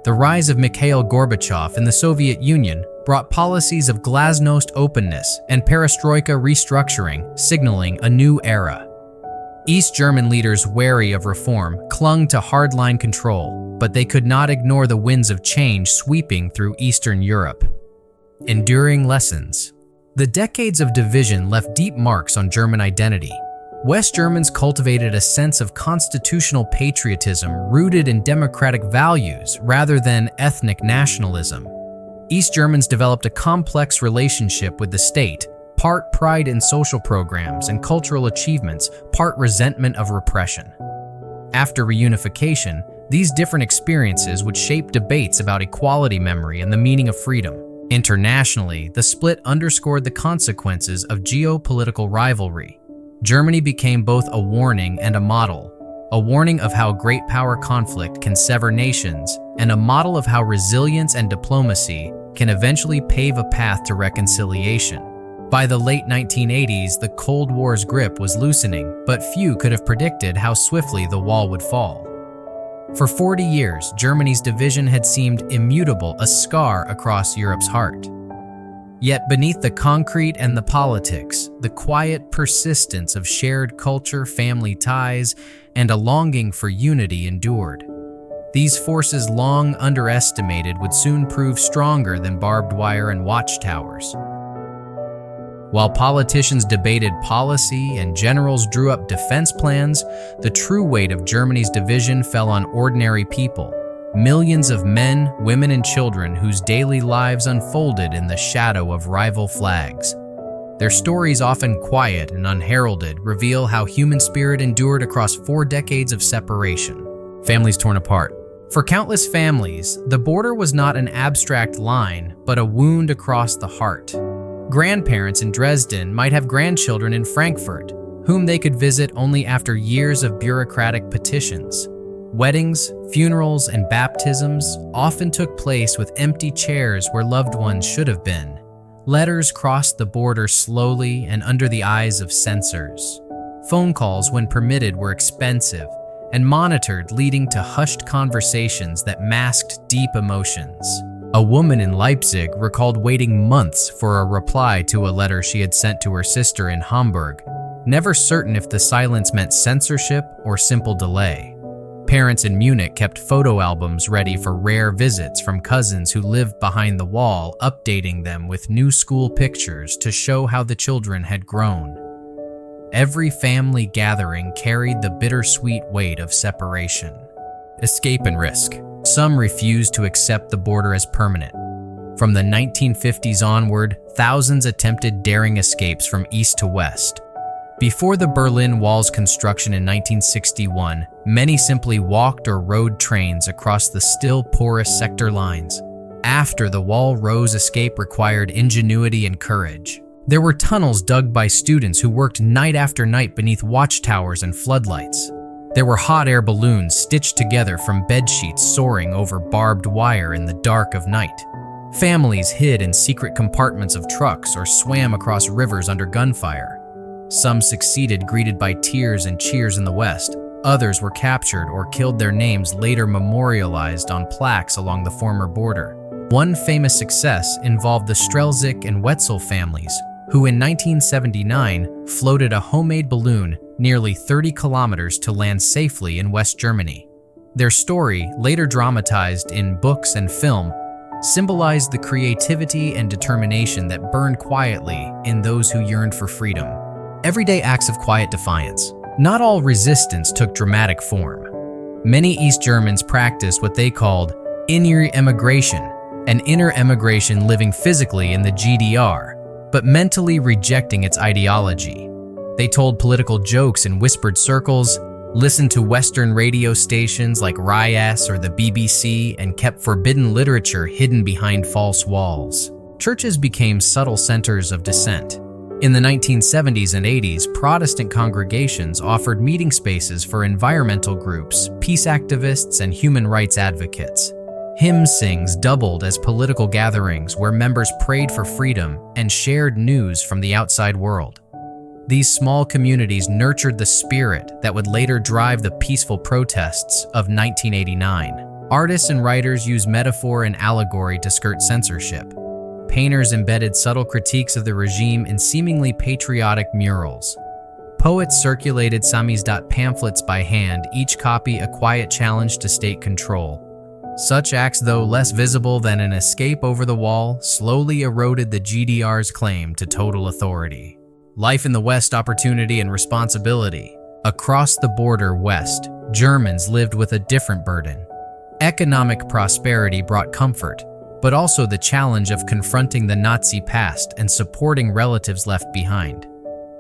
The rise of Mikhail Gorbachev in the Soviet Union brought policies of glasnost openness and perestroika restructuring, signaling a new era. East German leaders wary of reform clung to hardline control, but they could not ignore the winds of change sweeping through Eastern Europe. Enduring lessons. The decades of division left deep marks on German identity. West Germans cultivated a sense of constitutional patriotism rooted in democratic values rather than ethnic nationalism. East Germans developed a complex relationship with the state, part pride in social programs and cultural achievements, part resentment of repression. After reunification, these different experiences would shape debates about equality memory and the meaning of freedom. Internationally, the split underscored the consequences of geopolitical rivalry. Germany became both a warning and a model of how great power conflict can sever nations, and a model of how resilience and diplomacy can eventually pave a path to reconciliation. By the late 1980s, the Cold War's grip was loosening, but few could have predicted how swiftly the wall would fall. For 40 years, Germany's division had seemed immutable, a scar across Europe's heart. Yet beneath the concrete and the politics, the quiet persistence of shared culture, family ties, and a longing for unity endured. These forces, long underestimated, would soon prove stronger than barbed wire and watchtowers. While politicians debated policy and generals drew up defense plans, the true weight of Germany's division fell on ordinary people. Millions of men, women, and children whose daily lives unfolded in the shadow of rival flags. Their stories, often quiet and unheralded, reveal how human spirit endured across 4 decades of separation. Families torn apart. For countless families, the border was not an abstract line, but a wound across the heart. Grandparents in Dresden might have grandchildren in Frankfurt, whom they could visit only after years of bureaucratic petitions. Weddings, funerals, and baptisms often took place with empty chairs where loved ones should have been. Letters crossed the border slowly and under the eyes of censors. Phone calls, when permitted, were expensive and monitored, leading to hushed conversations that masked deep emotions. A woman in Leipzig recalled waiting months for a reply to a letter she had sent to her sister in Hamburg, never certain if the silence meant censorship or simple delay. Parents in Munich kept photo albums ready for rare visits from cousins who lived behind the wall, updating them with new school pictures to show how the children had grown. Every family gathering carried the bittersweet weight of separation. Escape and risk. Some refused to accept the border as permanent. From the 1950s onward, thousands attempted daring escapes from east to west. Before the Berlin Wall's construction in 1961, many simply walked or rode trains across the still porous sector lines. After the wall rose, escape required ingenuity and courage. There were tunnels dug by students who worked night after night beneath watchtowers and floodlights. There were hot air balloons stitched together from bedsheets soaring over barbed wire in the dark of night. Families hid in secret compartments of trucks or swam across rivers under gunfire. Some succeeded, greeted by tears and cheers in the West. Others were captured or killed, their names later memorialized on plaques along the former border. One famous success involved the Strelzik and Wetzel families, who in 1979 floated a homemade balloon nearly 30 kilometers to land safely in West Germany. Their story, later dramatized in books and film, symbolized the creativity and determination that burned quietly in those who yearned for freedom. Everyday acts of quiet defiance. Not all resistance took dramatic form. Many East Germans practiced what they called inner emigration, an inner emigration living physically in the GDR, but mentally rejecting its ideology. They told political jokes in whispered circles, listened to Western radio stations like RIAS or the BBC, and kept forbidden literature hidden behind false walls. Churches became subtle centers of dissent. In the 1970s and 80s, Protestant congregations offered meeting spaces for environmental groups, peace activists, and human rights advocates. Hymn sings doubled as political gatherings where members prayed for freedom and shared news from the outside world. These small communities nurtured the spirit that would later drive the peaceful protests of 1989. Artists and writers used metaphor and allegory to skirt censorship. Painters embedded subtle critiques of the regime in seemingly patriotic murals. Poets circulated samizdat pamphlets by hand, each copy a quiet challenge to state control. Such acts, though less visible than an escape over the wall, slowly eroded the GDR's claim to total authority. Life in the West, opportunity and responsibility. Across the border west, Germans lived with a different burden. Economic prosperity brought comfort, but also the challenge of confronting the Nazi past and supporting relatives left behind.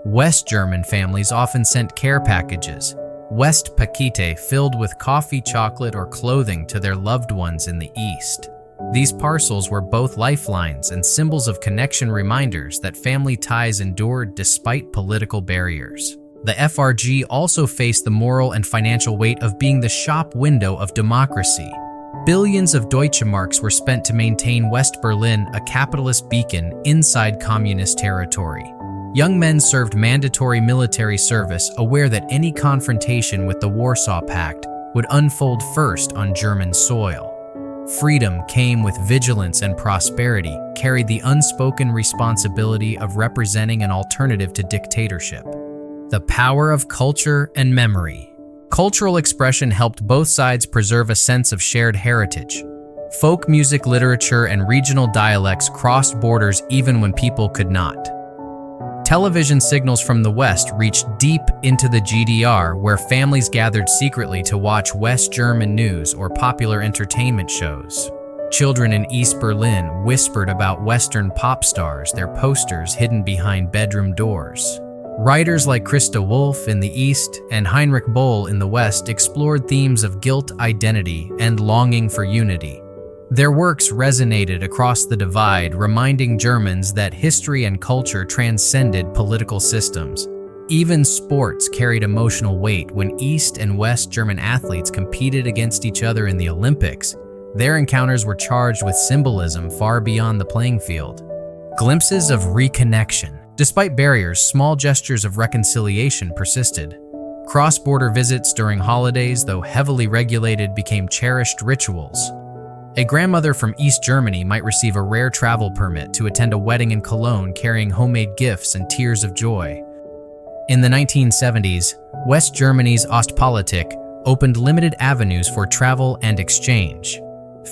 West German families often sent care packages, Westpakete, filled with coffee, chocolate, or clothing to their loved ones in the East. These parcels were both lifelines and symbols of connection, reminders that family ties endured despite political barriers. The FRG also faced the moral and financial weight of being the shop window of democracy. Billions of Deutschemarks were spent to maintain West Berlin, a capitalist beacon inside communist territory. Young men served mandatory military service, aware that any confrontation with the Warsaw Pact would unfold first on German soil. Freedom came with vigilance, and prosperity carried the unspoken responsibility of representing an alternative to dictatorship. The power of culture and memory. Cultural expression helped both sides preserve a sense of shared heritage. Folk music, literature, and regional dialects crossed borders even when people could not. Television signals from the West reached deep into the GDR, where families gathered secretly to watch West German news or popular entertainment shows. Children in East Berlin whispered about Western pop stars, their posters hidden behind bedroom doors. Writers like Christa Wolf in the East and Heinrich Böll in the West explored themes of guilt, identity, and longing for unity. Their works resonated across the divide, reminding Germans that history and culture transcended political systems. Even sports carried emotional weight. When East and West German athletes competed against each other in the Olympics, their encounters were charged with symbolism far beyond the playing field. Glimpses of reconnection. Despite barriers, small gestures of reconciliation persisted. Cross-border visits during holidays, though heavily regulated, became cherished rituals. A grandmother from East Germany might receive a rare travel permit to attend a wedding in Cologne, carrying homemade gifts and tears of joy. In the 1970s, West Germany's Ostpolitik opened limited avenues for travel and exchange.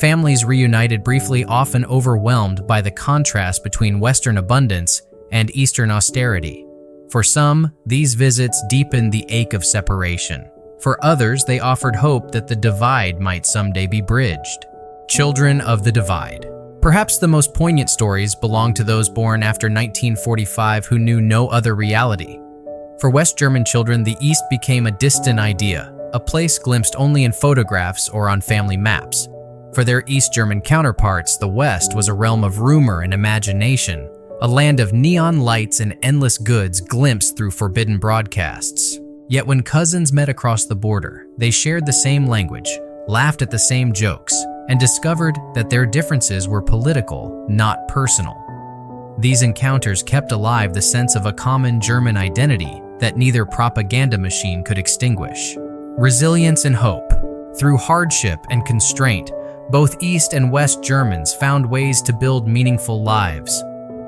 Families reunited briefly, often overwhelmed by the contrast between Western abundance and Eastern austerity. For some, these visits deepened the ache of separation. For others, they offered hope that the divide might someday be bridged. Children of the divide. Perhaps the most poignant stories belong to those born after 1945 who knew no other reality. For West German children, the East became a distant idea, a place glimpsed only in photographs or on family maps. For their East German counterparts, the West was a realm of rumor and imagination, a land of neon lights and endless goods glimpsed through forbidden broadcasts. Yet when cousins met across the border, they shared the same language, laughed at the same jokes, and discovered that their differences were political, not personal. These encounters kept alive the sense of a common German identity that neither propaganda machine could extinguish. Resilience and hope. Through hardship and constraint, both East and West Germans found ways to build meaningful lives.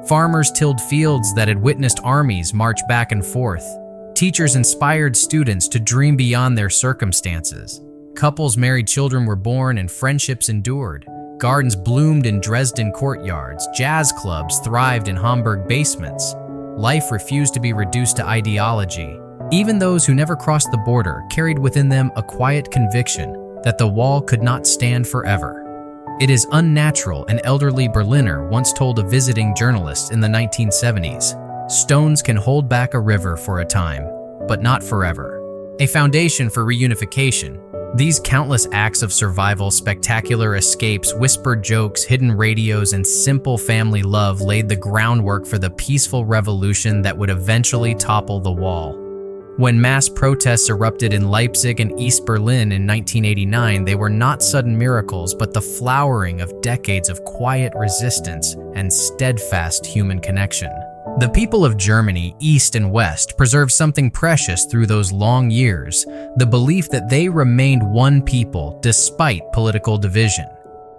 Farmers tilled fields that had witnessed armies march back and forth. Teachers inspired students to dream beyond their circumstances. Couples married, children were born, and friendships endured. Gardens bloomed in Dresden courtyards. Jazz clubs thrived in Hamburg basements. Life refused to be reduced to ideology. Even those who never crossed the border carried within them a quiet conviction that the wall could not stand forever. It is unnatural, an elderly Berliner once told a visiting journalist in the 1970s. Stones can hold back a river for a time, but not forever. A foundation for reunification. These countless acts of survival, spectacular escapes, whispered jokes, hidden radios, and simple family love laid the groundwork for the peaceful revolution that would eventually topple the wall. When mass protests erupted in Leipzig and East Berlin in 1989, they were not sudden miracles, but the flowering of decades of quiet resistance and steadfast human connection. The people of Germany, East and West, preserved something precious through those long years, the belief that they remained one people despite political division.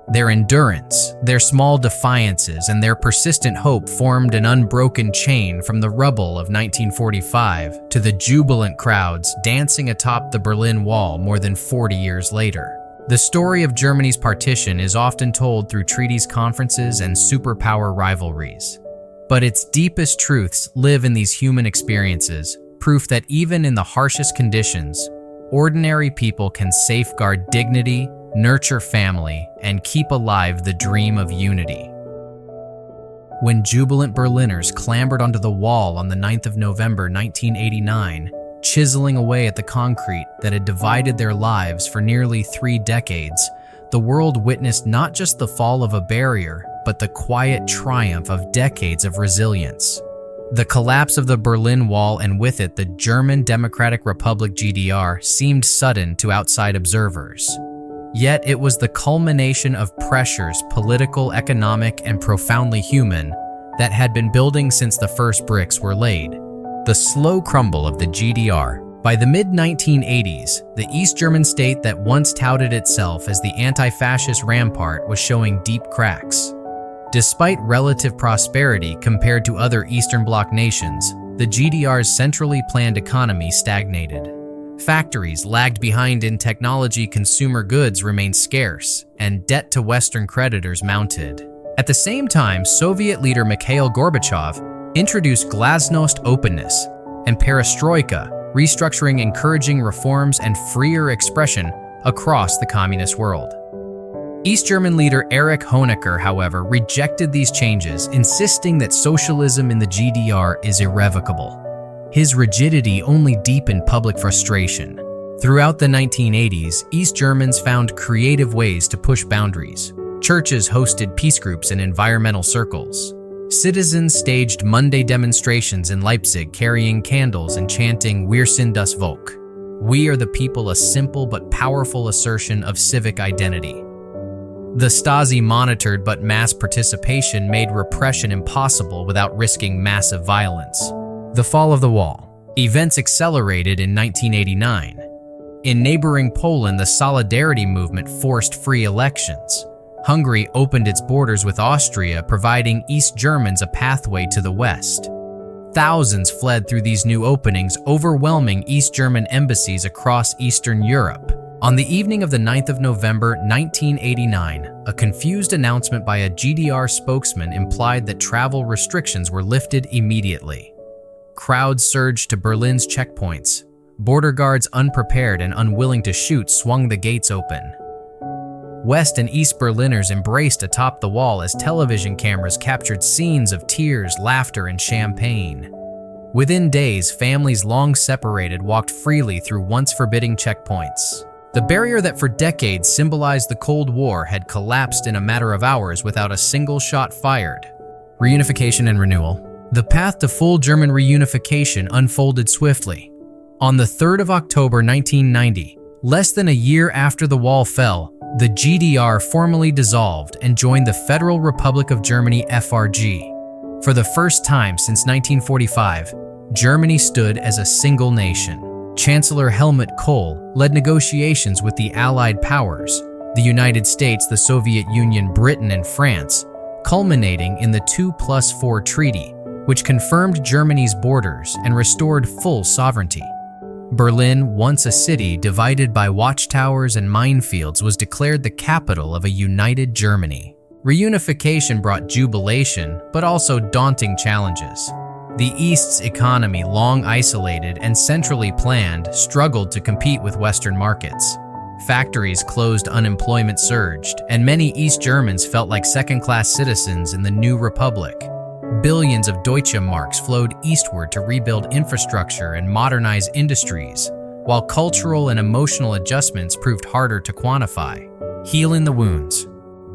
Their endurance, their small defiances, and their persistent hope formed an unbroken chain from the rubble of 1945 to the jubilant crowds dancing atop the Berlin Wall more than 40 years later. The story of Germany's partition is often told through treaties, conferences, and superpower rivalries. But its deepest truths live in these human experiences, proof that even in the harshest conditions, ordinary people can safeguard dignity, nurture family, and keep alive the dream of unity. When jubilant Berliners clambered onto the wall on the 9th of November 1989, chiseling away at the concrete that had divided their lives for nearly 3 decades, the world witnessed not just the fall of a barrier, but the quiet triumph of decades of resilience. The collapse of the Berlin Wall, and with it the German Democratic Republic GDR, seemed sudden to outside observers. Yet it was the culmination of pressures, political, economic, and profoundly human, that had been building since the first bricks were laid. The slow crumble of the GDR. By the mid-1980s, the East German state that once touted itself as the anti-fascist rampart was showing deep cracks. Despite relative prosperity compared to other Eastern Bloc nations, the GDR's centrally planned economy stagnated. Factories lagged behind in technology, consumer goods remained scarce, and debt to Western creditors mounted. At the same time, Soviet leader Mikhail Gorbachev introduced glasnost openness and perestroika, restructuring, encouraging reforms and freer expression across the communist world. East German leader Erich Honecker, however, rejected these changes, insisting that socialism in the GDR is irrevocable. His rigidity only deepened public frustration. Throughout the 1980s, East Germans found creative ways to push boundaries. Churches hosted peace groups and environmental circles. Citizens staged Monday demonstrations in Leipzig carrying candles and chanting "Wir sind das Volk." We are the people, a simple but powerful assertion of civic identity. The Stasi monitored, but mass participation made repression impossible without risking massive violence. The fall of the wall. Events accelerated in 1989. In neighboring Poland, the Solidarity movement forced free elections. Hungary opened its borders with Austria, providing East Germans a pathway to the West. Thousands fled through these new openings, overwhelming East German embassies across Eastern Europe. On the evening of the 9th of November 1989, a confused announcement by a GDR spokesman implied that travel restrictions were lifted immediately. Crowds surged to Berlin's checkpoints. Border guards, unprepared and unwilling to shoot, swung the gates open. West and East Berliners embraced atop the wall as television cameras captured scenes of tears, laughter, and champagne. Within days, families long separated walked freely through once forbidding checkpoints. The barrier that for decades symbolized the Cold War had collapsed in a matter of hours without a single shot fired. Reunification and renewal. The path to full German reunification unfolded swiftly. On the 3rd of October 1990, less than a year after the wall fell, the GDR formally dissolved and joined the Federal Republic of Germany (FRG). For the first time since 1945, Germany stood as a single nation. Chancellor Helmut Kohl led negotiations with the Allied powers, the United States, the Soviet Union, Britain, and France, culminating in the 2+4 Treaty, which confirmed Germany's borders and restored full sovereignty. Berlin, once a city divided by watchtowers and minefields, was declared the capital of a united Germany. Reunification brought jubilation, but also daunting challenges. The East's economy, long isolated and centrally planned, struggled to compete with Western markets. Factories closed, unemployment surged, and many East Germans felt like second-class citizens in the new republic. Billions of Deutsche Marks flowed eastward to rebuild infrastructure and modernize industries, while cultural and emotional adjustments proved harder to quantify. Healing the wounds.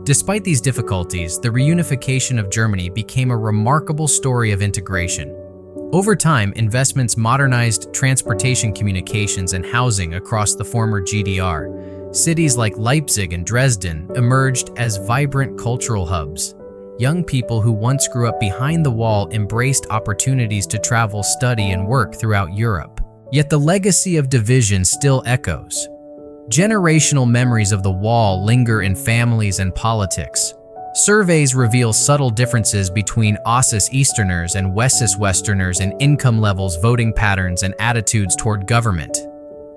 Despite these difficulties, the reunification of Germany became a remarkable story of integration. Over time, investments modernized transportation, communications, and housing across the former GDR. Cities like Leipzig and Dresden emerged as vibrant cultural hubs. Young people who once grew up behind the wall embraced opportunities to travel, study, and work throughout Europe. Yet the legacy of division still echoes. Generational memories of the wall linger in families and politics. Surveys reveal subtle differences between Ossis Easterners and Wessis Westerners in income levels, voting patterns, and attitudes toward government.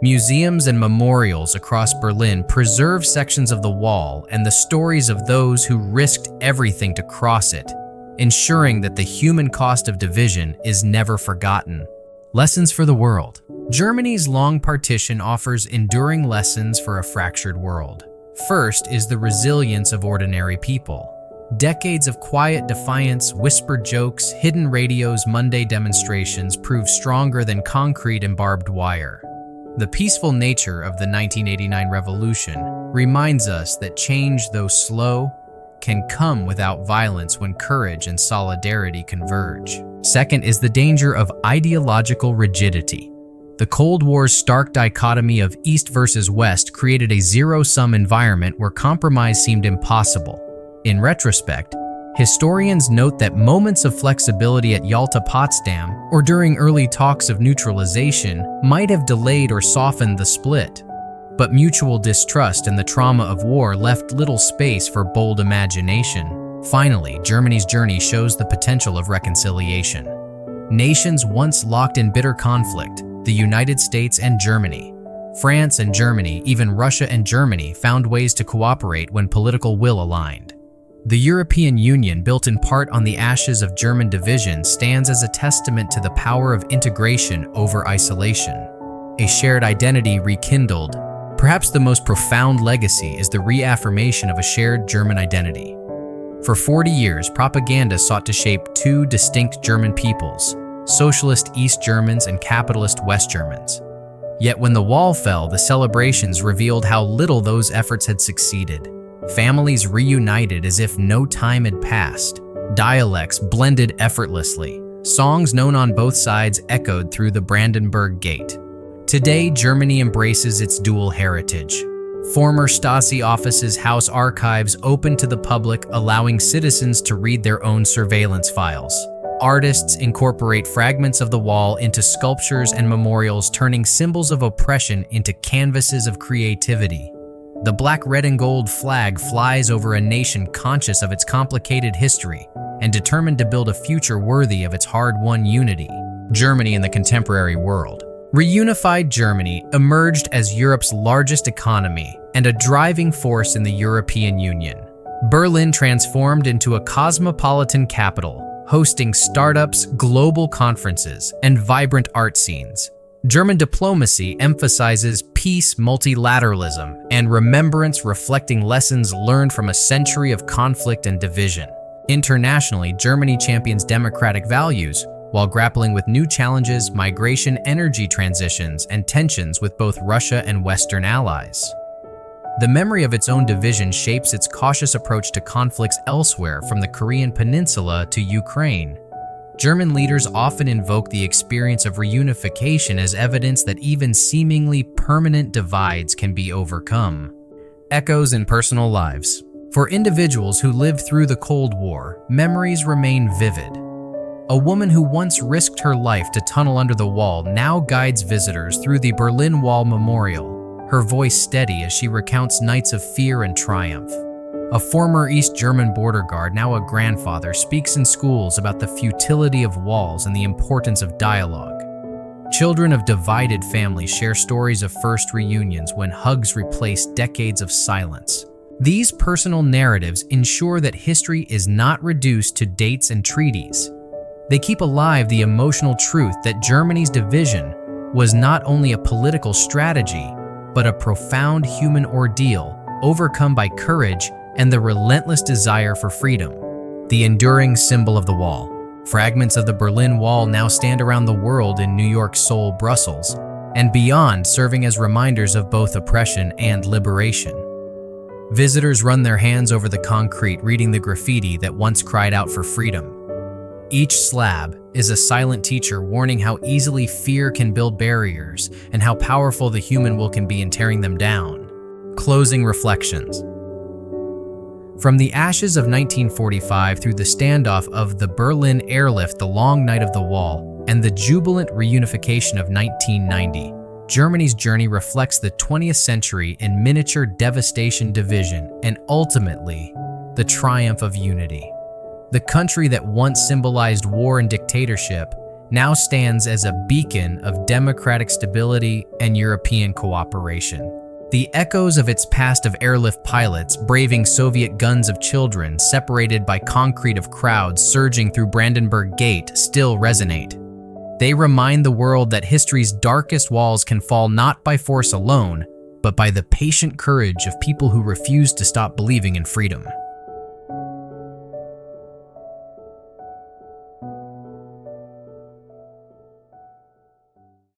Museums and memorials across Berlin preserve sections of the wall and the stories of those who risked everything to cross it, ensuring that the human cost of division is never forgotten. Lessons for the world. Germany's long partition offers enduring lessons for a fractured world. First is the resilience of ordinary people. Decades of quiet defiance, whispered jokes, hidden radios, Monday demonstrations prove stronger than concrete and barbed wire. The peaceful nature of the 1989 revolution reminds us that change, though slow, can come without violence when courage and solidarity converge. Second is the danger of ideological rigidity. The Cold War's stark dichotomy of East versus West created a zero-sum environment where compromise seemed impossible. In retrospect, historians note that moments of flexibility at Yalta, Potsdam, or during early talks of neutralization might have delayed or softened the split. But mutual distrust and the trauma of war left little space for bold imagination. Finally, Germany's journey shows the potential of reconciliation. Nations once locked in bitter conflict, the United States and Germany, France and Germany, even Russia and Germany, found ways to cooperate when political will aligned. The European Union, built in part on the ashes of German division, stands as a testament to the power of integration over isolation. A shared identity rekindled. Perhaps the most profound legacy is the reaffirmation of a shared German identity. For 40 years, propaganda sought to shape two distinct German peoples, socialist East Germans and capitalist West Germans. Yet when the wall fell, the celebrations revealed how little those efforts had succeeded. Families reunited as if no time had passed. Dialects blended effortlessly. Songs known on both sides echoed through the Brandenburg Gate. Today, Germany embraces its dual heritage. Former Stasi offices house archives open to the public, allowing citizens to read their own surveillance files. Artists incorporate fragments of the wall into sculptures and memorials, turning symbols of oppression into canvases of creativity. The black, red, and gold flag flies over a nation conscious of its complicated history and determined to build a future worthy of its hard-won unity. Germany in the contemporary world. Reunified Germany emerged as Europe's largest economy and a driving force in the European Union. Berlin transformed into a cosmopolitan capital, hosting startups, global conferences, and vibrant art scenes. German diplomacy emphasizes peace, multilateralism, and remembrance, reflecting lessons learned from a century of conflict and division. Internationally, Germany champions democratic values while grappling with new challenges, migration, energy transitions, and tensions with both Russia and Western allies. The memory of its own division shapes its cautious approach to conflicts elsewhere, from the Korean Peninsula to Ukraine. German leaders often invoke the experience of reunification as evidence that even seemingly permanent divides can be overcome. Echoes in personal lives. For individuals who lived through the Cold War, memories remain vivid. A woman who once risked her life to tunnel under the wall now guides visitors through the Berlin Wall Memorial, her voice steady as she recounts nights of fear and triumph. A former East German border guard, now a grandfather, speaks in schools about the futility of walls and the importance of dialogue. Children of divided families share stories of first reunions when hugs replaced decades of silence. These personal narratives ensure that history is not reduced to dates and treaties. They keep alive the emotional truth that Germany's division was not only a political strategy, but a profound human ordeal overcome by courage and the relentless desire for freedom. The enduring symbol of the wall. Fragments of the Berlin Wall now stand around the world in New York, Seoul, Brussels, and beyond, serving as reminders of both oppression and liberation. Visitors run their hands over the concrete, reading the graffiti that once cried out for freedom. Each slab is a silent teacher warning how easily fear can build barriers and how powerful the human will can be in tearing them down. Closing reflections. From the ashes of 1945 through the standoff of the Berlin Airlift, the long night of the wall, and the jubilant reunification of 1990, Germany's journey reflects the 20th century in miniature devastation, division, and ultimately, the triumph of unity. The country that once symbolized war and dictatorship now stands as a beacon of democratic stability and European cooperation. The echoes of its past of airlift pilots braving Soviet guns, of children separated by concrete, of crowds surging through Brandenburg Gate still resonate. They remind the world that history's darkest walls can fall not by force alone, but by the patient courage of people who refuse to stop believing in freedom.